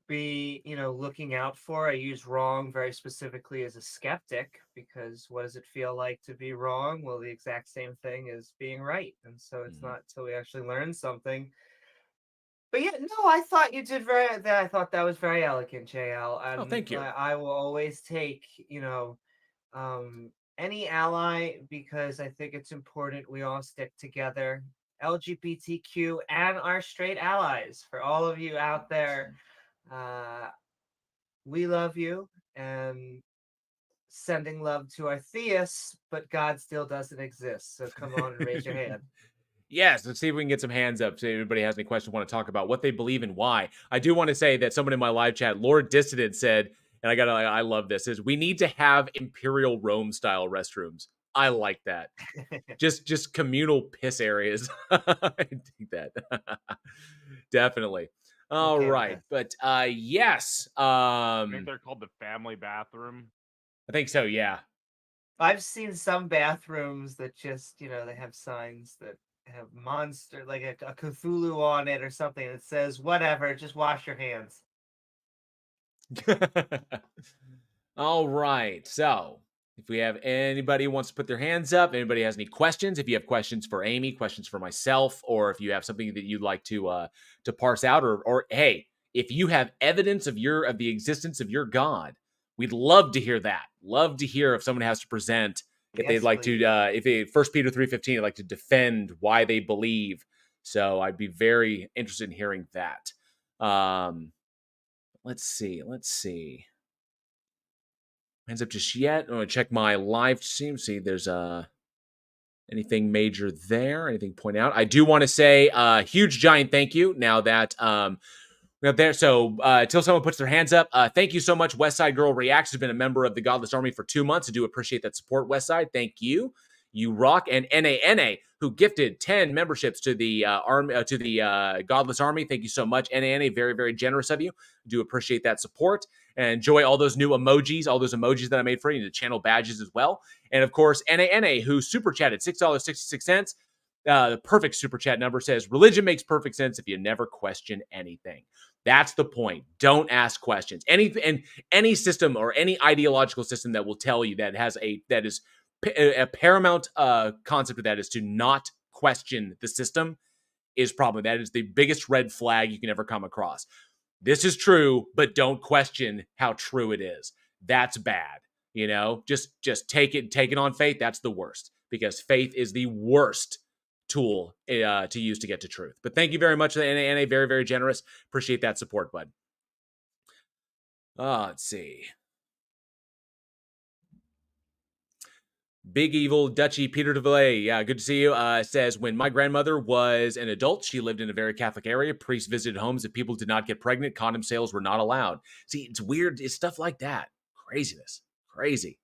be, looking out for. I use wrong very specifically as a skeptic because what does it feel like to be wrong? Well, the exact same thing as being right, and so it's not until we actually learn something. But yeah, no, I thought you did I thought that was very elegant, JL. And
thank you.
I will always take, any ally because I think it's important we all stick together. LGBTQ and our straight allies. For all of you out there, we love you and sending love to our theists, but God still doesn't exist. So come on and raise your hand.
Yes, let's see if we can get some hands up. See if anybody has any questions, want to talk about what they believe and why. I do want to say that someone in my live chat, Lord Dissident, said, and I love this, is we need to have Imperial Rome style restrooms. I like that. just communal piss areas. I think that. Definitely. All right. But yes.
I think they're called the family bathroom.
I think so, yeah.
I've seen some bathrooms that just, they have signs that have monster, like a Cthulhu on it or something that says, whatever, just wash your hands.
All right. So if we have anybody who wants to put their hands up, anybody has any questions, if you have questions for Amy, questions for myself, or if you have something that you'd like to parse out, or hey, if you have evidence of the existence of your God, we'd love to hear that. Love to hear if someone has to present, if they'd like to, if they 1 Peter 3:15, like to defend why they believe. So I'd be very interested in hearing that. Let's see. Hands up just yet. I'm gonna check my live stream, see if there's anything major there, anything to point out. I do want to say a huge giant thank you now that we're there. So until someone puts their hands up, thank you so much. Westside Girl Reacts has been a member of the Godless Army for 2 months. I do appreciate that support, Westside. Thank you. You rock. And NANA, who gifted 10 memberships to the Godless Army. Thank you so much, NANA. Very, very generous of you. Do appreciate that support. And enjoy all those new emojis, all those emojis that I made for you, the channel badges as well. And of course, NANA, who super chatted $6.66. The perfect super chat number says, religion makes perfect sense if you never question anything. That's the point. Don't ask questions. Any system or any ideological system that will tell you that is a paramount concept of that is to not question the system is problem. That is the biggest red flag you can ever come across. This is true, but don't question how true it is. That's bad. Just take it on faith. That's the worst, because faith is the worst tool to use to get to truth. But thank you very much, NA. Very, very generous. Appreciate that support, bud. Let's see. Big Evil Duchy Peter DeVillay, yeah, good to see you. Says, when my grandmother was an adult, she lived in a very Catholic area. Priests visited homes. If people did not get pregnant, condom sales were not allowed. See, it's weird. It's stuff like that. Craziness. Crazy.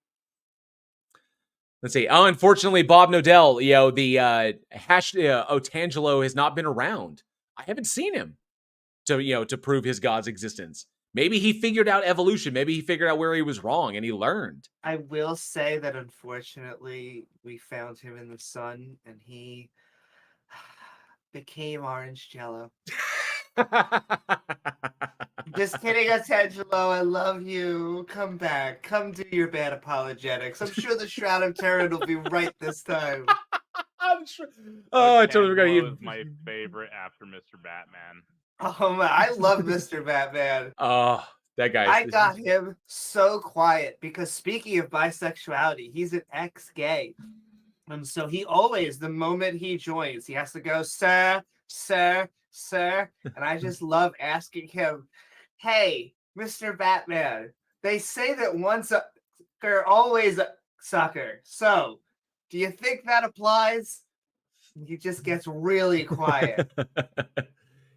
Let's see. Oh, unfortunately, Bob Nodell, the Otangelo has not been around. I haven't seen him to prove his God's existence. Maybe he figured out evolution. Maybe he figured out where he was wrong and he learned.
I will say that unfortunately we found him in the sun and he became orange jello. Just kidding, Otangelo. I love you. Come back. Come do your bad apologetics. I'm sure the Shroud of Turin will be right this time.
I'm sure. Oh, I totally forgot.
Otangelo is my favorite after Mr. Batman.
Oh man, I love Mr. Batman.
Oh, that guy.
I got him so quiet because speaking of bisexuality, he's an ex-gay. And so he always, the moment he joins, he has to go, sir, sir, sir. And I just love asking him, hey, Mr. Batman, they say that one sucker, always a sucker. So do you think that applies? He just gets really quiet.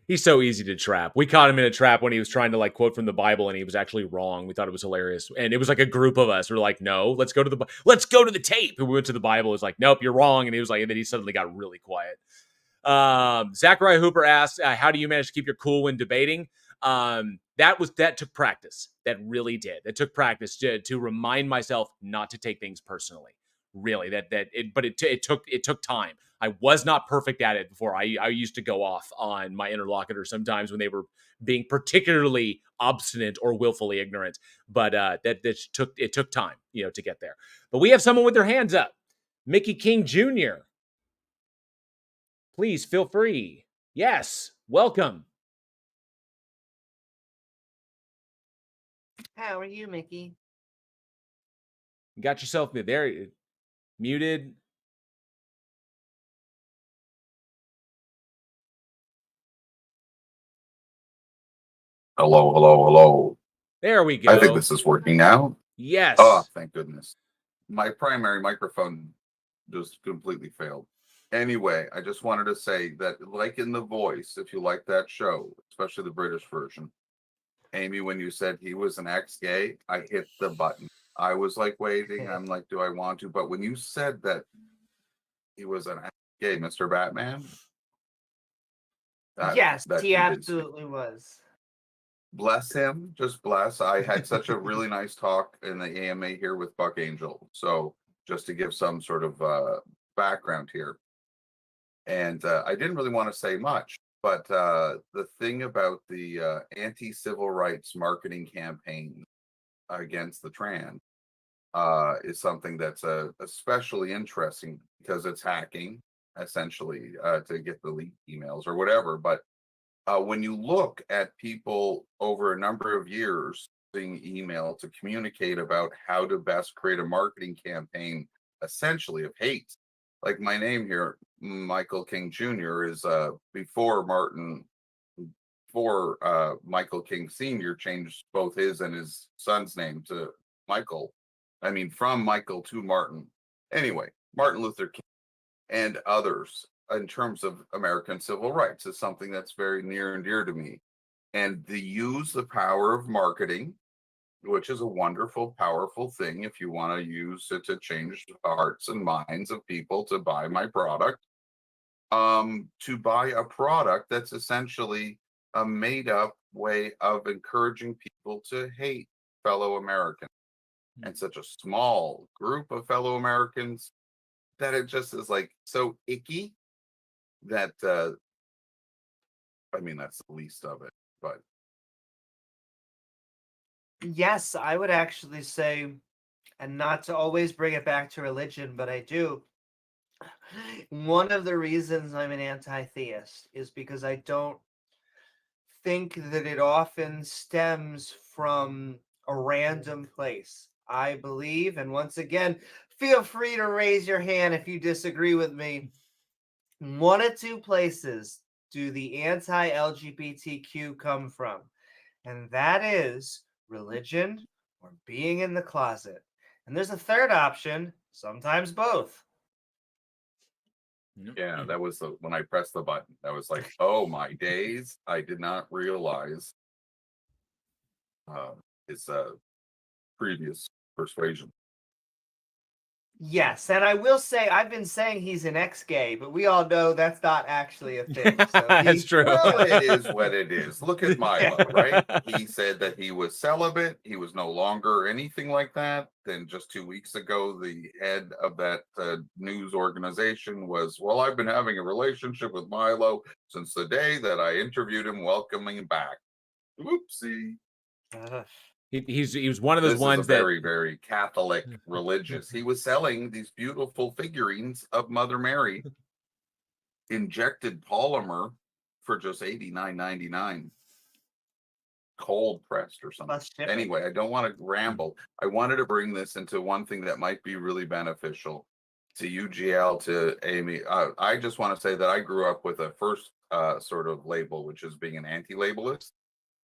He's so easy to trap. We caught him in a trap when he was trying to quote from the Bible, and he was actually wrong. We thought it was hilarious, and it was like a group of us. We're like, "No, let's go to the tape." And we went to the Bible. It was like, "Nope, you're wrong." And he was like, and then he suddenly got really quiet. Zachariah Hooper asked, "How do you manage to keep your cool when debating?" That took practice. That really did. It took practice to remind myself not to take things personally. Really, but it took time. I was not perfect at it before. I used to go off on my interlocutor sometimes when they were being particularly obstinate or willfully ignorant. But it took time, to get there. But we have someone with their hands up, Mickey King Jr. Please feel free. Yes, welcome.
How are you, Mickey?
You got yourself there, muted.
Hello, hello, hello.
There we go.
I think this is working now.
Yes.
Oh, thank goodness. My primary microphone just completely failed. Anyway, I just wanted to say that, like in The Voice, if you like that show, especially the British version, Amy, when you said he was an ex-gay, I hit the button. I was waiting. I'm like, do I want to? But when you said that he was an ex-gay, Mr. Batman,
yes, he
convinced me.
absolutely was.
Bless him, just bless. I had such a really nice talk in the AMA here with Buck Angel. So just to give some sort of background here. And I didn't really want to say much, but the thing about the anti-civil rights marketing campaign against the trans is something that's especially interesting because it's hacking, essentially, to get the leaked emails or whatever. But when you look at people over a number of years using email to communicate about how to best create a marketing campaign, essentially of hate, like my name here, Michael King Jr., is before Michael King Sr. changed both his and his son's name to Michael. I mean, from Michael to Martin. Anyway, Martin Luther King and others, in terms of American civil rights, is something that's very near and dear to me. And to use the power of marketing, which is a wonderful, powerful thing if you want to use it to change the hearts and minds of people to buy my product, to buy a product that's essentially a made-up way of encouraging people to hate fellow Americans. And such a small group of fellow Americans that it just is so icky that I mean, that's the least of it. But
yes, I would actually say, and not to always bring it back to religion, but I do. One of the reasons I'm an anti-theist is because I don't think that it often stems from a random place. I believe, and once again, feel free to raise your hand if you disagree with me. One of two places do the anti-LGBTQ come from, and that is religion or being in the closet. And there's a third option, sometimes both.
Yeah, that was when I pressed the button. That was like, oh my days! I did not realize his previous persuasion.
Yes, and I will say I've been saying he's an ex-gay, but we all know that's not actually a thing. So
That's true.
Well, it is what it is. Look at Milo, right? He said that he was celibate. He was no longer anything like that. Then just 2 weeks ago, the head of that news organization was, well, I've been having a relationship with Milo since the day that I interviewed him, welcoming him back. Oopsie.
He was one of those
This
ones
is a
that
very, very Catholic religious. He was selling these beautiful figurines of Mother Mary, injected polymer for just $89.99, cold pressed or something.
Plus shipping.
Anyway, I don't want to ramble. I wanted to bring this into one thing that might be really beneficial to UGL, to Amy. I just want to say that I grew up with a first sort of label, which is being an anti-labelist.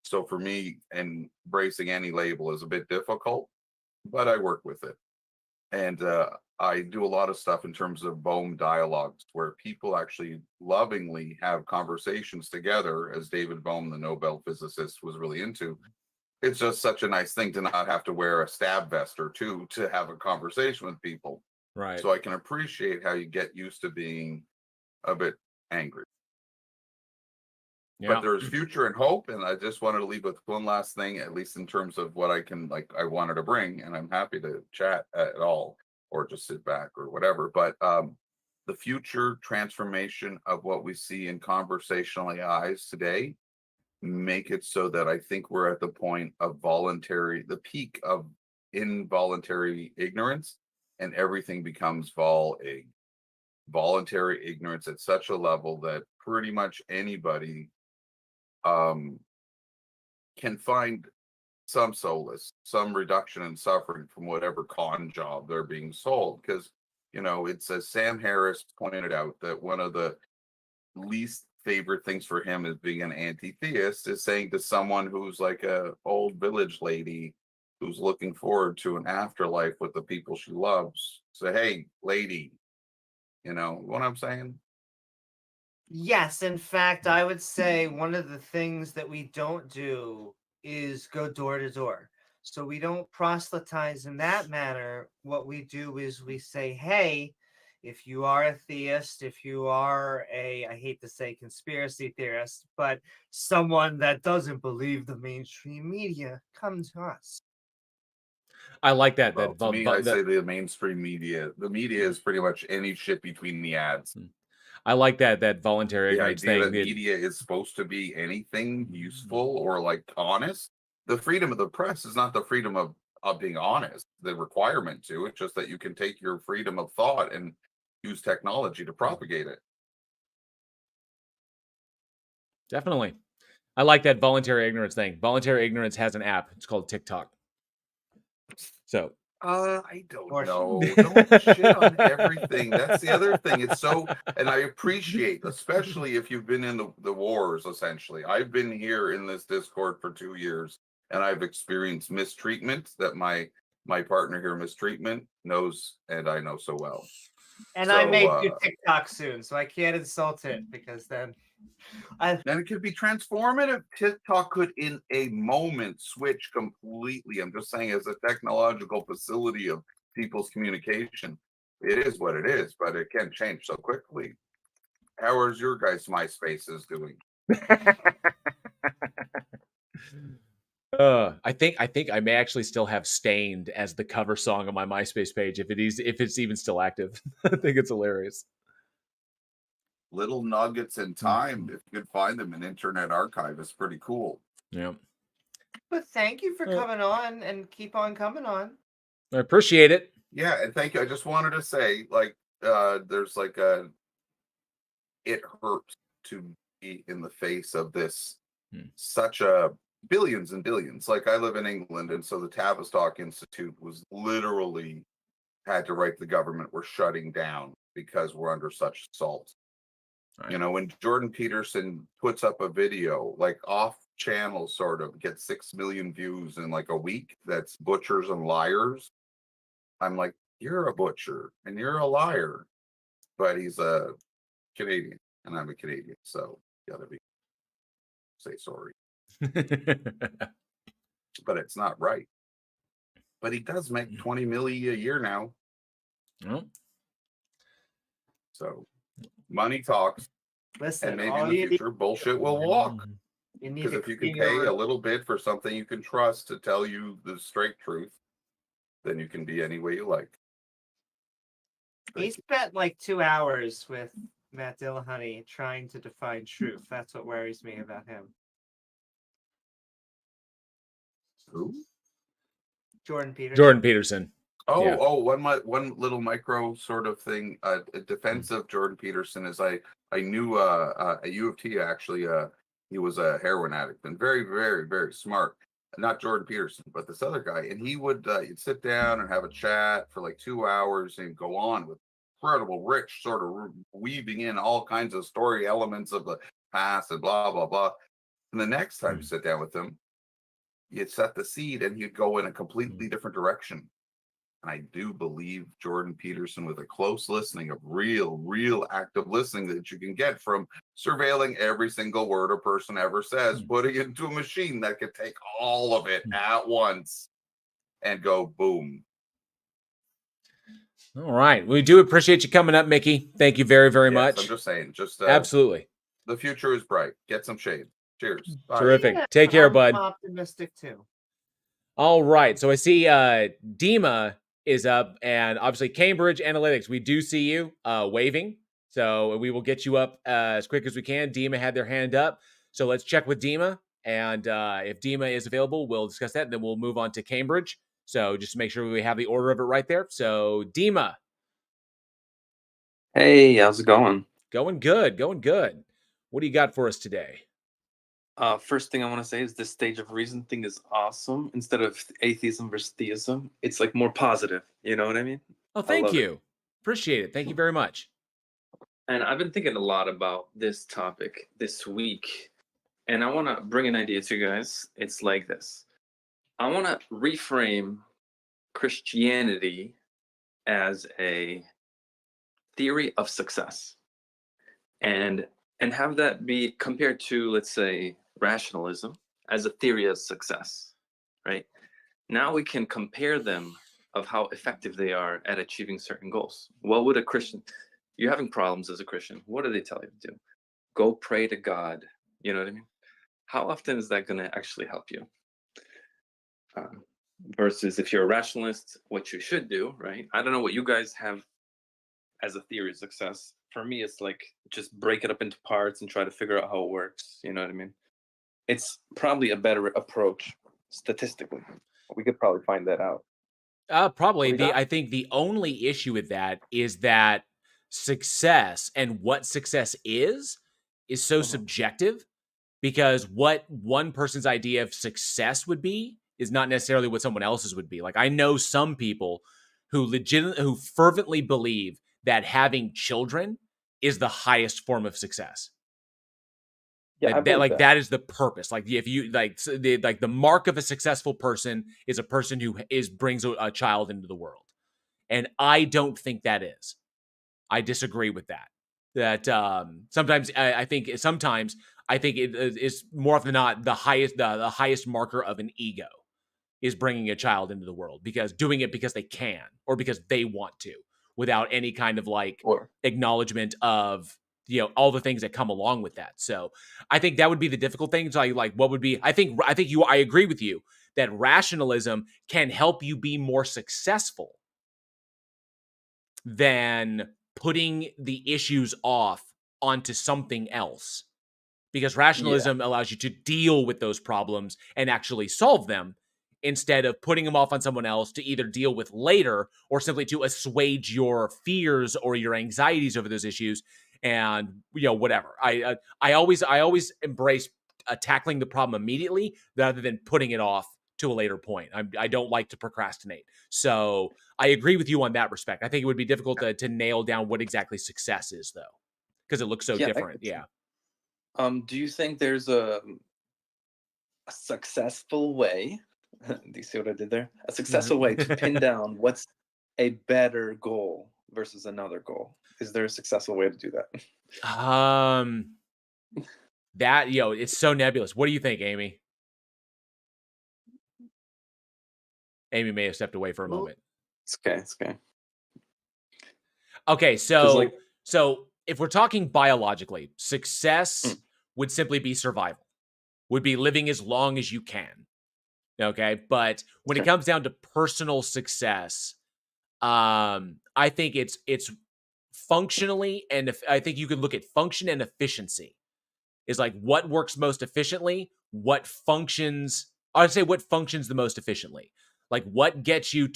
So for me, embracing any label is a bit difficult, but I work with it. And I do a lot of stuff in terms of Bohm dialogues, where people actually lovingly have conversations together, as David Bohm, the Nobel physicist, was really into. It's just such a nice thing to not have to wear a stab vest or two to have a conversation with people.
right.
So I can appreciate how you get used to being a bit angry.
Yeah.
But there's future and hope, and I just wanted to leave with one last thing, at least in terms of what I can, like, I wanted to bring, and I'm happy to chat at all or just sit back or whatever. But the future transformation of what we see in conversational AIs today make it so that I think we're at the point of the peak of involuntary ignorance, and everything becomes voluntary ignorance at such a level that pretty much anybody can find some solace, some reduction in suffering from whatever con job they're being sold. Because, it's as Sam Harris pointed out, that one of the least favorite things for him as being an anti-theist is saying to someone who's like a old village lady who's looking forward to an afterlife with the people she loves, say, hey, lady, what I'm saying?
Yes, in fact, I would say one of the things that we don't do is go door to door. So we don't proselytize in that manner. What we do is we say, hey, if you are a theist, if you are I hate to say conspiracy theorist, but someone that doesn't believe the mainstream media, come to us.
I like that.
Well, to me, I say the mainstream media. The media is pretty much any shit between the ads.
I like that voluntary
The
ignorance
idea
thing.
that media is supposed to be anything useful or like honest. The freedom of the press is not the freedom of being honest. The requirement to it's just that you can take your freedom of thought and use technology to propagate it.
Definitely. I like that voluntary ignorance thing. Voluntary ignorance has an app. It's called TikTok. So
I don't
Or-
know. Don't shit on everything. That's the other thing. It's so, and I appreciate, especially if you've been in the wars, essentially. I've been here in this Discord for 2 years, and I've experienced mistreatment that my partner here, mistreatment, knows, and I know so well.
And I may do
So,
TikTok soon, so I can't insult it because then
and it could be transformative. TikTok could, in a moment, switch completely. I'm just saying, as a technological facility of people's communication, it is what it is, but it can change so quickly. How is your guys' MySpaces doing?
I think I may actually still have "Stained" as the cover song on my MySpace page if it's even still active. I think it's hilarious.
Little nuggets in time, if you could find them in Internet Archive, is pretty cool.
Yeah.
But thank you for coming on and keep on coming on.
I appreciate it.
Yeah, and thank you. I just wanted to say, there's it hurts to be in the face of this such a billions and billions. Like, I live in England, and so the Tavistock Institute was literally had to write the government, we're shutting down because we're under such assault.
Right.
When Jordan Peterson puts up a video, like off channel, sort of gets 6 million views in like a week, that's butchers and liars. I'm like, you're a butcher and you're a liar. But he's a Canadian and I'm a Canadian, so gotta say sorry. But it's not right. But he does make 20 million a year now.
Well,
So money talks, and
Listen,
maybe in
all
the
you need,
future bullshit will walk.
you need
Because
to
if you can
clean your
pay a
room.
little bit for something you can trust to tell you the straight truth, then you can be any way you like.
He spent like 2 hours with Matt Dillahunty trying to define truth. That's what worries me about him.
Who?
Jordan Peterson.
Jordan Peterson.
Oh,
Yeah.
one little micro sort of thing. A defense of Jordan Peterson is I knew at U of T actually he was a heroin addict and very, very, very smart. Not Jordan Peterson, but this other guy. And he would you'd sit down and have a chat for like 2 hours and go on with incredible, rich sort of weaving in all kinds of story elements of the past and blah blah blah. And the next time you sit down with him, you'd set the seed and you'd go in a completely different direction. And I do believe Jordan Peterson, with a close listening of real active listening that you can get from surveilling every single word a person ever says, putting it into a machine that could take all of it at once and go boom.
All right. We do appreciate you coming up, Mickey. Thank you very, very much.
I'm just saying,
absolutely.
The future is bright. Get some shade. Cheers. Bye.
Terrific.
Yeah,
Take care,
I'm
bud.
optimistic too.
All right. So I see Dima is up, and obviously Cambridge Analytics. We do see you waving. So we will get you up as quick as we can. Dima had their hand up. So let's check with Dima. And if Dima is available, we'll discuss that. And then we'll move on to Cambridge. So just to make sure we have the order of it right there. So Dima.
Hey, how's it going?
Going good. Going good. What do you got for us today?
First thing I want to say is this stage of reason thing is awesome. Instead of atheism versus theism, it's like more positive. You know what I mean?
Oh, thank you. Appreciate it. Thank you very much.
And I've been thinking a lot about this topic this week. And I want to bring an idea to you guys. It's like this. I want to reframe Christianity as a theory of success. And have that be compared to, let's say, rationalism as a theory of success, right? Now we can compare them of how effective they are at achieving certain goals. What would a Christian, you're having problems as a Christian, what do they tell you to do? Go pray to God. You know what I mean? How often is that going to actually help you? Versus if you're a rationalist, what you should do, right? I don't know what you guys have as a theory of success. For me, it's like just break it up into parts and try to figure out how it works. You know what I mean? It's probably a better approach statistically. We could probably find that out.
Probably. I think the only issue with that is that success and what success is so subjective, because what one person's idea of success would be is not necessarily what someone else's would be. Like, I know some people who fervently believe that having children is the highest form of success.
Yeah,
that is the purpose. Like, if you the mark of a successful person is a person who brings a child into the world, and I don't think that is. I disagree with that. That sometimes I think it is more often than not the highest marker of an ego is bringing a child into the world, because doing it because they can or because they want to, without any kind of acknowledgement of all the things that come along with that. So I think that would be the difficult thing. So what would be? I agree with you that rationalism can help you be more successful than putting the issues off onto something else, because rationalism allows you to deal with those problems and actually solve them, instead of putting them off on someone else to either deal with later or simply to assuage your fears or your anxieties over those issues. And whatever. I always embrace tackling the problem immediately rather than putting it off to a later point. I don't like to procrastinate. So I agree with you on that respect. I think it would be difficult to nail down what exactly success is, though, because it looks so different. Yeah.
Do you think there's a successful way? Do you see what I did there? A successful way to pin down what's a better goal versus another goal? Is there a successful way to do that?
That, it's so nebulous. What do you think, Amy? Amy may have stepped away for a moment.
It's okay. It's okay.
Okay,
'Cause,
so
like,
if we're talking biologically, success would simply be survival, would be living as long as you can. Okay, but when it
Okay.
comes down to personal success, I think it's functionally, and I think you could look at function and efficiency. Is like what works most efficiently, what functions. I'd say what functions the most efficiently. Like what gets you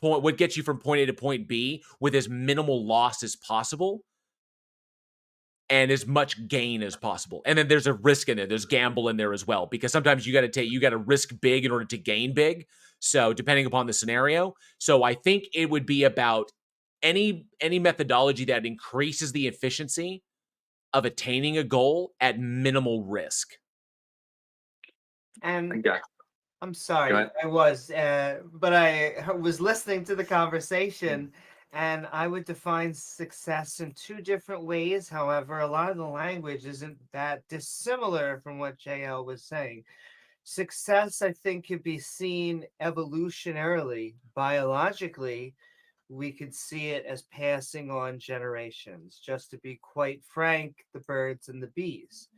from point A to point B with as minimal loss as possible and as much gain as possible. And then there's a risk in it. There's gamble in there as well, because sometimes you got to risk big in order to gain big. So depending upon the scenario. So I think it would be about any methodology that increases the efficiency of attaining a goal at minimal risk.
And
Go
I'm sorry,
ahead.
but I was listening to the conversation, and I would define success in two different ways. However, a lot of the language isn't that dissimilar from what JL was saying. Success, I think, could be seen evolutionarily, biologically. We could see it as passing on generations, just to be quite frank, the birds and the bees,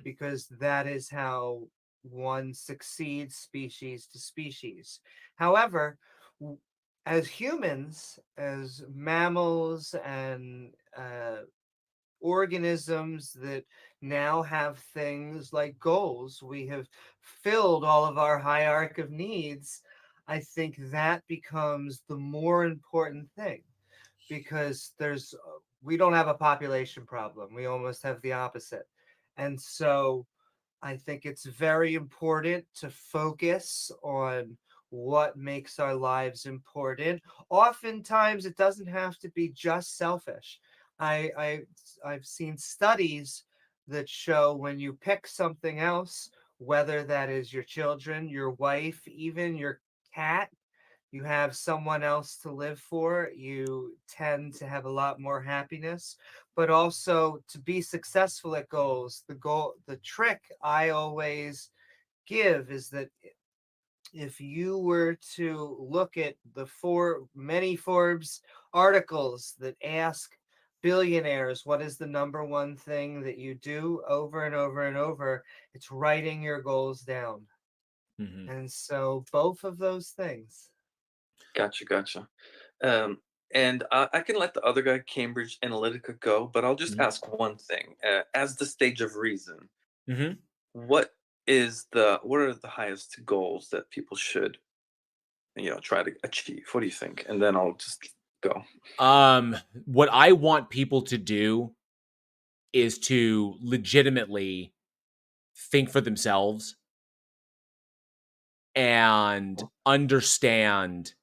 because that is how one succeeds species to species. However, as humans, as mammals and organisms that now have things like goals, we have filled all of our hierarchy of needs. I think that becomes the more important thing, because we don't have a population problem. We almost have the opposite. And so I think it's very important to focus on what makes our lives important. Oftentimes, it doesn't have to be just selfish. I've seen studies that show when you pick something else, whether that is your children, your wife, even your cat, you have someone else to live for, you tend to have a lot more happiness. But also, to be successful at goals, the trick I always give is that if you were to look at the many Forbes articles that ask billionaires what is the number one thing that you do over and over and over, it's writing your goals down. And so both of those things.
Gotcha. And I can let the other guy, Cambridge Analytica, go, but I'll just ask one thing. As the stage of reason, what are the highest goals that people should, try to achieve? What do you think? And then I'll just go.
What I want people to do is to legitimately think for themselves and understand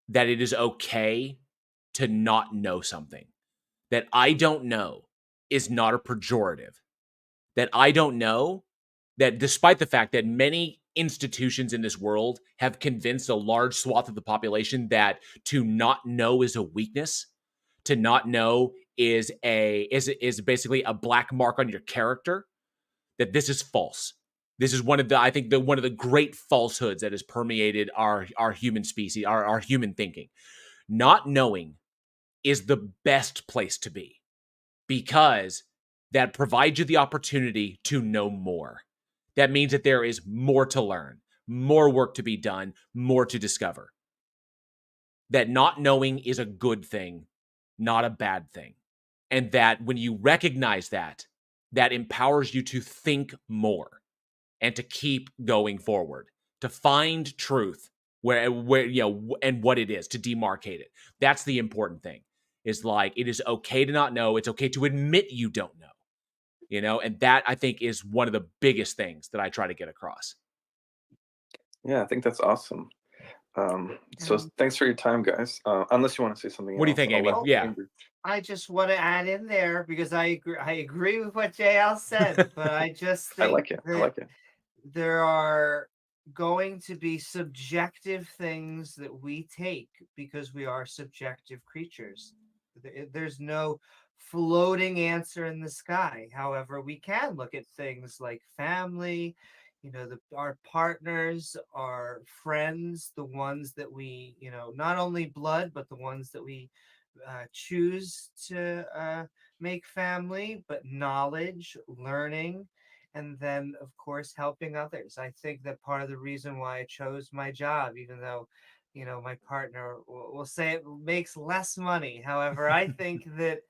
that it is okay to not know something. That I don't know is not a pejorative. That I don't know, that despite the fact that many institutions in this world have convinced a large swath of the population that to not know is a weakness, to not know is basically a black mark on your character, that this is false. This is one of the great falsehoods that has permeated our human species, our human thinking. Not knowing is the best place to be, because that provides you the opportunity to know more. That means that there is more to learn, more work to be done, more to discover. That not knowing is a good thing, not a bad thing. And that when you recognize that, that empowers you to think more and to keep going forward, to find truth where and what it is, to demarcate it. That's the important thing. Is like, it is okay to not know. It's okay to admit you don't know. And that, I think, is one of the biggest things that I try to get across.
Yeah, I think that's awesome. So thanks for your time, guys. Unless you want to say something
What do you
else,
think,
I'll
Amy?
let
Yeah.
Cambridge.
I just want to add in there, because I agree with what JL said, but I just
I
think
like it.
there are going to be subjective things that we take because we are subjective creatures. There's no floating answer in the sky. However, we can look at things like family, our partners, our friends, the ones that we, not only blood, but the ones that we choose to make family, but knowledge, learning, and then, of course, helping others. I think that part of the reason why I chose my job, even though, my partner will say it makes less money. However, I think that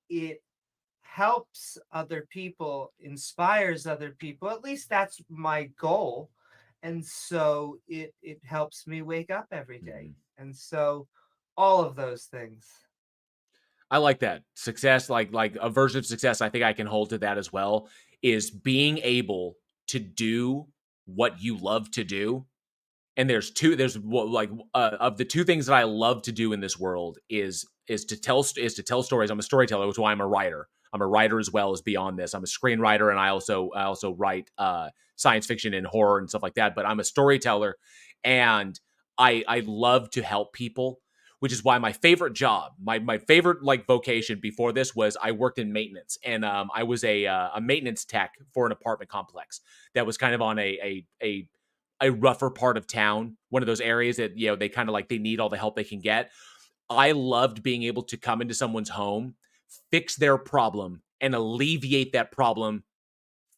it helps other people, inspires other people. At least that's my goal. And so it helps me wake up every day. And so all of those things.
I like that. Success, like a version of success, I think I can hold to that as well, is being able to do what you love to do. And there's of the two things that I love to do in this world is to tell stories. I'm a storyteller, which is why I'm a writer. I'm a writer as well as beyond this. I'm a screenwriter, and I also write science fiction and horror and stuff like that. But I'm a storyteller, and I love to help people, which is why my favorite job, my favorite like vocation before this was I worked in maintenance, and I was a maintenance tech for an apartment complex that was kind of on a rougher part of town, one of those areas that, they kind of like, they need all the help they can get. I loved being able to come into someone's home, fix their problem, and alleviate that problem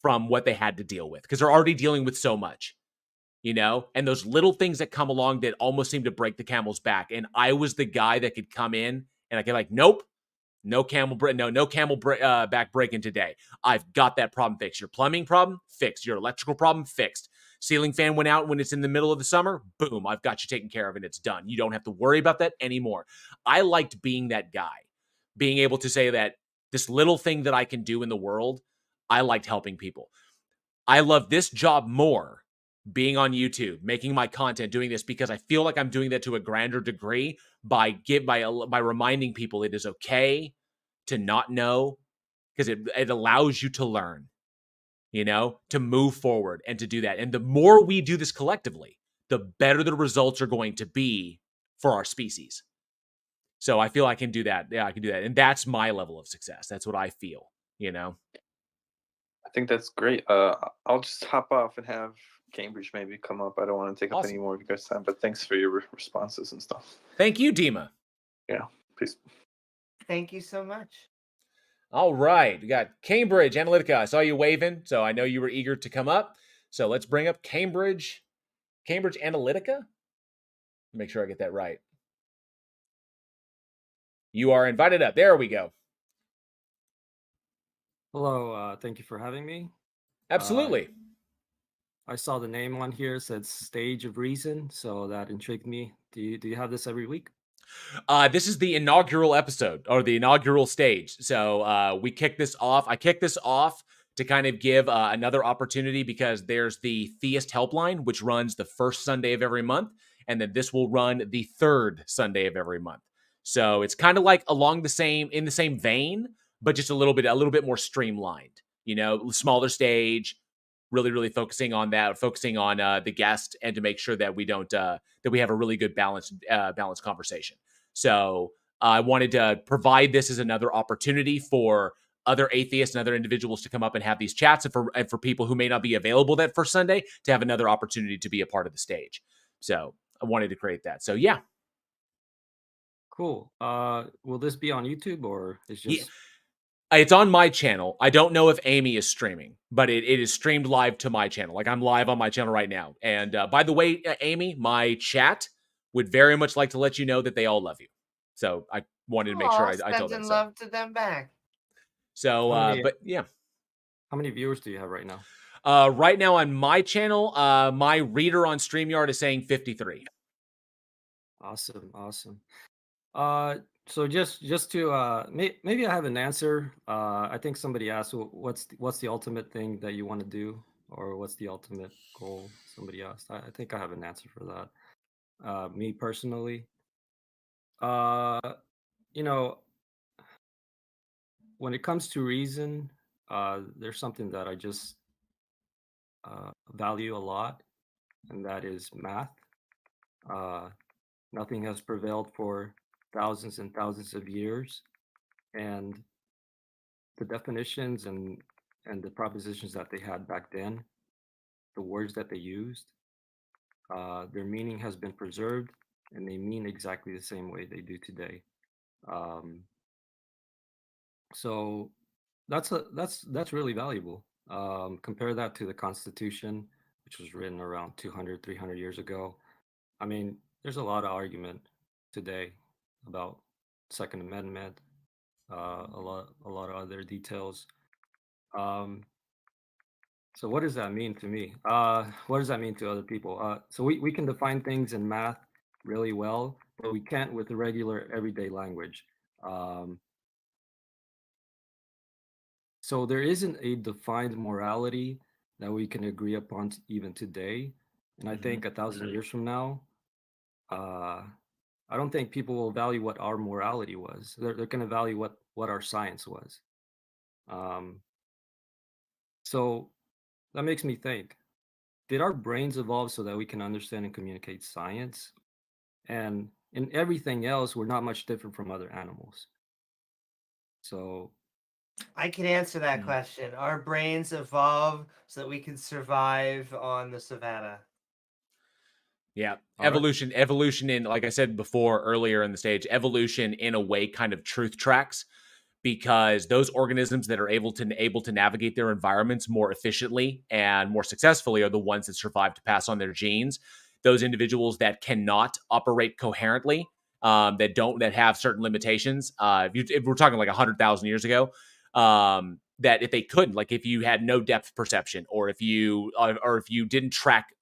from what they had to deal with, because they're already dealing with so much, and those little things that come along that almost seem to break the camel's back. And I was the guy that could come in and I could like, nope, no camel back breaking today. I've got that problem fixed. Your plumbing problem fixed. Your electrical problem fixed. Ceiling fan went out when it's in the middle of the summer. Boom, I've got you taken care of and it's done. You don't have to worry about that anymore. I liked being that guy, being able to say that this little thing that I can do in the world, I liked helping people. I love this job more, being on YouTube, making my content, doing this, because I feel like I'm doing that to a grander degree by reminding people it is okay to not know, because it allows you to learn, to move forward and to do that. And the more we do this collectively, the better the results are going to be for our species. So I feel I can do that. Yeah, I can do that. And that's my level of success. That's what I feel,
I think that's great. I'll just hop off and have Cambridge maybe come up. I don't want to take up any more of you guys' time, but thanks for your responses and stuff.
Thank you, Dima.
Yeah, peace.
Thank you so much.
All right, we got Cambridge Analytica. I saw you waving, so I know you were eager to come up. So let's bring up Cambridge Analytica. Make sure I get that right. You are invited up. There we go.
Hello, thank you for having me.
Absolutely.
I saw the name on here said Stage of Reason, so that intrigued me. Do you have this every week?
This is the inaugural episode, or the inaugural stage. So we kick this off. I kick this off to kind of give another opportunity, because there's the Theist Helpline, which runs the first Sunday of every month, and then this will run the third Sunday of every month. So it's kind of like in the same vein, but just a little bit more streamlined. Smaller stage, really focusing on the guest, and to make sure that we don't that we have a really good balanced conversation. So I wanted to provide this as another opportunity for other atheists and other individuals to come up and have these chats, and for people who may not be available that first Sunday to have another opportunity to be a part of the stage. So I wanted to create that. So yeah.
Cool. Will this be on YouTube, or it's just...
It's on my channel. I don't know if Amy is streaming, but it is streamed live to my channel. Like, I'm live on my channel right now. And by the way, Amy, my chat would very much like to let you know that they all love you. So I wanted to make sure I told them.
Love to them back.
So, but yeah.
How many viewers do you have right now?
Right now on my channel, my reader on StreamYard is saying 53.
Awesome. So just to maybe I have an answer. I think somebody asked, what's the ultimate thing that you want to do, or what's the ultimate goal? Somebody asked. I think I have an answer for that. Me personally, when it comes to reason, there's something that I just value a lot, and that is math. Nothing has prevailed for thousands and thousands of years, and the definitions and the propositions that they had back then, the words that they used, their meaning has been preserved, and they mean exactly the same way they do today. Um, so that's really valuable. Compare that to the Constitution, which was written around 200, 300 years ago. I mean, there's a lot of argument today about Second Amendment, a lot of other details. Um, so what does that mean to me? What does that mean to other people? So we can define things in math really well, but we can't with the regular everyday language. Um, so there isn't a defined morality that we can agree upon even today. And I think 1,000 years from now, uh, I don't think people will value what our morality was. They're going to value what our science was. Um, so that makes me think, did our brains evolve so that we can understand and communicate science? And in everything else, we're not much different from other animals. So
I can answer that question. Our brains evolve so that we can survive on the savannah.
Yeah.
All right.
Evolution in, like I said before earlier in the stage, evolution in a way kind of truth tracks, because those organisms that are able to navigate their environments more efficiently and more successfully are the ones that survive to pass on their genes. Those individuals that cannot operate coherently, that have certain limitations. If we're talking like 100,000 years ago, that if they couldn't, like if you had no depth perception, or if you didn't track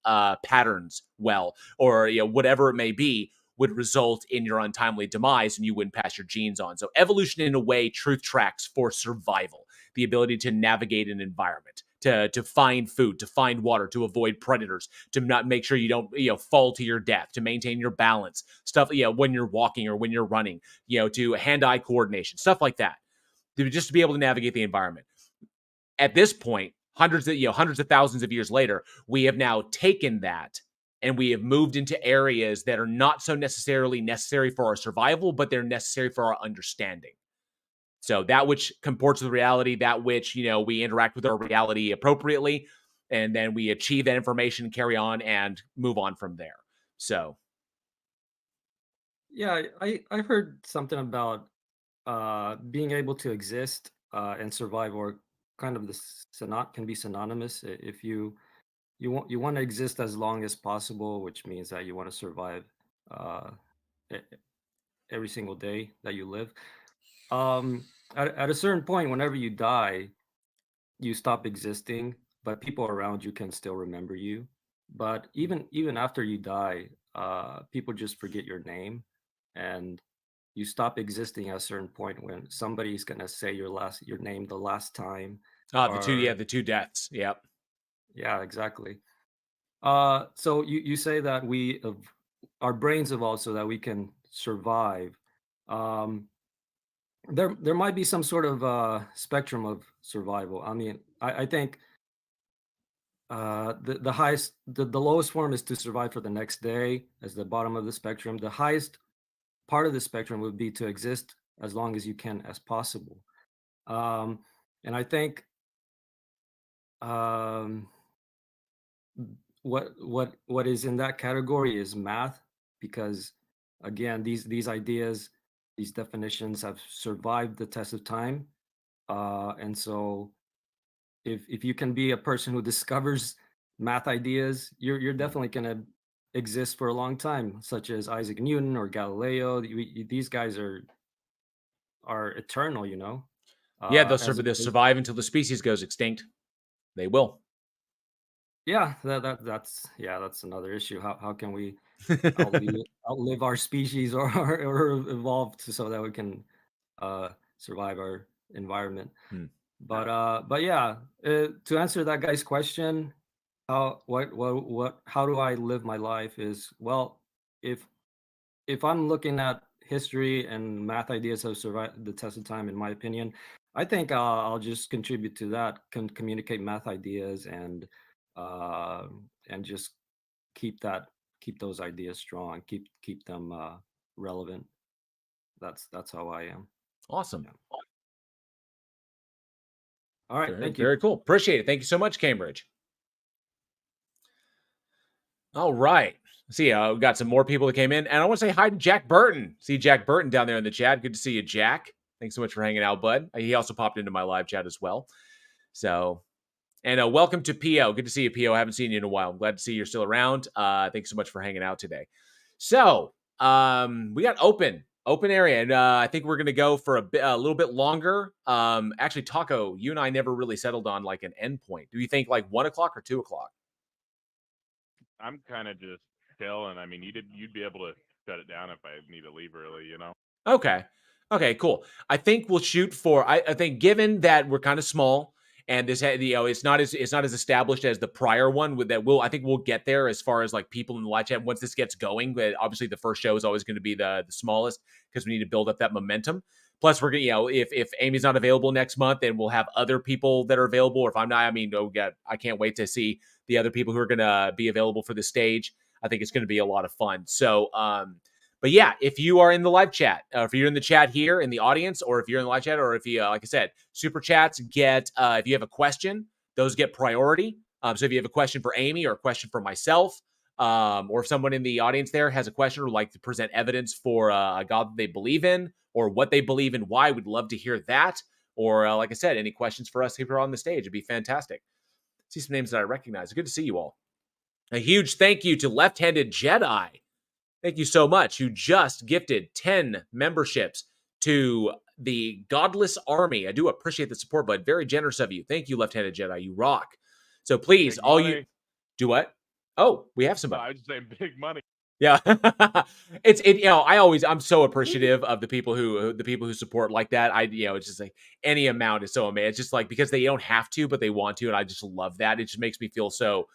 patterns well, or whatever it may be, would result in your untimely demise and you wouldn't pass your genes on. So evolution, in a way, truth tracks for survival, the ability to navigate an environment, to find food, to find water, to avoid predators, to not make sure you don't fall to your death, to maintain your balance, stuff when you're walking or when you're running, to hand-eye coordination, stuff like that, just to be able to navigate the environment. At this point, hundreds of thousands of years later, we have now taken that and we have moved into areas that are not so necessarily necessary for our survival, but they're necessary for our understanding. So that which comports with reality, that which, we interact with our reality appropriately, and then we achieve that information, carry on, and move on from there. So.
Yeah, I heard something about being able to exist and survive, or kind of can be synonymous. If you want to exist as long as possible, which means that you want to survive uh, e- every single day that you live. At a certain point, whenever you die, you stop existing, but people around you can still remember you. But even after you die, people just forget your name, and you stop existing at a certain point when somebody's gonna say your name the last time.
The two deaths. Yep.
Yeah, exactly. So you say that our brains evolved so that we can survive. Um, there might be some sort of spectrum of survival. I mean, I think the lowest form is to survive for the next day as the bottom of the spectrum. The highest part of the spectrum would be to exist as long as you can as possible. Um, and I think um, what is in that category is math, because again, these ideas, these definitions have survived the test of time. And so if you can be a person who discovers math ideas, you're definitely going to exist for a long time, such as Isaac Newton or Galileo. These guys are eternal,
Yeah, they'll
as
survive until the species goes extinct. They will.
Yeah, that's another issue. How can we outlive our species, or evolve so that we can survive our environment? But yeah, to answer that guy's question, how do I live my life is, well, if I'm looking at history and math ideas have survived the test of time, in my opinion, I think I'll just contribute to that, can communicate math ideas, and just keep those ideas strong, keep them relevant. That's how I am.
Awesome.
Yeah. All right,
Very,
thank you.
very cool. Appreciate it. Thank you so much, Cambridge. All right. See, we got some more people that came in, and I want to say hi to Jack Burton. See Jack Burton down there in the chat. Good to see you, Jack. Thanks so much for hanging out, bud. He also popped into my live chat as well. So, and welcome to PO. Good to see you, PO. I haven't seen you in a while. I'm glad to see you're still around. Thanks so much for hanging out today. So, we got open area, and I think we're gonna go for a little bit longer. Actually, Taco, you and I never really settled on like an end point. Do you think like 1 o'clock or 2 o'clock?
I'm kind of just chilling. I mean, you'd be able to shut it down if I need to leave early, you know.
Okay. Okay, cool. I think we'll shoot for. I think given that we're kind of small and this, it's not as established as the prior one. With that, I think we'll get there as far as like people in the live chat once this gets going. But obviously, the first show is always going to be the smallest because we need to build up that momentum. Plus, we're gonna, if Amy's not available next month, then we'll have other people that are available. Or if I'm not, I mean, I can't wait to see the other people who are gonna be available for the stage. I think it's going to be a lot of fun. So, but yeah, if you are in the live chat, if you're in the chat here in the audience, or if you're in the live chat, or if you, like I said, super chats get, if you have a question, those get priority. So if you have a question for Amy or a question for myself, or if someone in the audience there has a question or would like to present evidence for a God that they believe in or what they believe in, why, we'd love to hear that. Or like I said, any questions for us here on the stage, it'd be fantastic. See some names that I recognize. Good to see you all. A huge thank you to Left-Handed Jedi. Thank you so much. You just gifted 10 memberships to the Godless Army. I do appreciate the support, bud. Very generous of you. Thank you, Left-Handed Jedi. You rock. So please,
Big
all
money.
you do what? Oh, we have
No,
somebody.
I was just saying big money.
Yeah. I'm so appreciative of the people who support like that. It's just like any amount is so amazing. It's just like because they don't have to, but they want to, and I just love that. It just makes me feel so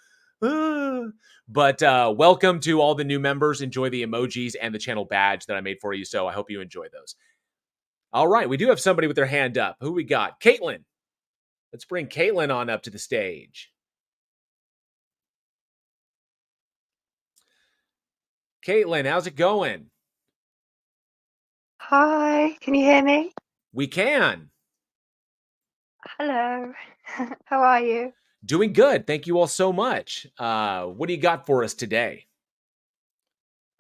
but welcome to all the new members. Enjoy the emojis and the channel badge that I made for you. So I hope you enjoy those. All right. We do have somebody with their hand up. Who we got? Caitlin. Let's bring Caitlin on up to the stage. Caitlin, how's it going?
Hi, can you hear me?
We can.
Hello. How are you?
Doing good. Thank you all so much. What do you got for us today?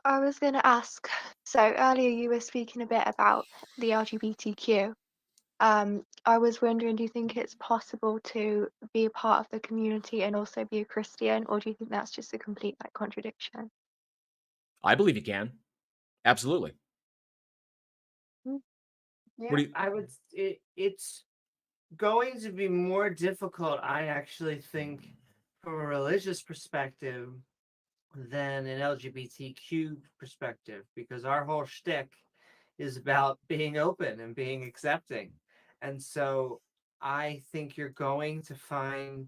I was going to ask, so earlier you were speaking a bit about the LGBTQ. I was wondering, do you think it's possible to be a part of the community and also be a Christian, or do you think that's just a complete contradiction?
I believe you can. Absolutely.
Yeah,
What do you?
I would. It's going to be more difficult, I actually think, from a religious perspective than an LGBTQ perspective, because our whole shtick is about being open and being accepting. And so I think you're going to find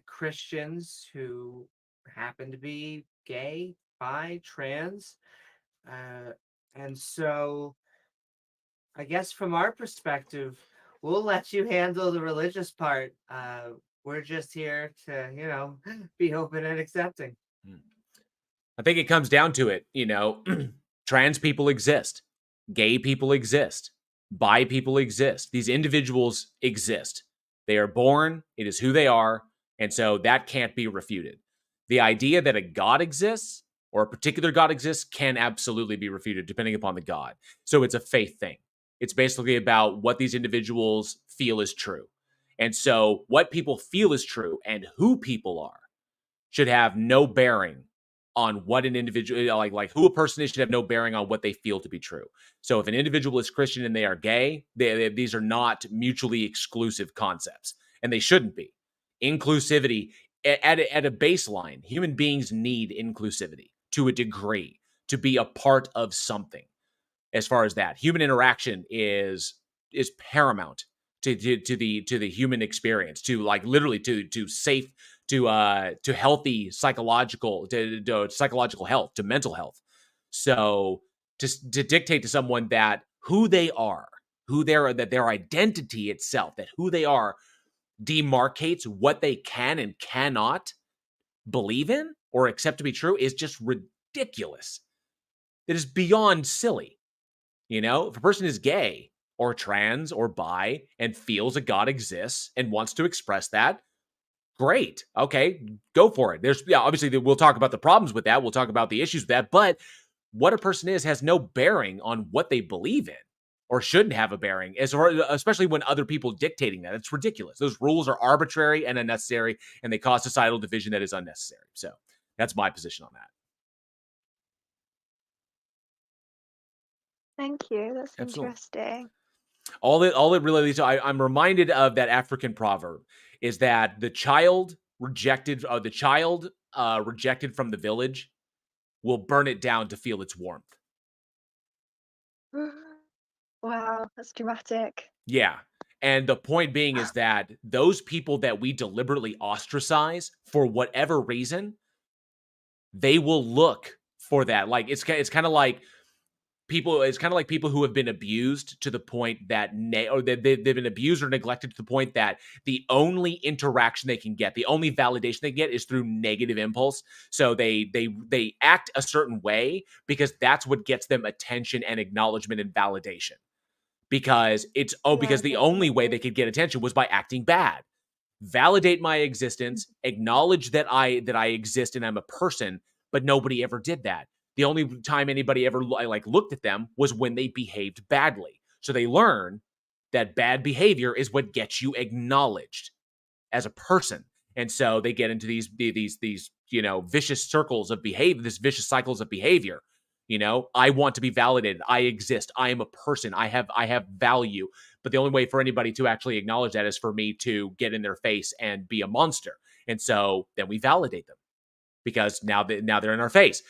Christians who happen to be gay, bi, trans. And so I guess from our perspective, we'll let you handle the religious part. We're just here to, be open and accepting.
I think it comes down to it. Trans people exist. Gay people exist. Bi people exist. These individuals exist. They are born. It is who they are. And so that can't be refuted. The idea that a God exists or a particular God exists can absolutely be refuted depending upon the God. So it's a faith thing. It's basically about what these individuals feel is true. And so what people feel is true and who people are should have no bearing on what an individual, like who a person is, should have no bearing on what they feel to be true. So if an individual is Christian and they are gay, these are not mutually exclusive concepts, and they shouldn't be. Inclusivity at a baseline, human beings need inclusivity to a degree to be a part of something. As far as that, human interaction is paramount to the human experience, to like literally to safe, to healthy psychological, to psychological health, to mental health. So to dictate to someone that who they are, that their identity itself, that who they are demarcates what they can and cannot believe in, or accept to be true is just ridiculous. It is beyond silly. You know, if a person is gay or trans or bi and feels a God exists and wants to express that, great. Okay, go for it. There's, obviously we'll talk about the problems with that. We'll talk about the issues with that, but what a person is has no bearing on what they believe in, or shouldn't have a bearing, especially when other people dictating that. It's ridiculous. Those rules are arbitrary and unnecessary, and they cause societal division that is unnecessary. So that's my position on that.
Thank you. That's
Absolutely.
interesting.
All it really leads to, I'm reminded of that African proverb, is that the child rejected from the village will burn it down to feel its warmth.
Wow, that's dramatic.
Yeah. And the point being is that those people that we deliberately ostracize for whatever reason, they will look for that. Like it's kind of like people who have been abused to the point that they've been abused or neglected to the point that the only interaction they can get, the only validation they get is through negative impulse. So they act a certain way because that's what gets them attention and acknowledgement and validation. Because because the only way they could get attention was by acting bad. Validate my existence, acknowledge that I exist and I'm a person, but nobody ever did that. The only time anybody ever looked at them was when they behaved badly. So they learn that bad behavior is what gets you acknowledged as a person. And so they get into these vicious circles of behavior, this vicious cycles of behavior. I want to be validated. I exist. I am a person. I have value. But the only way for anybody to actually acknowledge that is for me to get in their face and be a monster. And so then we validate them because now they're in our face.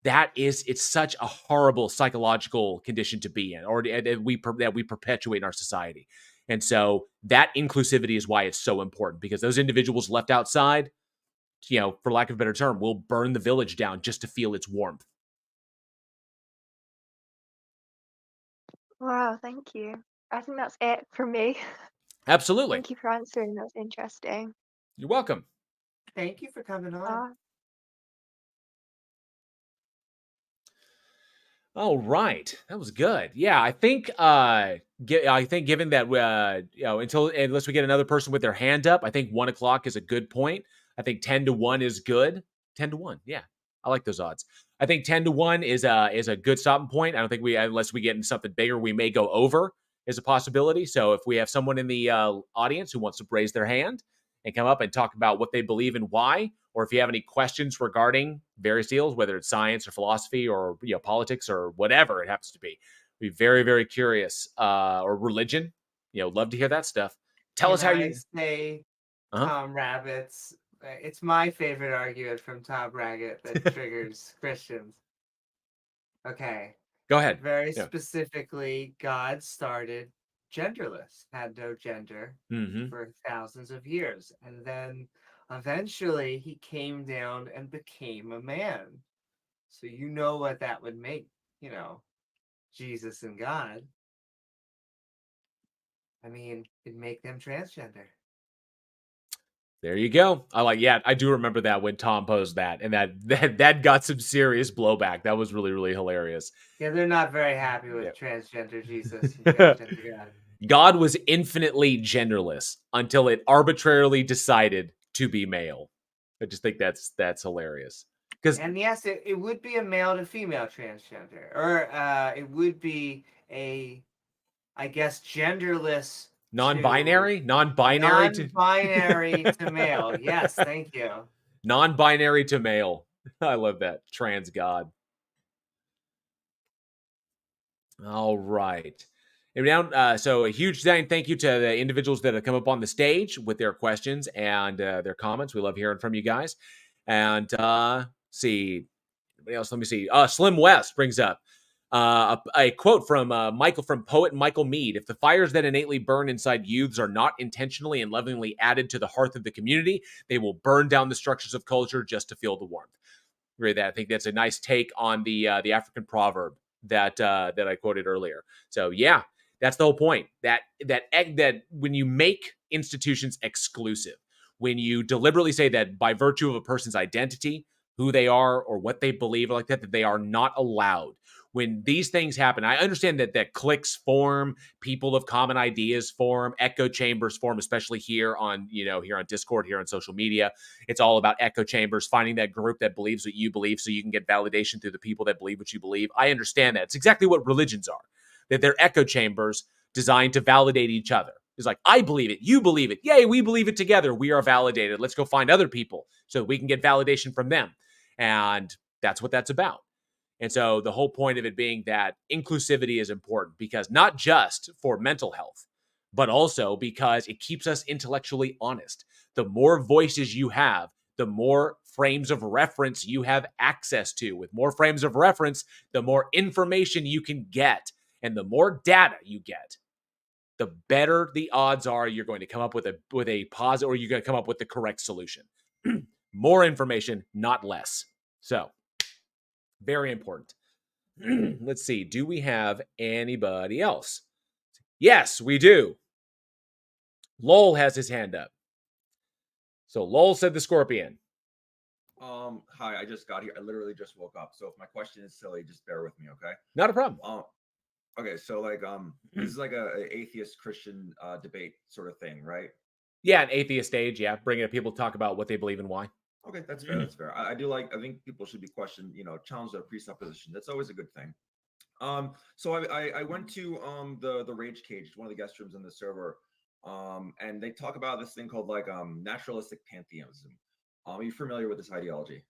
It's such a horrible psychological condition to be in, or that we perpetuate in our society. And so that inclusivity is why it's so important, because those individuals left outside, for lack of a better term, will burn the village down just to feel its warmth.
Wow, thank you. I think that's it from me.
Absolutely.
Thank you for answering. That was interesting.
You're welcome.
Thank you for coming on.
All right, that was good. Yeah, I think given that unless we get another person with their hand up, I think 1 o'clock is a good point. I think 10 to 1 is good. 10 to 1, yeah, I like those odds. I think 10 to 1 is a good stopping point. I don't think unless we get into something bigger, we may go over, is a possibility. So if we have someone in the audience who wants to raise their hand and come up and talk about what they believe and why, or if you have any questions regarding various deals, whether it's science or philosophy or politics or whatever it happens to be very, very curious. Or religion, love to hear that stuff. Tell us how you
say Tom Rabbit's. It's my favorite argument from Tom Rabbit that triggers Christians. Okay.
Go ahead.
Very specifically, God started genderless, had no gender for thousands of years. And then eventually he came down and became a man. So what that would make, Jesus and God. I mean, it'd make them transgender.
There you go. I do remember that when Tom posed that, and that got some serious blowback. That was really, really hilarious.
Yeah, they're not very happy with transgender Jesus and transgender God.
God was infinitely genderless until it arbitrarily decided to be male. I just think that's hilarious.
And yes, it would be a male to female transgender, or it would be I guess genderless.
Non-binary to
male. Yes, thank you.
Non-binary to male. I love that. Trans God. All right. So a huge thank you to the individuals that have come up on the stage with their questions and their comments. We love hearing from you guys. And see, anybody else? Let me see. Slim West brings up a quote from poet Michael Mead. If the fires that innately burn inside youths are not intentionally and lovingly added to the hearth of the community, they will burn down the structures of culture just to feel the warmth. I think that's a nice take on the African proverb that I quoted earlier. So yeah, that's the whole point. That when you make institutions exclusive, when you deliberately say that by virtue of a person's identity, who they are or what they believe or like that they are not allowed. When these things happen, I understand that cliques form, people of common ideas form, echo chambers form, especially here on, here on Discord, here on social media. It's all about echo chambers, finding that group that believes what you believe so you can get validation through the people that believe what you believe. I understand that. It's exactly what religions are, that they're echo chambers designed to validate each other. It's like, I believe it, you believe it. Yay, we believe it together. We are validated. Let's go find other people so that we can get validation from them. And that's what that's about. And so the whole point of it being that inclusivity is important, because not just for mental health, but also because it keeps us intellectually honest. The more voices you have, the more frames of reference you have access to. With more frames of reference, the more information you can get. And the more data you get, the better the odds are you're going to come up with a positive, or you're going to come up with the correct solution. More information, not less. So, very important. Let's see. Do we have anybody else? Yes, we do. Lowell has his hand up. So Lowell said the scorpion.
Hi, I just got here. I literally just woke up. So if my question is silly, just bear with me, okay?
Not a problem.
Okay, so this is like a atheist Christian debate sort of thing, right?
Yeah, an atheist stage. Yeah, bringing up people to talk about what they believe and why.
Okay, that's fair. That's fair. I think people should be questioned, challenge their presupposition. That's always a good thing. So I went to the Rage Cage, one of the guest rooms on the server, and they talk about this thing called naturalistic pantheism. Are you familiar with this ideology?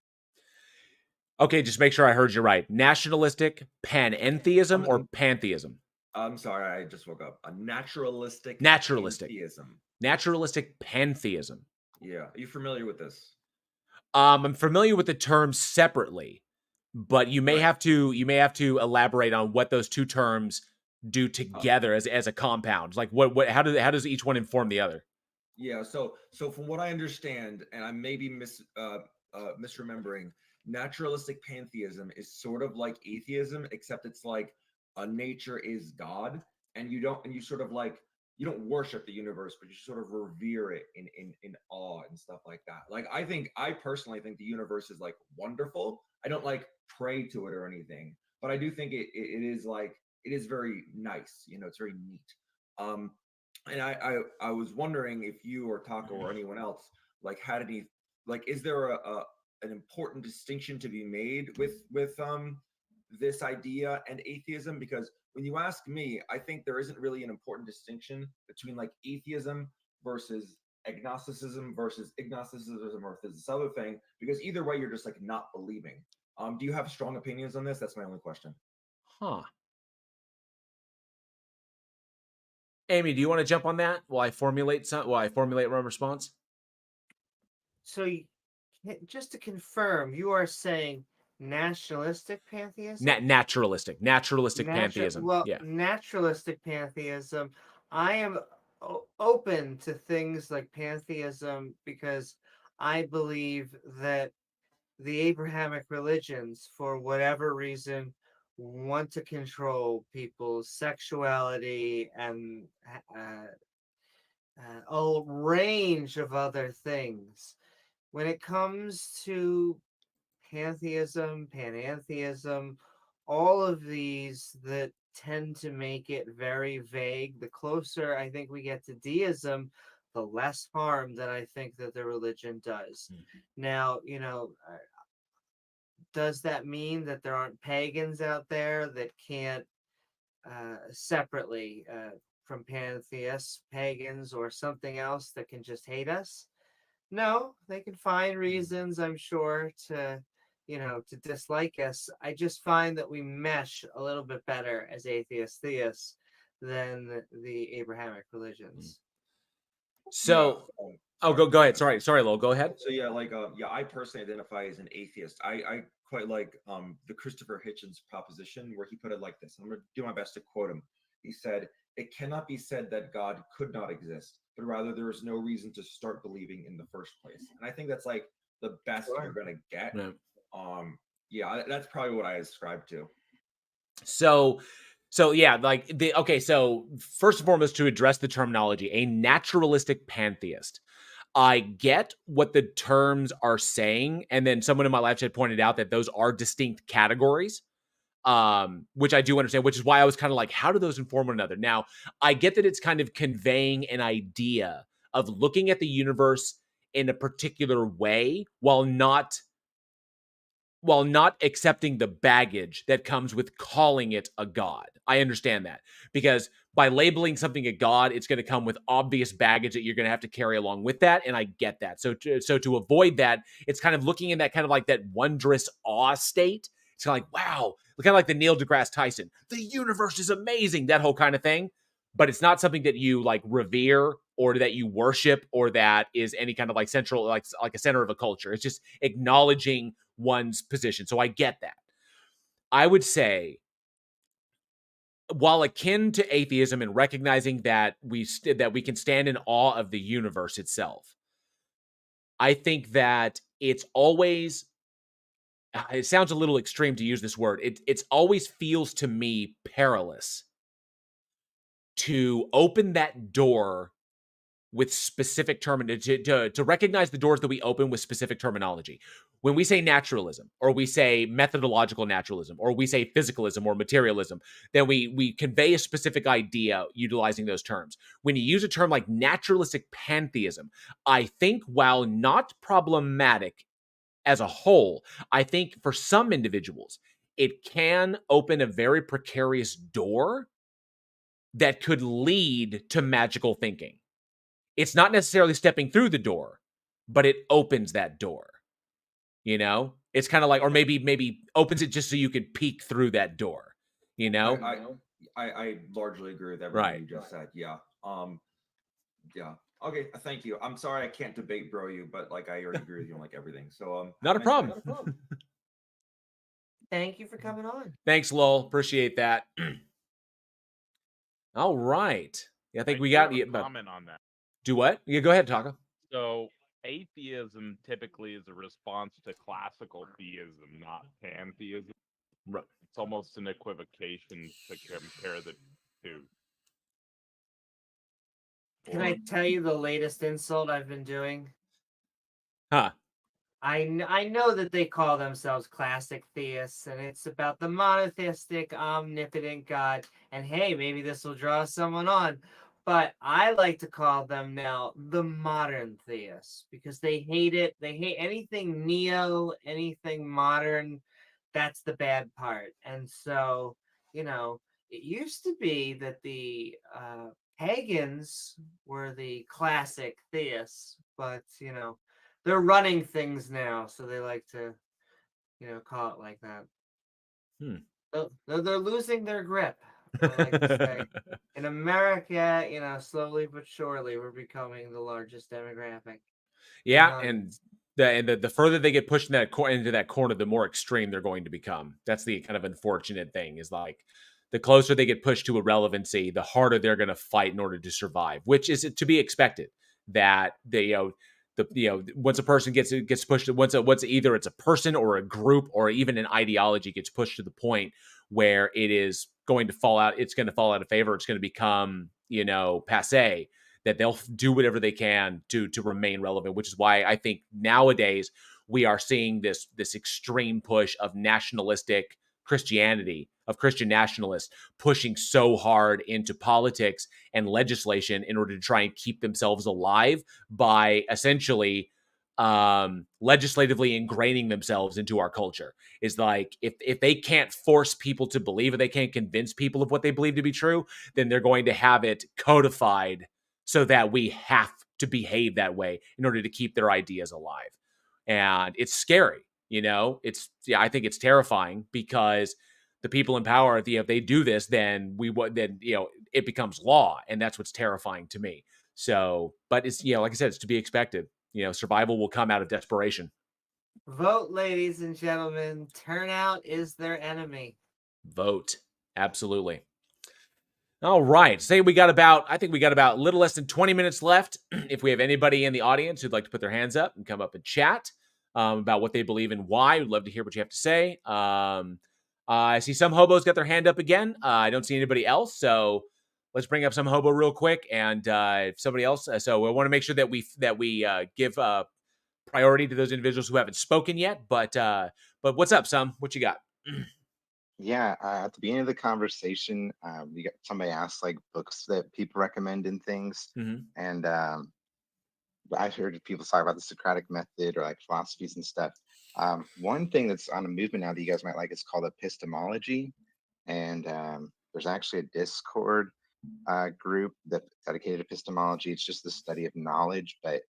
Okay, just make sure I heard you right. Nationalistic panentheism or pantheism?
I'm sorry, I just woke up. A naturalistic pantheism.
Naturalistic pantheism.
Yeah. Are you familiar with this?
I'm familiar with the terms separately, but you may have to elaborate on what those two terms do together as a compound. Like how does each one inform the other?
Yeah, so from what I understand, and I may be misremembering, naturalistic pantheism is sort of like atheism, except it's like nature is God, and you don't worship the universe, but you sort of revere it in awe and stuff like that. Like I personally think the universe is like wonderful. I don't like pray to it or anything, but I do think it is very nice. It's very neat. And I was wondering if you or Taco or anyone else had any is there an important distinction to be made with this idea and atheism? Because when you ask me, I think there isn't really an important distinction between atheism versus agnosticism versus ignosticism or this other thing, because either way you're just not believing. Do you have strong opinions on this? That's my only question.
Huh. Amy, do you want to jump on that while I formulate my response?
So, just to confirm, you are saying nationalistic pantheism?
Naturalistic pantheism.
Well,
yeah.
Naturalistic pantheism, I am open to things like pantheism because I believe that the Abrahamic religions, for whatever reason, want to control people's sexuality and a range of other things. When it comes to panentheism, all of these that tend to make it very vague. The closer I think we get to deism, the less harm that I think that the religion does. Now, does that mean that there aren't pagans out there that can't separately from pantheists, pagans, or something else that can just hate us? No, they can find reasons, I'm sure, to dislike us. I just find that we mesh a little bit better as theists than the Abrahamic religions.
So, go ahead. Sorry, Lowell, go ahead.
So I personally identify as an atheist. I quite like the Christopher Hitchens proposition, where he put it like this. I'm going to do my best to quote him. He said, "It cannot be said that God could not exist, but rather there is no reason to start believing in the first place." And I think that's the best you're going to get. Yeah. That's probably what I ascribe to.
So yeah, so first and foremost, to address the terminology, a naturalistic pantheist. I get what the terms are saying. And then someone in my live chat pointed out that those are distinct categories, which I do understand, which is why I was kind of like, how do those inform one another? Now, I get that it's kind of conveying an idea of looking at the universe in a particular way while not accepting the baggage that comes with calling it a god. I understand that, because by labeling something a god, it's going to come with obvious baggage that you're going to have to carry along with that, and I get that. So to avoid that, it's kind of looking in that kind of like that wondrous awe state. It's kind of like, wow, kind of like the Neil deGrasse Tyson, the universe is amazing, that whole kind of thing. But it's not something that you like revere or that you worship or that is any kind of like central, like a center of a culture. It's just acknowledging one's position. So I get that. I would say, while akin to atheism and recognizing that we can stand in awe of the universe itself, I think that it's always, it sounds a little extreme to use this word, it's always feels to me perilous to open that door with specific to recognize the doors that we open with specific terminology. When we say naturalism, or we say methodological naturalism, or we say physicalism or materialism, then we convey a specific idea utilizing those terms. When you use a term like naturalistic pantheism, I think while not problematic as a whole, I think for some individuals, it can open a very precarious door that could lead to magical thinking. It's not necessarily stepping through the door, but it opens that door. You know, it's kind of like, or maybe opens it just so you can peek through that door. You know,
I largely agree with everything you just said. Yeah. Yeah. Okay. Thank you. I'm sorry I can't debate bro you, but like I already agree with you on like everything. So
not a problem.
Thank you for coming on.
Thanks, Lowell. Appreciate that. All right. Yeah, I think we got
a comment on that.
Do what? Yeah, go ahead, Taco.
So atheism typically is a response to classical theism, not pantheism.
Right.
It's almost an equivocation to compare the two.
Can I tell you the latest insult I've been doing?
Huh.
I know that they call themselves classic theists, and it's about the monotheistic, omnipotent God. And hey, maybe this will draw someone on. But I like to call them now the modern theists, because they hate it. They hate anything neo, anything modern. That's the bad part. And so, you know, it used to be that the pagans were the classic theists, but, you know, they're running things now, so they like to, you know, call it like that. They're losing their grip. I like to say. In America, you know, slowly but surely, we're becoming the largest demographic.
Yeah, and the further they get pushed into that corner, the more extreme they're going to become. That's the kind of unfortunate thing, is like the closer they get pushed to irrelevancy, the harder they're going to fight in order to survive, which is to be expected. That they, once a person gets pushed, once either it's a person or a group or even an ideology gets pushed to the point where it is going to fall out, it's going to fall out of favor. It's going to become, passe. That they'll do whatever they can to remain relevant, which is why I think nowadays we are seeing this extreme push of nationalistic Christianity, of Christian nationalists pushing so hard into politics and legislation in order to try and keep themselves alive by essentially legislatively ingraining themselves into our culture. Is like, if they can't force people to believe, or they can't convince people of what they believe to be true, then they're going to have it codified so that we have to behave that way in order to keep their ideas alive. And it's scary, I think it's terrifying, because the people in power, if they do this, then it becomes law. And that's what's terrifying to me. So, but it's, like I said, it's to be expected. Survival will come out of desperation.
Vote, ladies and gentlemen. Turnout is their enemy.
Vote. Absolutely. All right. I think we got about a little less than 20 minutes left. If we have anybody in the audience who'd like to put their hands up and come up and chat about what they believe and why, we'd love to hear what you have to say. I see some hobos got their hand up again. I don't see anybody else. So let's bring up some hobo real quick, and if somebody else. So we want to make sure that we give priority to those individuals who haven't spoken yet. But what's up, Sam? What you got?
Yeah, at the beginning of the conversation, we got somebody asked like books that people recommend and things, and I've heard people talk about the Socratic method or like philosophies and stuff. One thing that's on a movement now that you guys might like is called epistemology, and there's actually a Discord group that's dedicated to epistemology. It's just the study of knowledge, but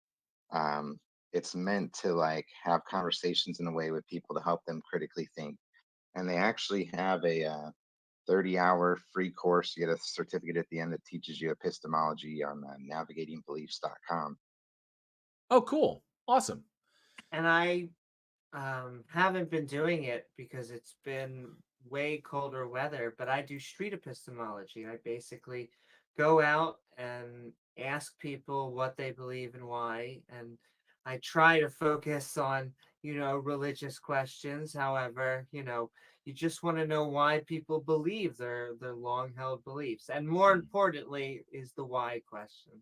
it's meant to like have conversations in a way with people to help them critically think. And they actually have a 30-hour free course. You get a certificate at the end that teaches you epistemology on navigatingbeliefs.com.
Oh, cool. Awesome.
And I haven't been doing it because it's been way colder weather, but I do street epistemology. I basically go out and ask people what they believe and why, and I try to focus on, religious questions. However, you just want to know why people believe their long-held beliefs, and more importantly is the why question.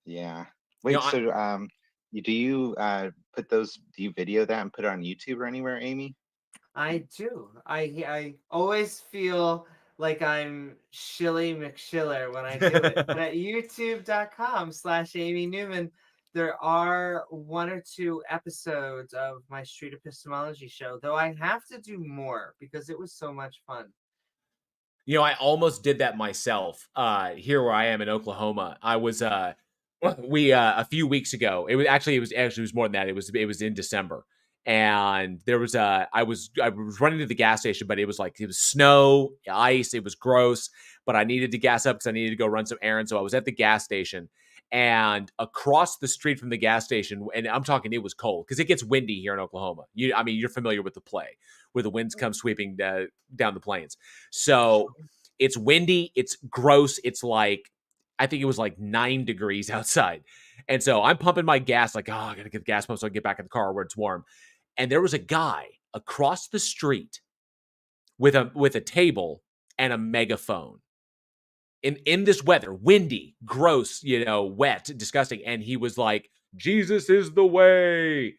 Yeah. Wait, so do you video that and put it on YouTube or anywhere, Amy?
I do. I always feel like I'm Shilly McShiller when I do it. But at youtube.com/Amy Newman, there are 1 or 2 episodes of my street epistemology show, though I have to do more because it was so much fun.
I almost did that myself. Here where I am in Oklahoma, I was a few weeks ago. It was more than that. It was in December, and there was I was running to the gas station, but it was snow, ice. It was gross, but I needed to gas up because I needed to go run some errands. So I was at the gas station, and across the street from the gas station, and I'm talking, it was cold because it gets windy here in Oklahoma. You're familiar with the play where the winds come sweeping down the plains. So it's windy, it's gross. It's like, I think it was like 9 degrees outside. And so I'm pumping my gas, like, I gotta get the gas pump so I can get back in the car where it's warm. And there was a guy across the street with a table and a megaphone. In this weather, windy, gross, wet, disgusting. And he was like, Jesus is the way.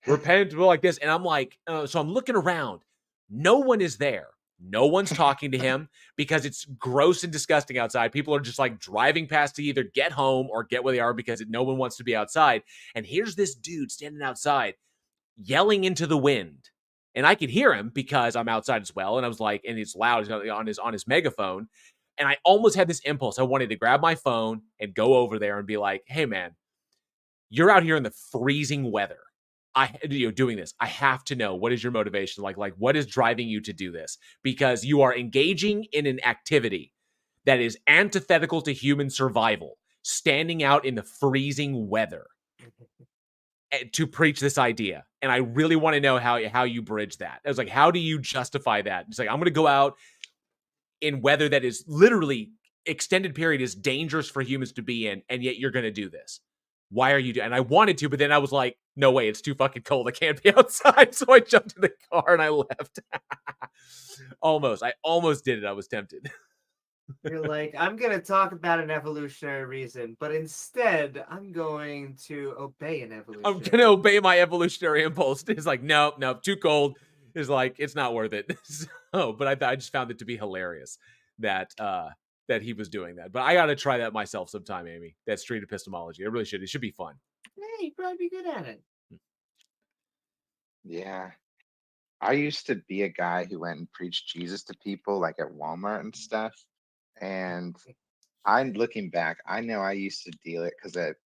Repent like this. And I'm like, so I'm looking around. No one is there. No one's talking to him because it's gross and disgusting outside. People are just like driving past to either get home or get where they are because no one wants to be outside. And here's this dude standing outside yelling into the wind. And I could hear him because I'm outside as well. And I was like, and it's loud on his megaphone. And I almost had this impulse. I wanted to grab my phone and go over there and be like, hey, man, you're out here in the freezing weather. Doing this. I have to know, what is your motivation? Like what is driving you to do this? Because you are engaging in an activity that is antithetical to human survival, standing out in the freezing weather to preach this idea. And I really want to know how you bridge that. I was like, how do you justify that? It's like, I'm going to go out in weather that is literally extended period is dangerous for humans to be in, and yet you're going to do this. Why are you doing? And I wanted to, but then I was like, no way, it's too fucking cold. I can't be outside. So I jumped in the car and I left. I almost did it. I was tempted.
You're like, I'm going to talk about an evolutionary reason, but instead I'm going to obey an evolution.
I'm going to obey my evolutionary impulse. It's like, no, too cold. It's like, it's not worth it. But I just found it to be hilarious that he was doing that. But I got to try that myself sometime, Amy. That street epistemology. I really should. It should be fun.
Yeah, you'd probably be good at it.
Yeah. I used to be a guy who went and preached Jesus to people like at Walmart and stuff. And I'm looking back, I know I used to deal it because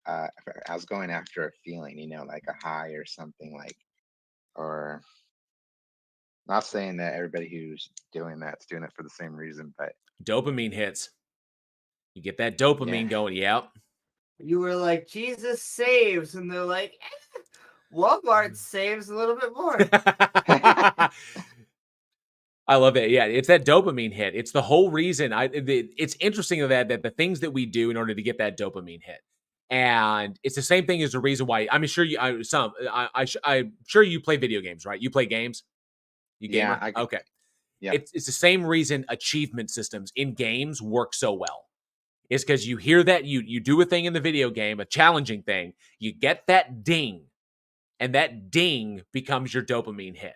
I was going after a feeling, like a high or something, or not saying that everybody who's doing that's doing it for the same reason, but
dopamine hits. You get that dopamine going. Yep.
You were like, Jesus saves, and they're like, Walmart saves a little bit more.
I love it. Yeah, it's that dopamine hit. It's the whole reason. It's interesting that the things that we do in order to get that dopamine hit, and it's the same thing as the reason why. I'm sure you. I'm sure you play video games, right? You play games. You gamer? Okay.
Yeah.
It's the same reason achievement systems in games work so well. Is because you hear that you do a thing in the video game, a challenging thing, you get that ding, and that ding becomes your dopamine hit.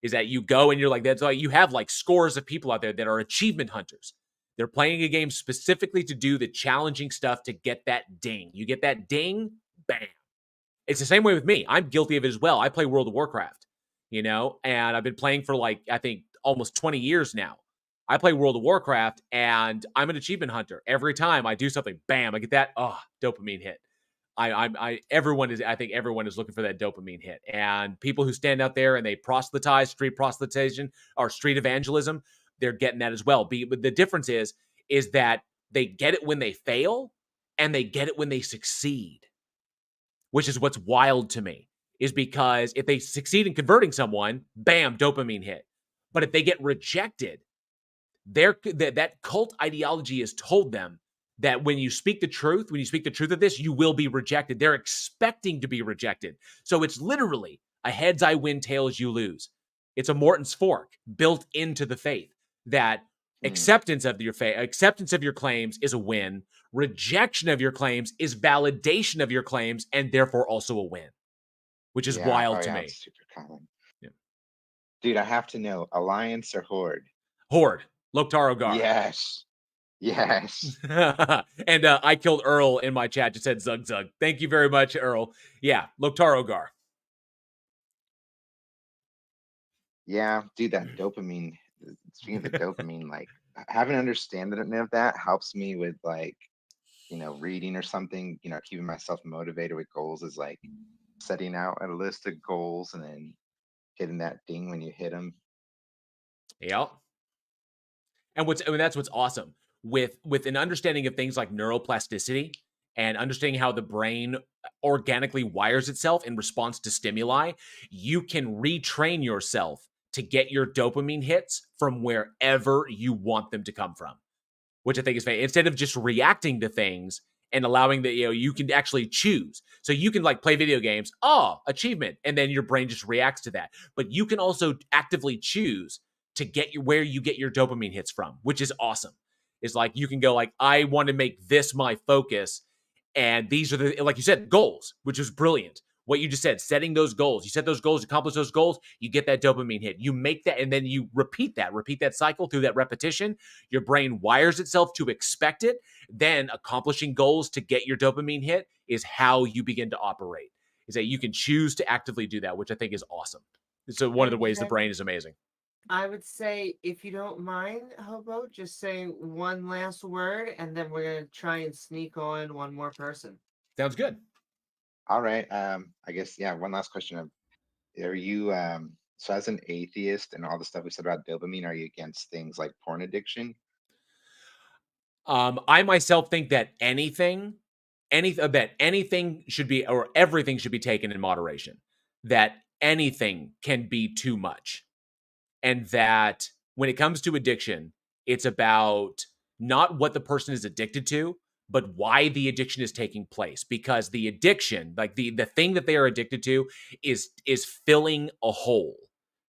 Is that you go and you're like, that's why you have like scores of people out there that are achievement hunters. They're playing a game specifically to do the challenging stuff to get that ding. You get that ding, bam. It's the same way with me. I'm guilty of it as well. I play World of Warcraft, and I've been playing for like, I think almost 20 years now. I play World of Warcraft and I'm an achievement hunter. Every time I do something, bam, I get that dopamine hit. I think everyone is looking for that dopamine hit. And people who stand out there and they proselytize, street proselytization or street evangelism, they're getting that as well. But the difference is that they get it when they fail and they get it when they succeed, which is what's wild to me, is because if they succeed in converting someone, bam, dopamine hit. But if they get rejected, that cult ideology has told them that when you speak the truth of this, you will be rejected. They're expecting to be rejected. So it's literally a heads I win, tails you lose. It's a Morton's fork built into the faith that acceptance of your claims is a win. Rejection of your claims is validation of your claims and therefore also a win, which is wild to me.
It's super common.
Yeah.
Dude, I have to know, Alliance or Horde?
Horde. Loktar Ogar.
Yes. Yes.
And I killed Earl in my chat. Just said Zug Zug. Thank you very much, Earl. Yeah, Loktar Ogar.
Yeah, dude, that dopamine. Speaking of the dopamine, like having an understanding of that helps me with like, reading or something, keeping myself motivated with goals is like setting out a list of goals and then hitting that ding when you hit them.
Yep. And that's what's awesome with an understanding of things like neuroplasticity and understanding how the brain organically wires itself in response to stimuli. You can retrain yourself to get your dopamine hits from wherever you want them to come from, which I think is fantastic. Instead of just reacting to things and allowing that, you can actually choose. So you can like play video games, achievement, and then your brain just reacts to that. But you can also actively choose to get where you get your dopamine hits from, which is awesome. It's like you can go like, I want to make this my focus, and these are the, like you said, goals, which is brilliant. What you just said, setting those goals. You set those goals, accomplish those goals, you get that dopamine hit. You make that, and then you repeat that cycle through that repetition. Your brain wires itself to expect it. Then accomplishing goals to get your dopamine hit is how you begin to operate. Is that you can choose to actively do that, which I think is awesome. So one of the ways the brain is amazing.
I would say, if you don't mind, Hobo, just say one last word, and then we're going to try and sneak on one more person.
Sounds good.
All right. I guess, one last question. Are you, so as an atheist and all the stuff we said about dopamine, are you against things like porn addiction?
I myself think that anything should be, or everything should be taken in moderation. That anything can be too much. And that when it comes to addiction, it's about not what the person is addicted to, but why the addiction is taking place. Because the addiction, like the thing that they are addicted to, is filling a hole.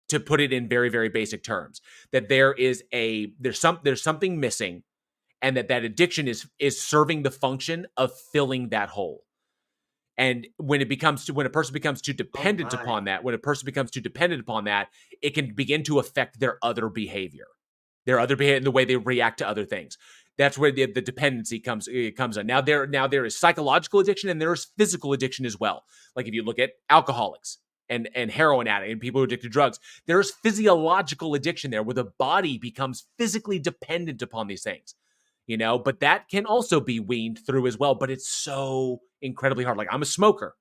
To put it in very, very basic terms, that there's something missing, and that addiction is serving the function of filling that hole. And when a person becomes too dependent upon that, it can begin to affect their other behavior, the way they react to other things. That's where the dependency comes in. Now there is psychological addiction and there is physical addiction as well. Like if you look at alcoholics and heroin addicts and people who are addicted to drugs, there is physiological addiction there where the body becomes physically dependent upon these things. But that can also be weaned through as well. But it's so incredibly hard. Like I'm a smoker.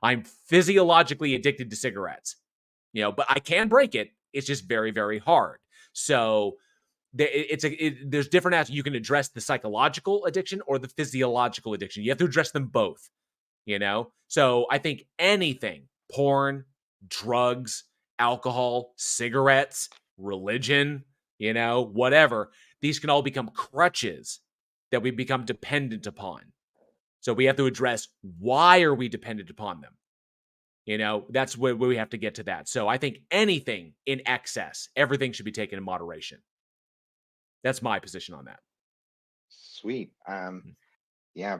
I'm physiologically addicted to cigarettes, but I can break it. It's just very, very hard. So there's different aspects. You can address the psychological addiction or the physiological addiction. You have to address them both, So I think anything, porn, drugs, alcohol, cigarettes, religion, whatever, these can all become crutches that we become dependent upon. So we have to address, why are we dependent upon them? You know, that's where we have to get to that. So I think anything in excess, everything should be taken in moderation. That's my position on that.
Sweet. Yeah.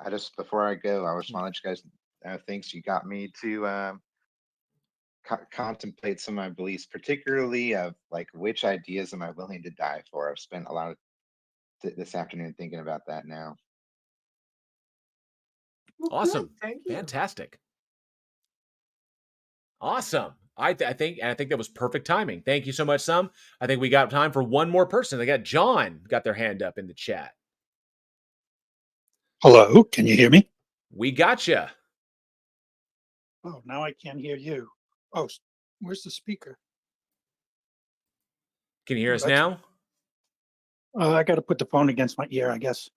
I just before I go, I just want to let you guys thanks. You got me to contemplate some of my beliefs, particularly of like which ideas am I willing to die for. I've spent a lot of this afternoon thinking about that now.
Well,
Awesome.
good. Thank you.
Fantastic. Awesome. I think that was perfect timing. Thank you so much, Sam. I think we got time for one more person. I got John got their hand up in the chat.
Hello, can you hear me?
We gotcha.
Oh, now I can't hear you. Oh, where's the speaker?
Can you hear
Oh,
us now?
I got to put the phone against my ear, I guess.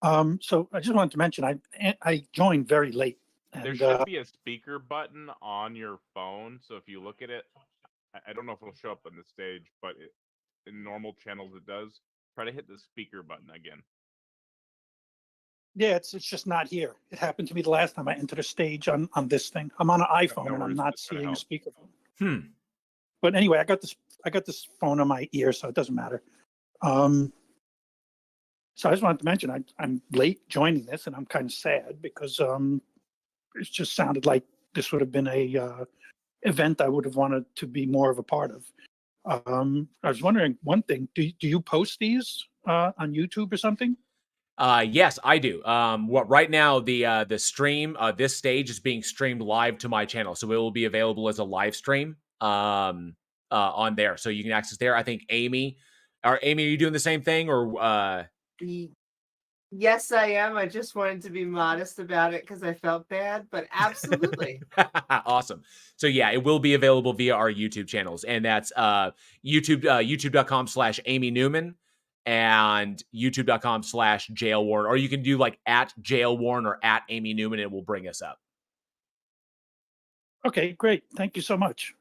So I just wanted to mention I joined very late.
There
And
should be a speaker button on your phone. So if you look at it, I don't know if it'll show up on the stage, but in normal channels it does. Try to hit the speaker button again.
yeah, it's just not here. It happened to me the last time I entered a stage on this thing. I'm on an iPhone
No
and I'm
worries,
not
that's gonna
seeing a
help.
speakerphone. But anyway, I got this phone on my ear, so it doesn't matter. So I just wanted to mention I'm late joining this, and I'm kind of sad because it just sounded like this would have been a event I would have wanted to be more of a part of. I was wondering one thing: do you post these on YouTube or something?
Yes, I do. Right now the stream, this stage is being streamed live to my channel, so it will be available as a live stream on there, so you can access there. I think Amy, are you doing the same thing or?
Yes, I am. I just wanted to be modest about it because I felt bad, but absolutely.
Awesome. So yeah, it will be available via our YouTube channels, and that's youtube.com/Amy Newman and youtube.com/jailwarren, or you can do like @jailwarren or @Amy Newman, and it will bring us up.
Okay, great. Thank you so much.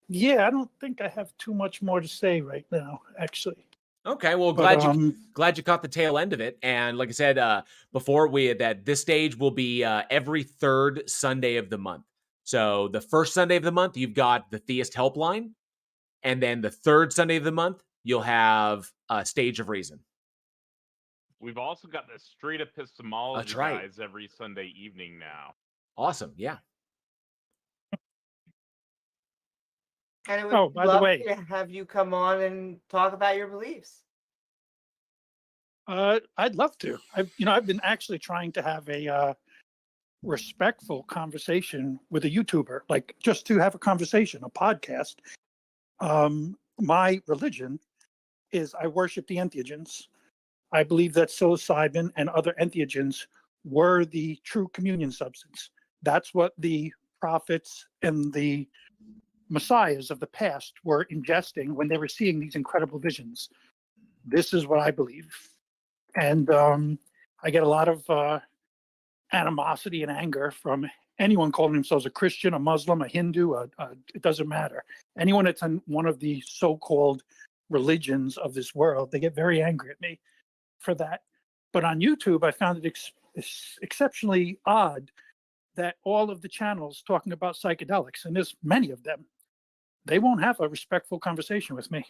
Yeah, I don't think I have too much more to say right now, actually.
Okay, well,
But,
glad you caught the tail end of it. And like I said before, this stage will be every third Sunday of the month. So the first Sunday of the month, you've got the Theist Helpline, and then the third Sunday of the month, you'll have Stage of Reason.
We've also got the Street Epistemology
That's right.
guys every Sunday evening now.
Awesome, yeah.
And I would
Oh, by the
love
way.
to have you come on and talk about your beliefs.
I'd love to. I've been actually trying to have a respectful conversation with a YouTuber, like just to have a conversation, a podcast. My religion is I worship the entheogens. I believe that psilocybin and other entheogens were the true communion substance. That's what the prophets and the messiahs of the past were ingesting when they were seeing these incredible visions. This is what I believe. And I get a lot of animosity and anger from anyone calling themselves a Christian, a Muslim, a Hindu, it doesn't matter. Anyone that's in one of the so-called religions of this world, they get very angry at me for that. But on YouTube, I found it exceptionally odd that all of the channels talking about psychedelics, and there's many of them, they won't have a respectful conversation with me.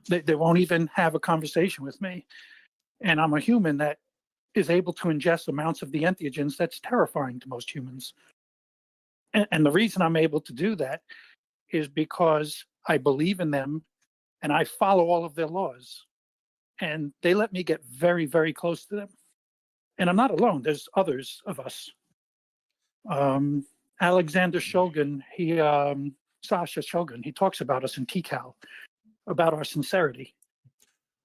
They won't even have a conversation with me. And I'm a human that is able to ingest amounts of the entheogens that's terrifying to most humans. And the reason I'm able to do that is because I believe in them and I follow all of their laws. And they let me get very, very close to them. And I'm not alone. There's others of us. Alexander Shulgin, Sasha Shulgin, he talks about us in TCAL, about our sincerity.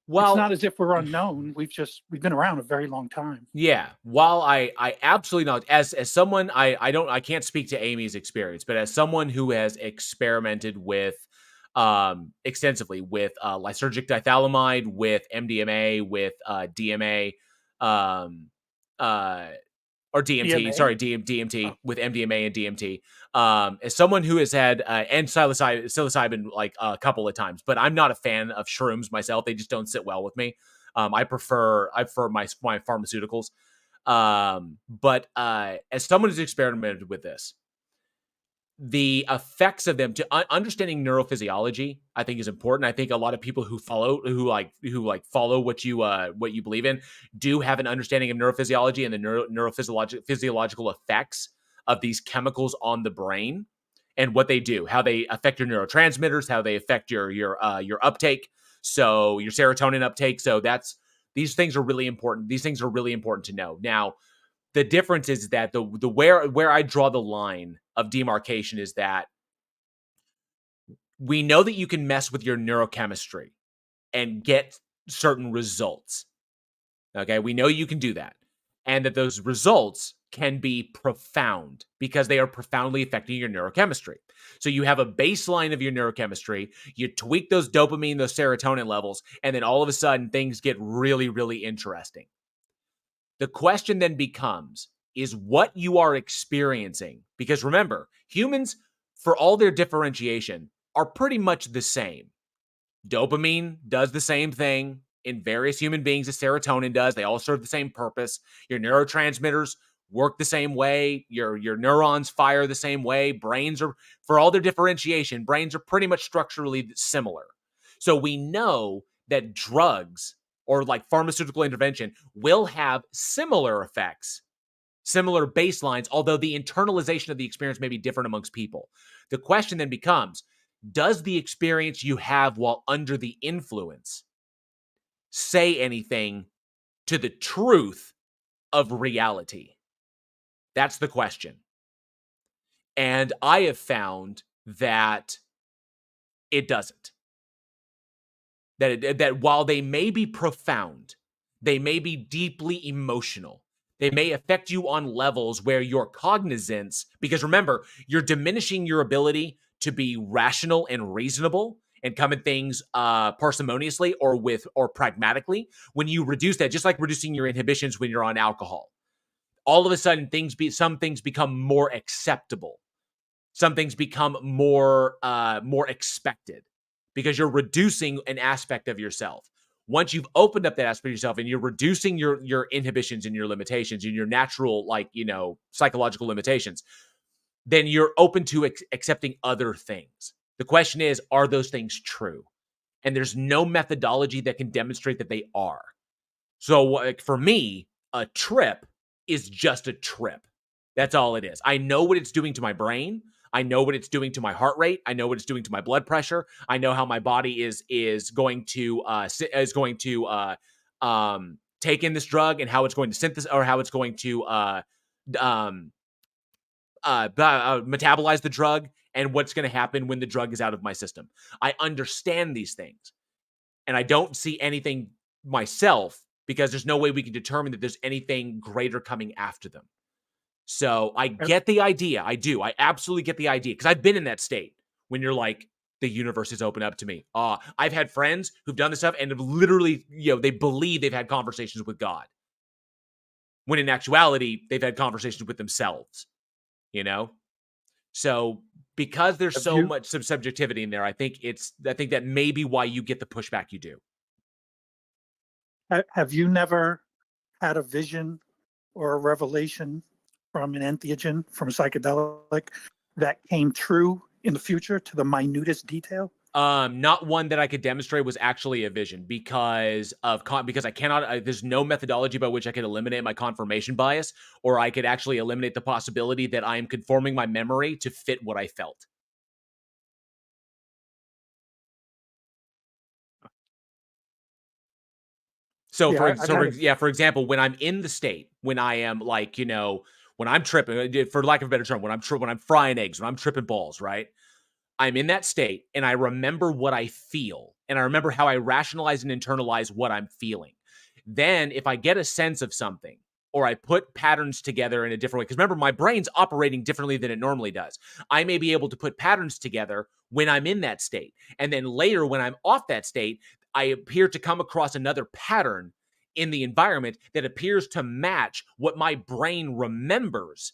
Well,
it's not as if we're unknown. We've been around a very long time.
Yeah. While I absolutely not, as someone, I can't speak to Amy's experience, but as someone who has experimented with extensively with lysergic dithalamide, with MDMA, with DMA, or DMT,
DMA?
sorry, DMT, with MDMA and DMT. As someone who has had and psilocybin like a couple of times, but I'm not a fan of shrooms myself. They just don't sit well with me. I prefer my pharmaceuticals. But as someone who's experimented with this, the effects of them to understanding neurophysiology, I think, is important. I think a lot of people who follow what you believe in do have an understanding of neurophysiology and the neurophysiological effects of these chemicals on the brain and what they do, how they affect your neurotransmitters, how they affect your uptake, so your serotonin uptake. So these things are really important. These things are really important to know. Now, the difference is that the where I draw the line of demarcation is that we know that you can mess with your neurochemistry and get certain results. Okay, we know you can do that, and that those results can be profound because they are profoundly affecting your neurochemistry. So you have a baseline of your neurochemistry, you tweak those dopamine, those serotonin levels, and then all of a sudden things get really, really interesting. The question then becomes, is what you are experiencing, because remember, humans, for all their differentiation, are pretty much the same. Dopamine does the same thing in various human beings as serotonin does. They all serve the same purpose. Your neurotransmitters work the same way. Your neurons fire the same way. Brains are, for all their differentiation, brains are pretty much structurally similar. So we know that drugs or like pharmaceutical intervention will have similar effects, similar baselines, although the internalization of the experience may be different amongst people. The question then becomes, does the experience you have while under the influence say anything to the truth of reality? That's the question. And I have found that it doesn't. That while they may be profound, they may be deeply emotional, they may affect you on levels where your cognizance, because remember, you're diminishing your ability to be rational and reasonable and come at things parsimoniously or pragmatically. When you reduce that, just like reducing your inhibitions when you're on alcohol, all of a sudden some things become more acceptable. Some things become more expected because you're reducing an aspect of yourself. Once you've opened up that aspect of yourself and you're reducing your inhibitions and your limitations and your natural, psychological limitations, then you're open to accepting other things. The question is, are those things true? And there's no methodology that can demonstrate that they are. So for me, a trip is just a trip. That's all it is. I know what it's doing to my brain. I know what it's doing to my heart rate. I know what it's doing to my blood pressure. I know how my body is going to take in this drug and how it's going to synthesize or how it's going to metabolize the drug and what's going to happen when the drug is out of my system. I understand these things, and I don't see anything myself because there's no way we can determine that there's anything greater coming after them. So I get the idea. I do. I absolutely get the idea because I've been in that state when you're like, the universe is open up to me. I've had friends who've done this stuff and have literally, they believe they've had conversations with God, when in actuality, they've had conversations with themselves, So because there's so much subjectivity in there, I think that may be why you get the pushback you do.
Have you never had a vision or a revelation from an entheogen, from a psychedelic, that came true in the future to the minutest detail?
Not one that I could demonstrate was actually a vision because I cannot. There's no methodology by which I could eliminate my confirmation bias, or I could actually eliminate the possibility that I am conforming my memory to fit what I felt. So for example, when I'm in the state, when I am when I'm tripping, for lack of a better term, when I'm frying eggs, when I'm tripping balls, right? I'm in that state and I remember what I feel and I remember how I rationalize and internalize what I'm feeling. Then if I get a sense of something or I put patterns together in a different way, because remember, my brain's operating differently than it normally does. I may be able to put patterns together when I'm in that state. And then later when I'm off that state, I appear to come across another pattern in the environment that appears to match what my brain remembers.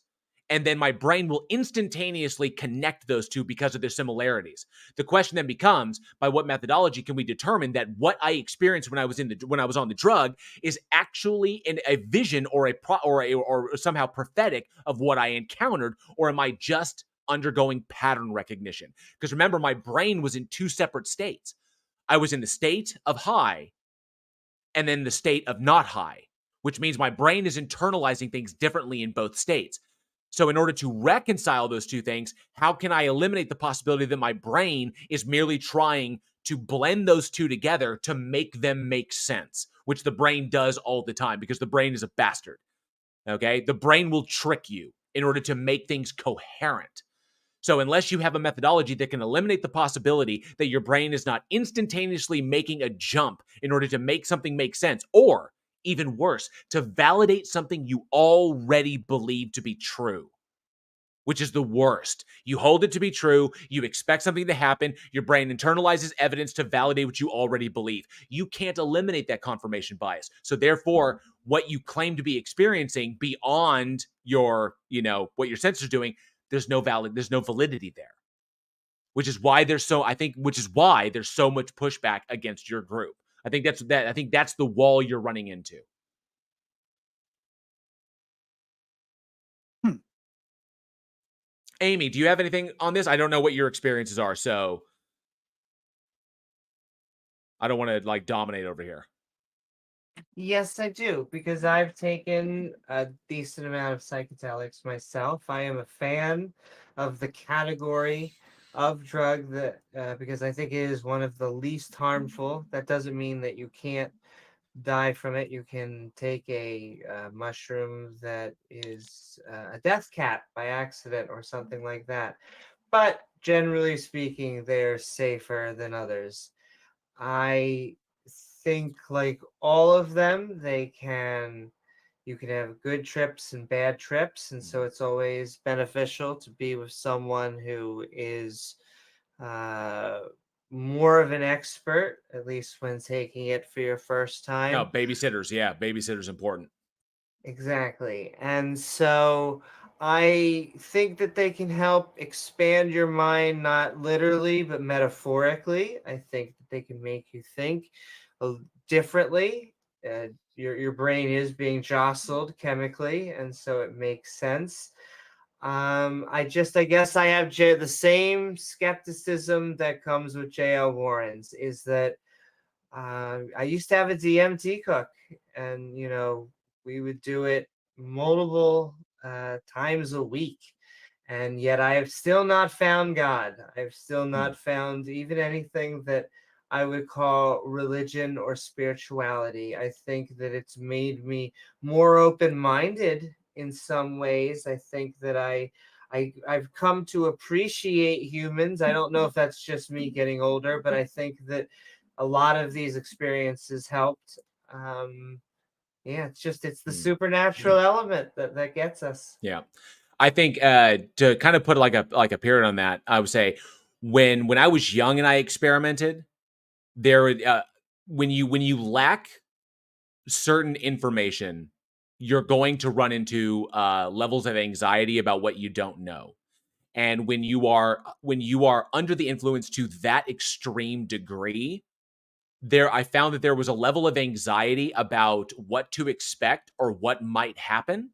And then my brain will instantaneously connect those two because of their similarities. The question then becomes, by what methodology can we determine that what I experienced when I was on the drug is actually a vision or somehow prophetic of what I encountered, or am I just undergoing pattern recognition? Because remember, my brain was in two separate states. I was in the state of high and then the state of not high, which means my brain is internalizing things differently in both states. So in order to reconcile those two things, how can I eliminate the possibility that my brain is merely trying to blend those two together to make them make sense, which the brain does all the time because the brain is a bastard. Okay? The brain will trick you in order to make things coherent. So unless you have a methodology that can eliminate the possibility that your brain is not instantaneously making a jump in order to make something make sense, or even worse, to validate something you already believe to be true, which is the worst. You hold it to be true, you expect something to happen, your brain internalizes evidence to validate what you already believe. You can't eliminate that confirmation bias. So therefore, what you claim to be experiencing beyond your, what your senses are doing, there's no validity there. Which is why there's so much pushback against your group. I think that's the wall you're running into. Amy, do you have anything on this? I don't know what your experiences are, so I don't want to dominate over here.
Yes, I do, because I've taken a decent amount of psychedelics myself. I am a fan of the category of drug that because I think it is one of the least harmful. That doesn't mean that you can't die from it. You can take a mushroom that is a death cap by accident or something like that. But generally speaking, they're safer than others. I think like all of them, you can have good trips and bad trips, and so it's always beneficial to be with someone who is more of an expert, at least when taking it for your first time.
No, babysitters. Yeah, babysitters important.
Exactly. And so I think that they can help expand your mind, not literally, but metaphorically. I think that they can make you think differently. Your brain is being jostled chemically, and so it makes sense. I guess I have the same skepticism that comes with J.L. Warren's, is that I used to have a DMT cook, and we would do it multiple times a week, and yet I have still not found God. I've still not found even anything that I would call religion or spirituality. I think that it's made me more open-minded in some ways. I think that I've come to appreciate humans. I don't know if that's just me getting older, but I think that a lot of these experiences helped. It's the supernatural element that gets us.
Yeah. I think to kind of put like a period on that, I would say when I was young and I experimented, when you lack certain information, you're going to run into levels of anxiety about what you don't know. And when you are under the influence to that extreme degree, I found that there was a level of anxiety about what to expect or what might happen,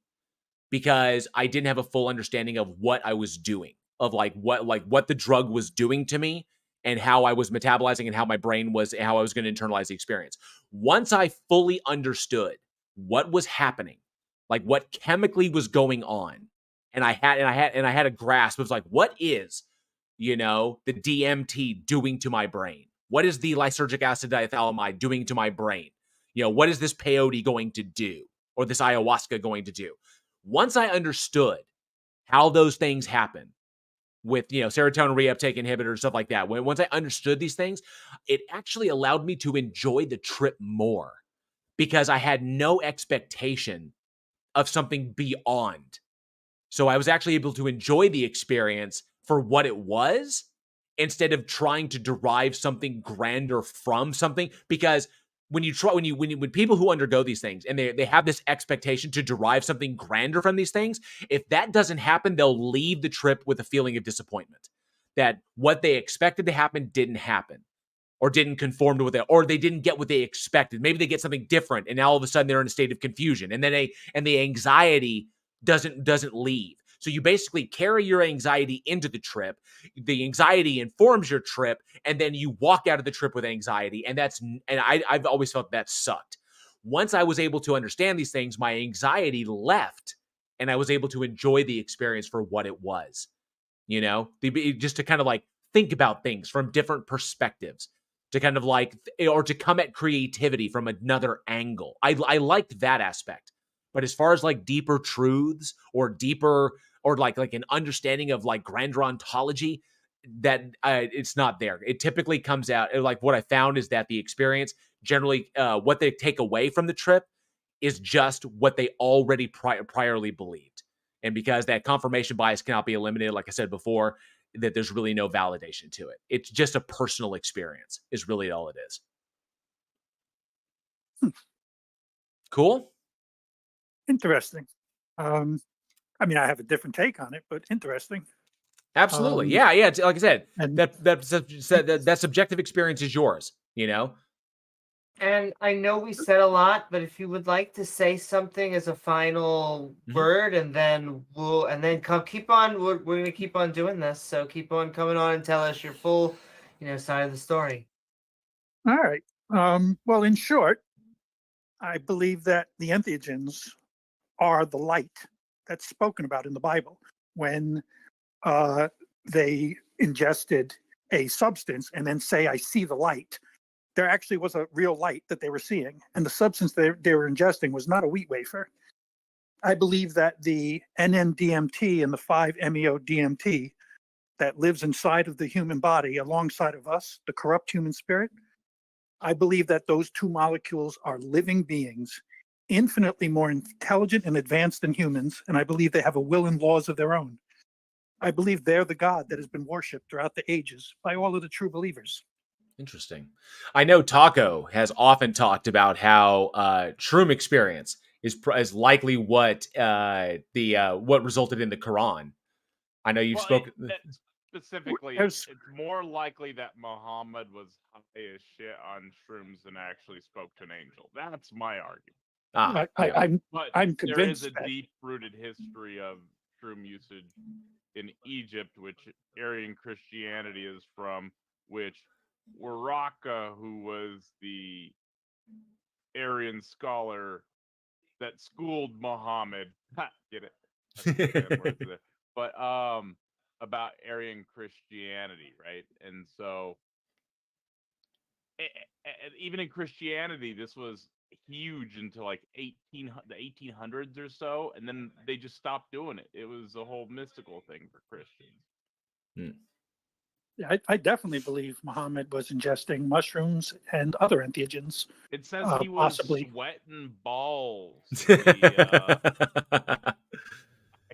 because I didn't have a full understanding of what I was doing, of what the drug was doing to me and how I was metabolizing and how my brain was, how I was going to internalize the experience. Once I fully understood what was happening, like what chemically was going on, and I had a grasp of what is, the DMT doing to my brain? What is the lysergic acid diethylamide doing to my brain? What is this peyote going to do, or this ayahuasca going to do? Once I understood how those things happen with, serotonin reuptake inhibitors, stuff like that, once I understood these things, it actually allowed me to enjoy the trip more, because I had no expectation of something beyond. So I was actually able to enjoy the experience for what it was, instead of trying to derive something grander from something, because when people who undergo these things and they have this expectation to derive something grander from these things, if that doesn't happen, they'll leave the trip with a feeling of disappointment that what they expected to happen didn't happen, or didn't conform to or they didn't get what they expected. Maybe they get something different, and now all of a sudden they're in a state of confusion, and then the anxiety doesn't leave. So you basically carry your anxiety into the trip. The anxiety informs your trip, and then you walk out of the trip with anxiety. And I've always felt that sucked. Once I was able to understand these things, my anxiety left, and I was able to enjoy the experience for what it was. Just to kind of like think about things from different perspectives, to kind of like, or to come at creativity from another angle. I liked that aspect. But as far as like deeper truths or deeper, or like an understanding of like grander ontology, that it's not there. It typically comes out, like what I found is that the experience generally, what they take away from the trip is just what they already priorly believed. And because that confirmation bias cannot be eliminated, like I said before, that there's really no validation to it. It's just a personal experience is really all it is. Cool.
Interesting. I mean, I have a different take on it, but interesting.
Absolutely. Yeah. Like I said, that subjective experience is yours,
And I know we said a lot, but if you would like to say something as a final word, and then keep on. We're gonna keep on doing this, so keep on coming on and tell us your full, side of the story.
All right. Well, in short, I believe that the entheogens are the light that's spoken about in the Bible. When they ingested a substance and then say, "I see the light," there actually was a real light that they were seeing, and the substance they were ingesting was not a wheat wafer. I believe that the NN-DMT and the 5-MeO-DMT that lives inside of the human body alongside of us, the corrupt human spirit, I believe that those two molecules are living beings, infinitely more intelligent and advanced than humans, and I believe they have a will and laws of their own. I believe they're the God that has been worshipped throughout the ages by all of the true believers.
Interesting. I know Taco has often talked about how Shroom experience is likely what what resulted in the Quran. I know you've spoken
specifically. It's more likely that Muhammad was high as shit on shrooms than actually spoke to an angel. That's my argument.
I'm convinced
there is a
that
deep-rooted history of shroom usage in Egypt, which Aryan Christianity is from, which Waraka, who was the Aryan scholar that schooled Muhammad, get it? That's words there. But about Aryan Christianity, right? And so, even in Christianity, this was huge until like the 1800s or so, and then they just stopped doing it. It was a whole mystical thing for Christians.
Yeah, I definitely believe Muhammad was ingesting mushrooms and other entheogens.
It says he was sweating balls. I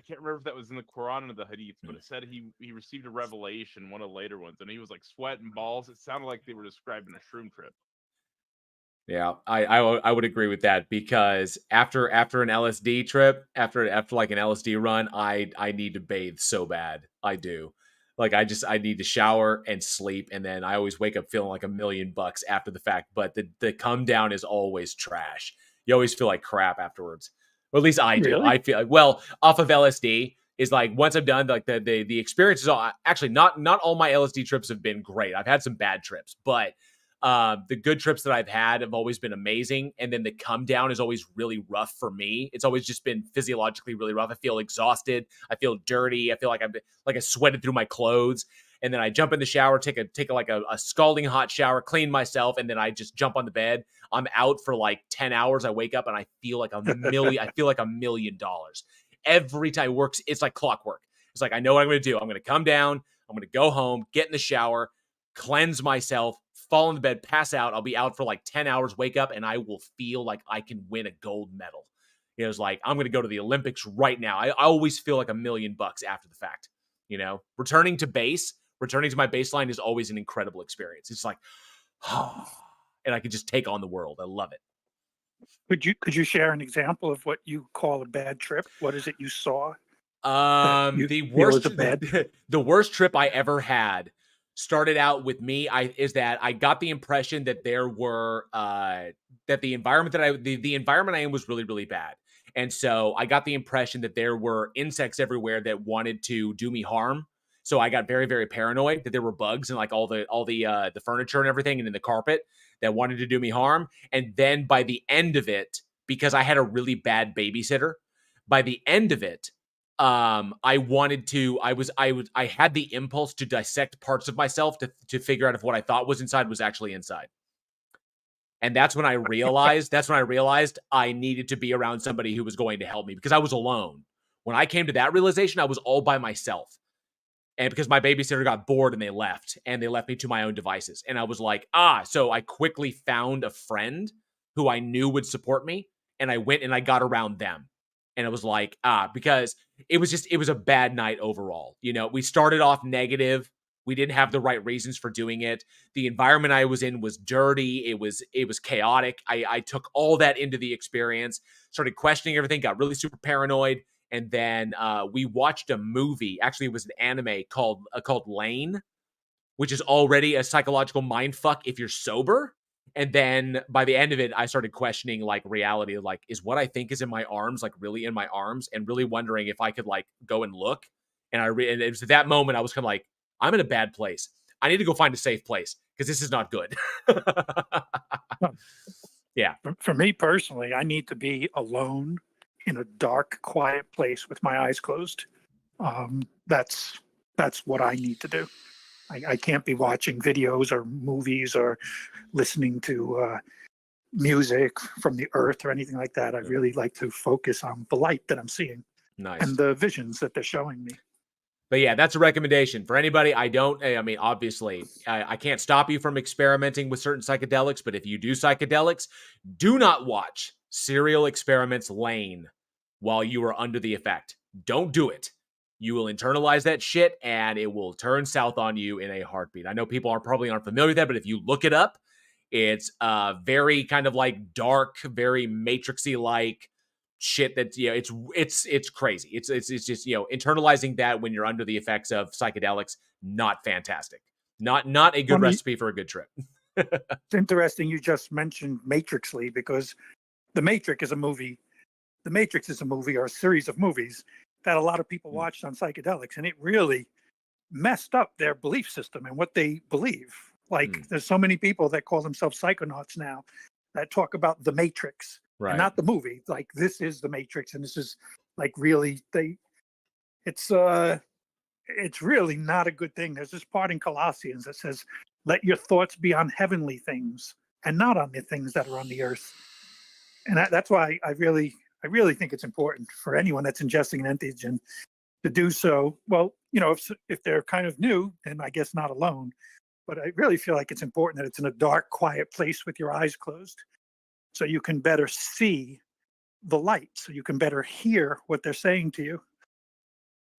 can't remember if that was in the Quran or the Hadith, but it said he received a revelation, one of the later ones, and he was like sweating balls. It sounded like they were describing a shroom trip.
Yeah, I would agree with that, because after an LSD trip, after like an LSD run, I need to bathe so bad. I do. Like I need to shower and sleep, and then I always wake up feeling like $1 million after the fact. But the come down is always trash. You always feel like crap afterwards. Or at least I do.
Really?
I feel like, well, off of LSD is like, once I'm done, like the experience is all, actually not all my LSD trips have been great. I've had some bad trips, but the good trips that I've had have always been amazing. And then the come down is always really rough for me. It's always just been physiologically really rough. I feel exhausted. I feel dirty. I feel like I sweated through my clothes. And then I jump in the shower, take a scalding hot shower, clean myself, and then I just jump on the bed. I'm out for like 10 hours. I wake up and I feel like $1 million. Every time it works, it's like clockwork. It's like, I know what I'm going to do. I'm going to come down. I'm going to go home, get in the shower, cleanse myself, fall in the bed, pass out. I'll be out for like 10 hours, wake up, and I will feel like I can win a gold medal. It's like, I'm going to go to the Olympics right now. I always feel like $1 million after the fact. Returning to my baseline is always an incredible experience. It's like, and I can just take on the world. I love it.
Could you share an example of what you call a bad trip? What is it you saw? You
The
feel
worst
is a bad.
the worst trip I ever had started out with me. Is that I got the impression that there were that the environment the environment I am was really, really bad. And so I got the impression that there were insects everywhere that wanted to do me harm. So I got very, very paranoid that there were bugs in like all the furniture and everything and in the carpet that wanted to do me harm. And then by the end of it, because I had a really bad babysitter, by the end of it, I had the impulse to dissect parts of myself to figure out if what I thought was inside was actually inside. And that's when I realized I needed to be around somebody who was going to help me, because I was alone. When I came to that realization, I was all by myself. And because my babysitter got bored and they left me to my own devices. And I was like, so I quickly found a friend who I knew would support me. And I went and I got around them. And it was like, because it was a bad night overall. You know, we started off negative. We didn't have the right reasons for doing it. The environment I was in was dirty. It was chaotic. I took all that into the experience, started questioning everything, got really super paranoid. And then we watched a movie. Actually, it was an anime called Lane, which is already a psychological mindfuck if you're sober. And then by the end of it, I started questioning like reality, like, is what I think is in my arms like really in my arms, and really wondering if I could like go and look. And and it was at that moment I was kind of like, I'm in a bad place. I need to go find a safe place because this is not good. Yeah.
For me personally, I need to be alone in a dark, quiet place with my eyes closed. That's what I need to do. I can't be watching videos or movies or listening to music from the earth or anything like that. I really like to focus on the light that I'm seeing.
Nice.
And the visions that they're showing me.
But yeah, that's a recommendation for anybody. I mean, obviously, I can't stop you from experimenting with certain psychedelics, but if you do psychedelics, do not watch Serial Experiments Lane while you are under the effect. Don't do it. You will internalize that shit and it will turn south on you in a heartbeat. I know people probably aren't familiar with that, but if you look it up, it's very kind of like dark, very Matrixy like shit that, you know, it's crazy. It's just, you know, internalizing that when you're under the effects of psychedelics, not fantastic. Not a good recipe for a good trip.
It's interesting you just mentioned Matrixly, because The Matrix is a movie. The Matrix is a movie or a series of movies that a lot of people watched on psychedelics, and it really messed up their belief system and what they believe. Like, there's so many people that call themselves psychonauts now that talk about the Matrix,
Right.
and not the movie. Like, this is the Matrix, and this is like really it's really not a good thing. There's this part in Colossians that says, "Let your thoughts be on heavenly things and not on the things that are on the earth." And that's why I really think it's important for anyone that's ingesting an entheogen to do so. Well, you know, if they're kind of new, then I guess not alone. But I really feel like it's important that it's in a dark, quiet place with your eyes closed, so you can better see the light, so you can better hear what they're saying to you.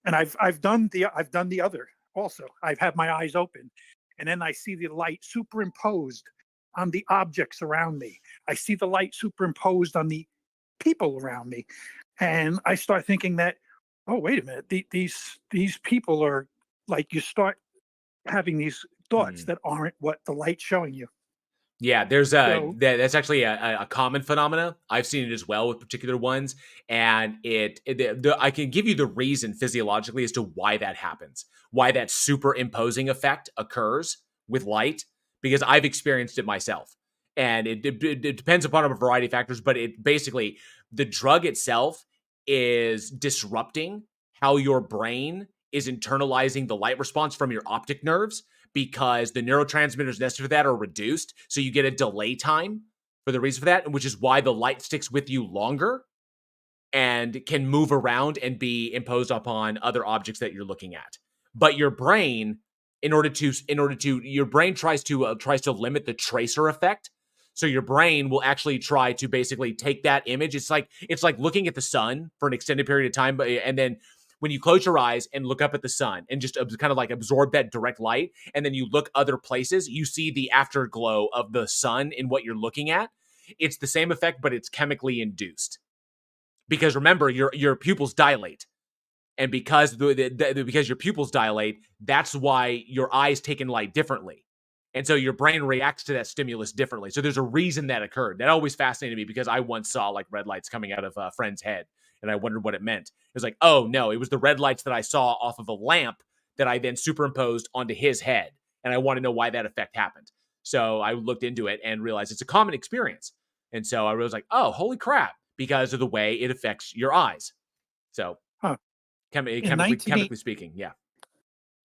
And I've done the other also. I've had my eyes open, and then I see the light superimposed on the objects around me. I see the light superimposed on the people around me, and I start thinking that, oh, wait a minute, these people are like, you start having these thoughts that aren't what the light's showing you.
Yeah, there's that's actually a common phenomena. I've seen it as well with particular ones, and I can give you the reason physiologically as to why that happens, why that superimposing effect occurs with light, because I've experienced it myself, and it depends upon a variety of factors, but it basically, the drug itself is disrupting how your brain is internalizing the light response from your optic nerves, because the neurotransmitters necessary for that are reduced. So you get a delay time for the reason for that, which is why the light sticks with you longer and can move around and be imposed upon other objects that you're looking at. But your brain, your brain tries to limit the tracer effect. So your brain will actually try to basically take that image. It's like looking at the sun for an extended period of time, and then when you close your eyes and look up at the sun and just kind of like absorb that direct light, and then you look other places, you see the afterglow of the sun in what you're looking at. It's the same effect, but it's chemically induced. Because remember, your pupils dilate. And because because your pupils dilate, that's why your eyes take in light differently. And so your brain reacts to that stimulus differently. So there's a reason that occurred. That always fascinated me because I once saw like red lights coming out of a friend's head, and I wondered what it meant. It was like, oh no, it was the red lights that I saw off of a lamp that I then superimposed onto his head. And I want to know why that effect happened. So I looked into it and realized it's a common experience. And so I was like, oh, holy crap, because of the way it affects your eyes. So chemically speaking, yeah.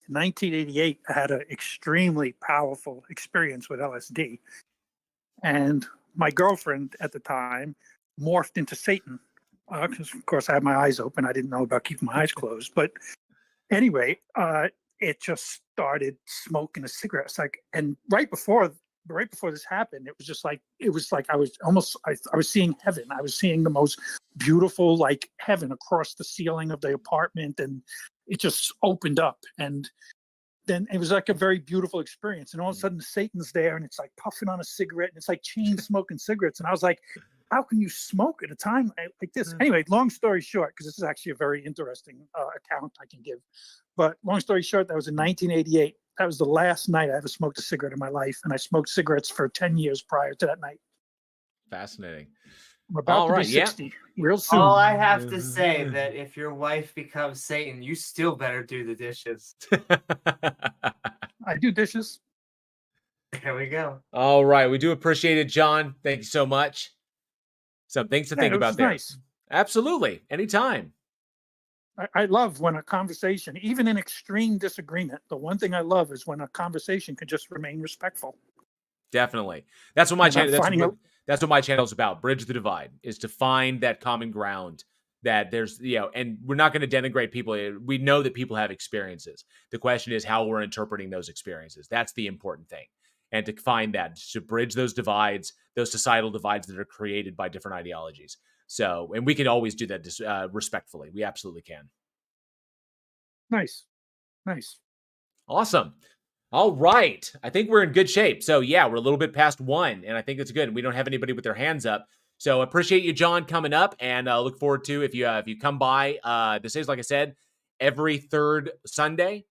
In 1988, I had an extremely powerful experience with LSD. And my girlfriend at the time morphed into Satan. Because, of course, I had my eyes open. I didn't know about keeping my eyes closed. But anyway, it just started smoking a cigarette. It's like, and right before this happened, it was like I was seeing heaven. I was seeing the most beautiful like heaven across the ceiling of the apartment, and it just opened up, and then it was like a very beautiful experience. And all of a sudden Satan's there, and it's like puffing on a cigarette, and it's like chain smoking cigarettes. And I was like, how can you smoke at a time like this? Anyway, long story short, because this is actually a very interesting account I can give. But long story short, that was in 1988. That was the last night I ever smoked a cigarette in my life. And I smoked cigarettes for 10 years prior to that night.
Fascinating.
I'm about to be 60 real soon.
All I have to say that if your wife becomes Satan, you still better do the dishes.
I do dishes.
There we go.
All right. We do appreciate it, John. Thank you so much. Some things to think about there.
Nice.
Absolutely. Anytime.
I love when a conversation, even in extreme disagreement, the one thing I love is when a conversation can just remain respectful.
Definitely. That's what my channel. That's what my channel is about. Bridge the divide, is to find that common ground. That there's, and we're not going to denigrate people. We know that people have experiences. The question is how we're interpreting those experiences. That's the important thing. And to find that, to bridge those divides, those societal divides that are created by different ideologies. So, and we can always do that respectfully. We absolutely can.
Nice.
Awesome. All right. I think we're in good shape. So yeah, we're a little bit past 1, and I think it's good. We don't have anybody with their hands up. So appreciate you, John, coming up, and look forward to if you come by. This is, like I said, every third Sunday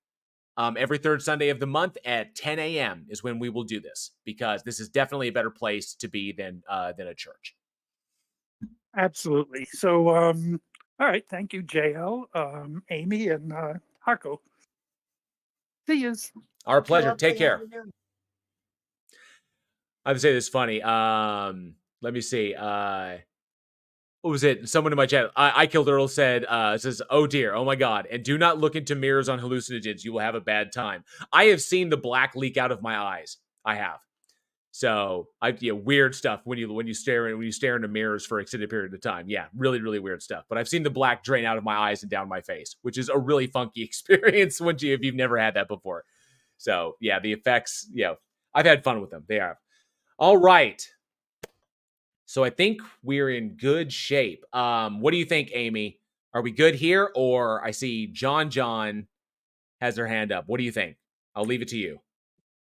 of the month at 10 a.m. is when we will do this, because this is definitely a better place to be than a church.
Absolutely. So, all right. Thank you, JL, Amy, and Harko. See yous.
Our pleasure. Take care. I would say this is funny. Let me see. What was it? Someone in my chat, I Killed Earl says, oh dear, oh my God, and do not look into mirrors on hallucinogens. You will have a bad time. I have seen the black leak out of my eyes. I have. So weird stuff when you stare into mirrors for an extended period of time. Yeah, really, really weird stuff. But I've seen the black drain out of my eyes and down my face, which is a really funky experience if you've never had that before. So yeah, the effects, I've had fun with them. They are. All right. So I think we're in good shape. What do you think, Amy? Are we good here? Or I see John has their hand up. What do you think? I'll leave it to you.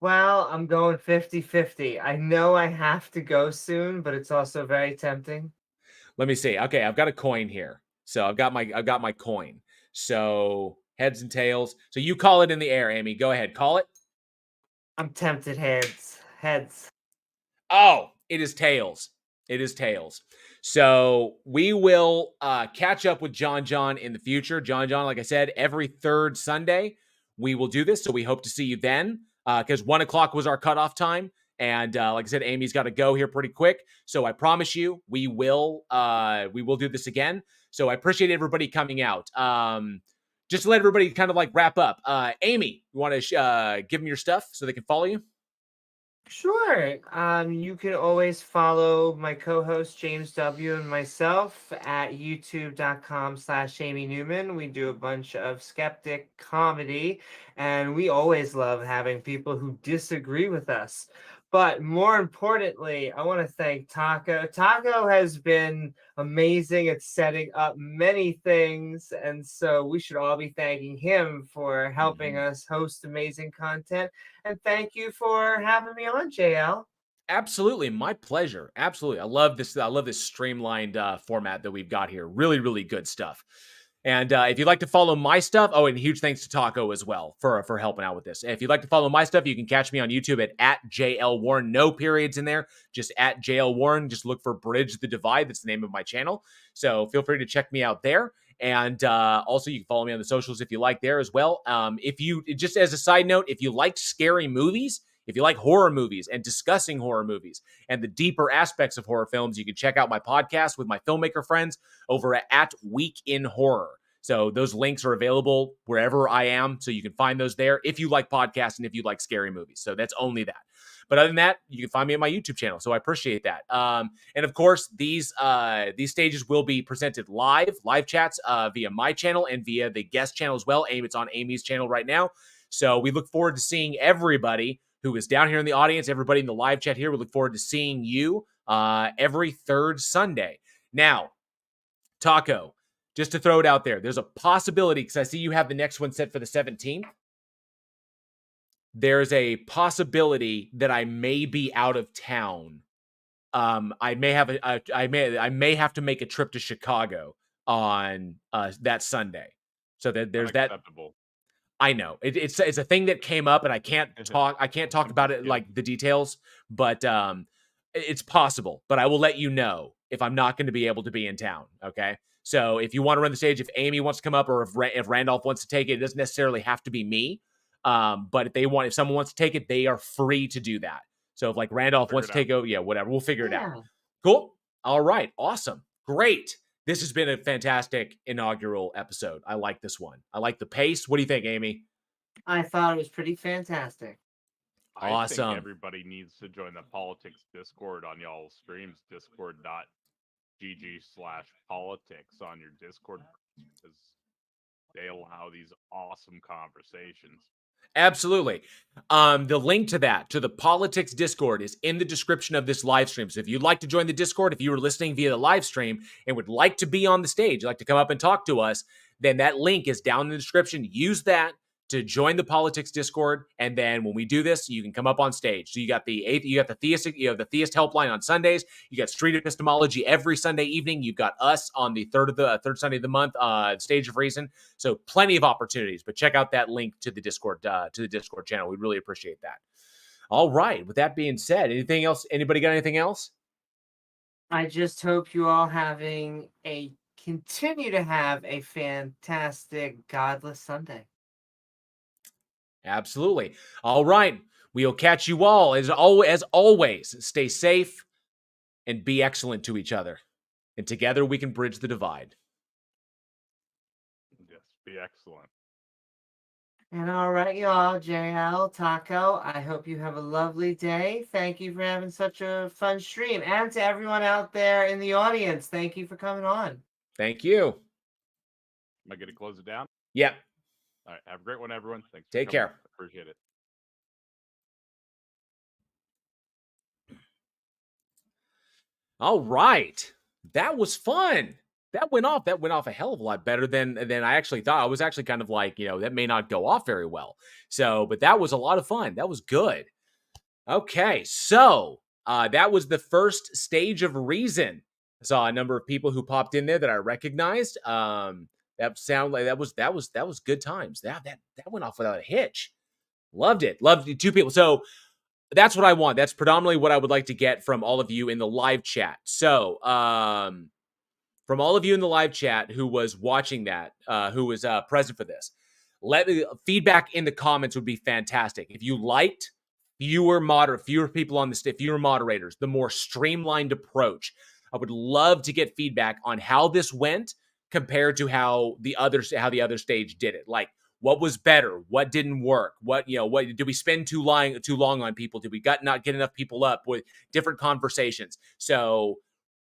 Well, I'm going 50-50. I know I have to go soon, but it's also very tempting.
Let me see. Okay, I've got a coin here. So I've got my coin. So heads and tails. So you call it in the air, Amy. Go ahead. Call it.
I'm tempted heads. Heads.
Oh, it is tails. It is tails. So we will catch up with John in the future. John, like I said, every third Sunday we will do this. So we hope to see you then, because 1 o'clock was our cutoff time. And like I said, Amy's got to go here pretty quick. So I promise you, we will do this again. So I appreciate everybody coming out. Just to let everybody kind of like wrap up. Amy, you want to give them your stuff so they can follow you?
Sure. You can always follow my co-host James W. and myself at youtube.com/Amy Newman. We do a bunch of skeptic comedy, and we always love having people who disagree with us. But more importantly, I want to thank Taco. Taco has been amazing at setting up many things, and so we should all be thanking him for helping us host amazing content. And thank you for having me on, JL.
Absolutely, my pleasure. Absolutely, I love this. I love this streamlined format that we've got here. Really, really good stuff. And if you'd like to follow my stuff, oh, and huge thanks to Taco as well for helping out with this. If you'd like to follow my stuff, you can catch me on YouTube at JL Warren. No periods in there, just at JL Warren. Just look for Bridge the Divide. That's the name of my channel. So feel free to check me out there. And also, you can follow me on the socials if you like there as well. If you, just as a side note, if you like scary movies, if you like horror movies and discussing horror movies and the deeper aspects of horror films, you can check out my podcast with my filmmaker friends over at Week in Horror. So those links are available wherever I am. So you can find those there if you like podcasts and if you like scary movies. So that's only that. But other than that, you can find me on my YouTube channel. So I appreciate that. And of course, these stages will be presented live chats via my channel and via the guest channel as well. It's on Amy's channel right now. So we look forward to seeing everybody who is down here in the audience, everybody in the live chat here. We look forward to seeing you every third Sunday. Now, Taco, just to throw it out there, there's a possibility, because I see you have the next one set for the 17th. There's a possibility that I may be out of town. I may have I may have to make a trip to Chicago on that Sunday. So that there's that. I know it's a thing that came up, and I can't talk about it like the details, but it's possible. But I will let you know if I'm not going to be able to be in town. Okay. So if you want to run the stage, if Amy wants to come up, or if Randolph wants to take it, it doesn't necessarily have to be me. But if someone wants to take it, they are free to do that. So if like Randolph wants to take it, yeah, whatever, we'll figure it out. Cool. All right. Awesome. Great. This has been a fantastic inaugural episode. I like this one. I like the pace. What do you think, Amy?
I thought it was pretty fantastic.
Awesome.
I think everybody needs to join the politics Discord on y'all's streams, discord.gg/politics on your Discord, because they allow these awesome conversations.
Absolutely. The link to that, to the politics Discord, is in the description of this live stream. So if you'd like to join the Discord, if you were listening via the live stream and would like to be on the stage, like to come up and talk to us, then that link is down in the description. Use that to join the politics Discord, and then when we do this, you can come up on stage. So you have the theist helpline on Sundays. You got street epistemology every Sunday evening. You've got us on the third Sunday of the month, Stage of Reason. So plenty of opportunities. But check out that link to the Discord channel. We'd really appreciate that. All right. With that being said, anything else? Anybody got anything else?
I just hope you all continue to have a fantastic Godless Sunday.
Absolutely. All right. We'll catch you all. As always, stay safe and be excellent to each other. And together we can bridge the divide.
Yes, be excellent.
And all right, y'all, JL, Taco, I hope you have a lovely day. Thank you for having such a fun stream. And to everyone out there in the audience, thank you for coming on.
Thank you.
Am I going to close it down?
Yeah.
All right. Have a great one, everyone. Thanks.
Take care.
Appreciate it.
All right. That was fun. That went off a hell of a lot better than I actually thought. I was actually kind of like, that may not go off very well. So, but that was a lot of fun. That was good. Okay. So, that was the first Stage of Reason. I saw a number of people who popped in there that I recognized. That sound like that was good times. That went off without a hitch. Loved it. Loved it. Two people. So that's what I want. That's predominantly what I would like to get from all of you in the live chat. So, from all of you in the live chat who was watching that, who was present for this, feedback in the comments would be fantastic. If you liked fewer people on the stage, fewer moderators, the more streamlined approach, I would love to get feedback on how this went compared to how the other stage did it. Like, what was better? What didn't work? What did we spend too long on people? Did we not get enough people up with different conversations? So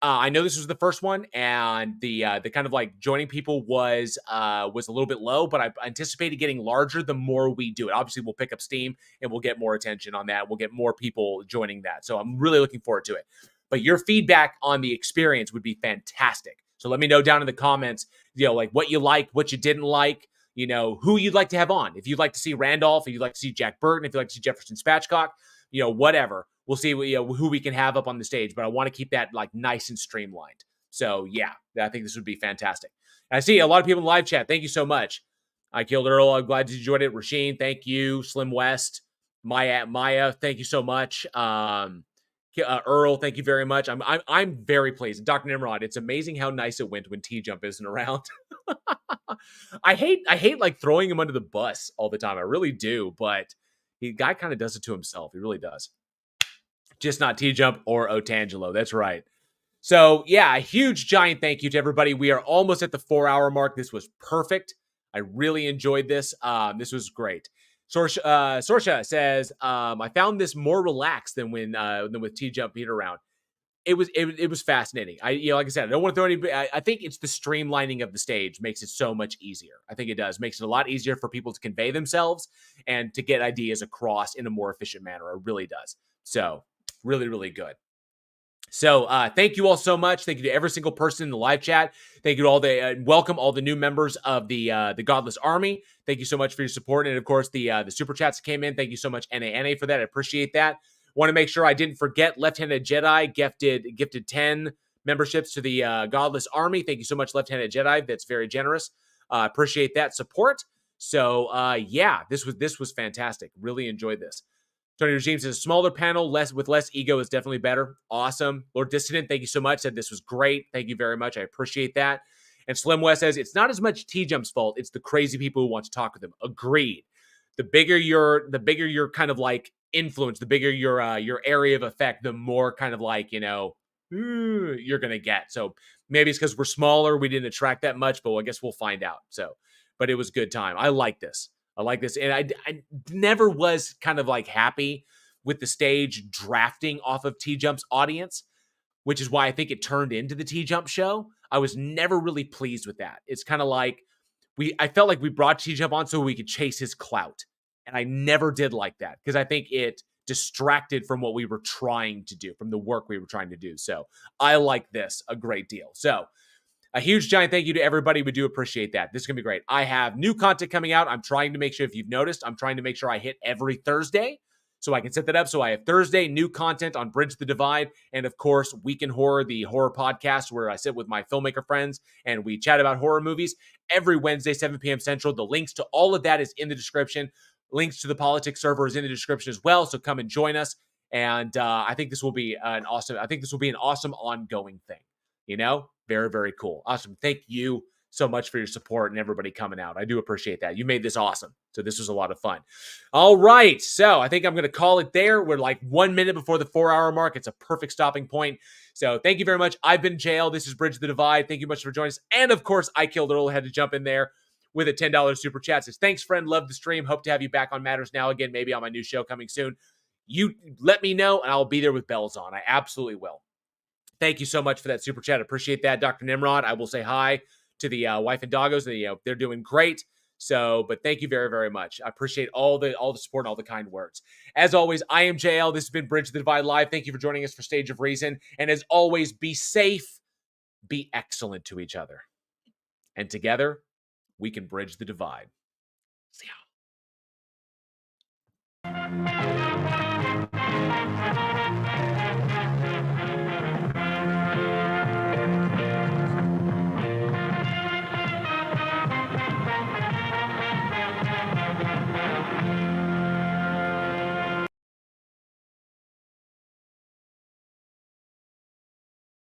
I know this was the first one, and the kind of like joining people was a little bit low, but I anticipated getting larger the more we do it. Obviously, we'll pick up steam and we'll get more attention on that. We'll get more people joining that. So I'm really looking forward to it. But your feedback on the experience would be fantastic. So let me know down in the comments, like what you liked, what you didn't like, who you'd like to have on. If you'd like to see Randolph, if you'd like to see Jack Burton, if you'd like to see Jefferson Spatchcock, whatever. We'll see who we can have up on the stage, but I want to keep that like nice and streamlined. So yeah, I think this would be fantastic. And I see a lot of people in the live chat. Thank you so much. I Killed Earl. I'm glad you enjoyed it. Rasheen, thank you. Slim West, Maya, thank you so much. Earl, thank you very much. I'm very pleased. Dr. Nimrod, it's amazing how nice it went when T-Jump isn't around. I hate like throwing him under the bus all the time. I really do, but the guy kind of does it to himself. He really does. Just not T-Jump or Otangelo. That's right. So yeah, a huge giant thank you to everybody. We are almost at the 4-hour mark. This was perfect. I really enjoyed this. This was great. Sorsha says, I found this more relaxed than with T-Jump being around. It was fascinating. Like I said, I don't want to throw any. I think it's the streamlining of the stage makes it so much easier. I think it does. Makes it a lot easier for people to convey themselves and to get ideas across in a more efficient manner. It really does. So really, really good. So thank you all so much. Thank you to every single person in the live chat. Thank you to all the welcome all the new members of the Godless Army. Thank you so much for your support, and of course the super chats that came in. Thank you so much, NA, for that. I appreciate that. Want to make sure I didn't forget Left-Handed Jedi gifted 10 memberships to the Godless Army. Thank you so much, Left-Handed Jedi. That's very generous. Appreciate that support. So yeah, this was fantastic. Really enjoyed this. Tony Regime says a smaller panel, with less ego is definitely better. Awesome. Lord Dissident, thank you so much. Said this was great. Thank you very much. I appreciate that. And Slim West says it's not as much T-Jump's fault. It's the crazy people who want to talk with him. Agreed. The bigger your kind of like influence, the bigger your area of effect, the more kind of like you're gonna get. So maybe it's because we're smaller, we didn't attract that much, but I guess we'll find out. So, but it was a good time. I like this. And I never was kind of like happy with the stage drafting off of T-Jump's audience, which is why I think it turned into the T-Jump show. I was never really pleased with that. It's kind of like I felt like we brought T-Jump on so we could chase his clout. And I never did like that because I think it distracted from what we were trying to do, from the work we were trying to do. So I like this a great deal. So a huge giant thank you to everybody. We do appreciate that. This is going to be great. I have new content coming out. I'm trying to make sure, if you've noticed, I'm trying to make sure I hit every Thursday so I can set that up. So I have Thursday new content on Bridge the Divide. And of course, Week in Horror, the horror podcast where I sit with my filmmaker friends and we chat about horror movies every Wednesday, 7 p.m. Central. The links to all of that is in the description. Links to the politics server is in the description as well. So come and join us. And I think this will be an awesome ongoing thing. Very, very cool. Awesome. Thank you so much for your support and everybody coming out. I do appreciate that. You made this awesome. So this was a lot of fun. All right. So I think I'm going to call it there. We're like 1 minute before the 4-hour mark. It's a perfect stopping point. So thank you very much. I've been JL. This is Bridge the Divide. Thank you much for joining us. And of course, I Killed Earl had to jump in there with a $10 super chat. Says, thanks, friend. Love the stream. Hope to have you back on Matters Now again, maybe on my new show coming soon. You let me know and I'll be there with bells on. I absolutely will. Thank you so much for that super chat. Appreciate that, Dr. Nimrod. I will say hi to the wife and doggos. They're doing great. So, but thank you very, very much. I appreciate all the support and all the kind words. As always, I am JL. This has been Bridge the Divide Live. Thank you for joining us for Stage of Reason. And as always, be safe, be excellent to each other. And together, we can bridge the divide. See ya.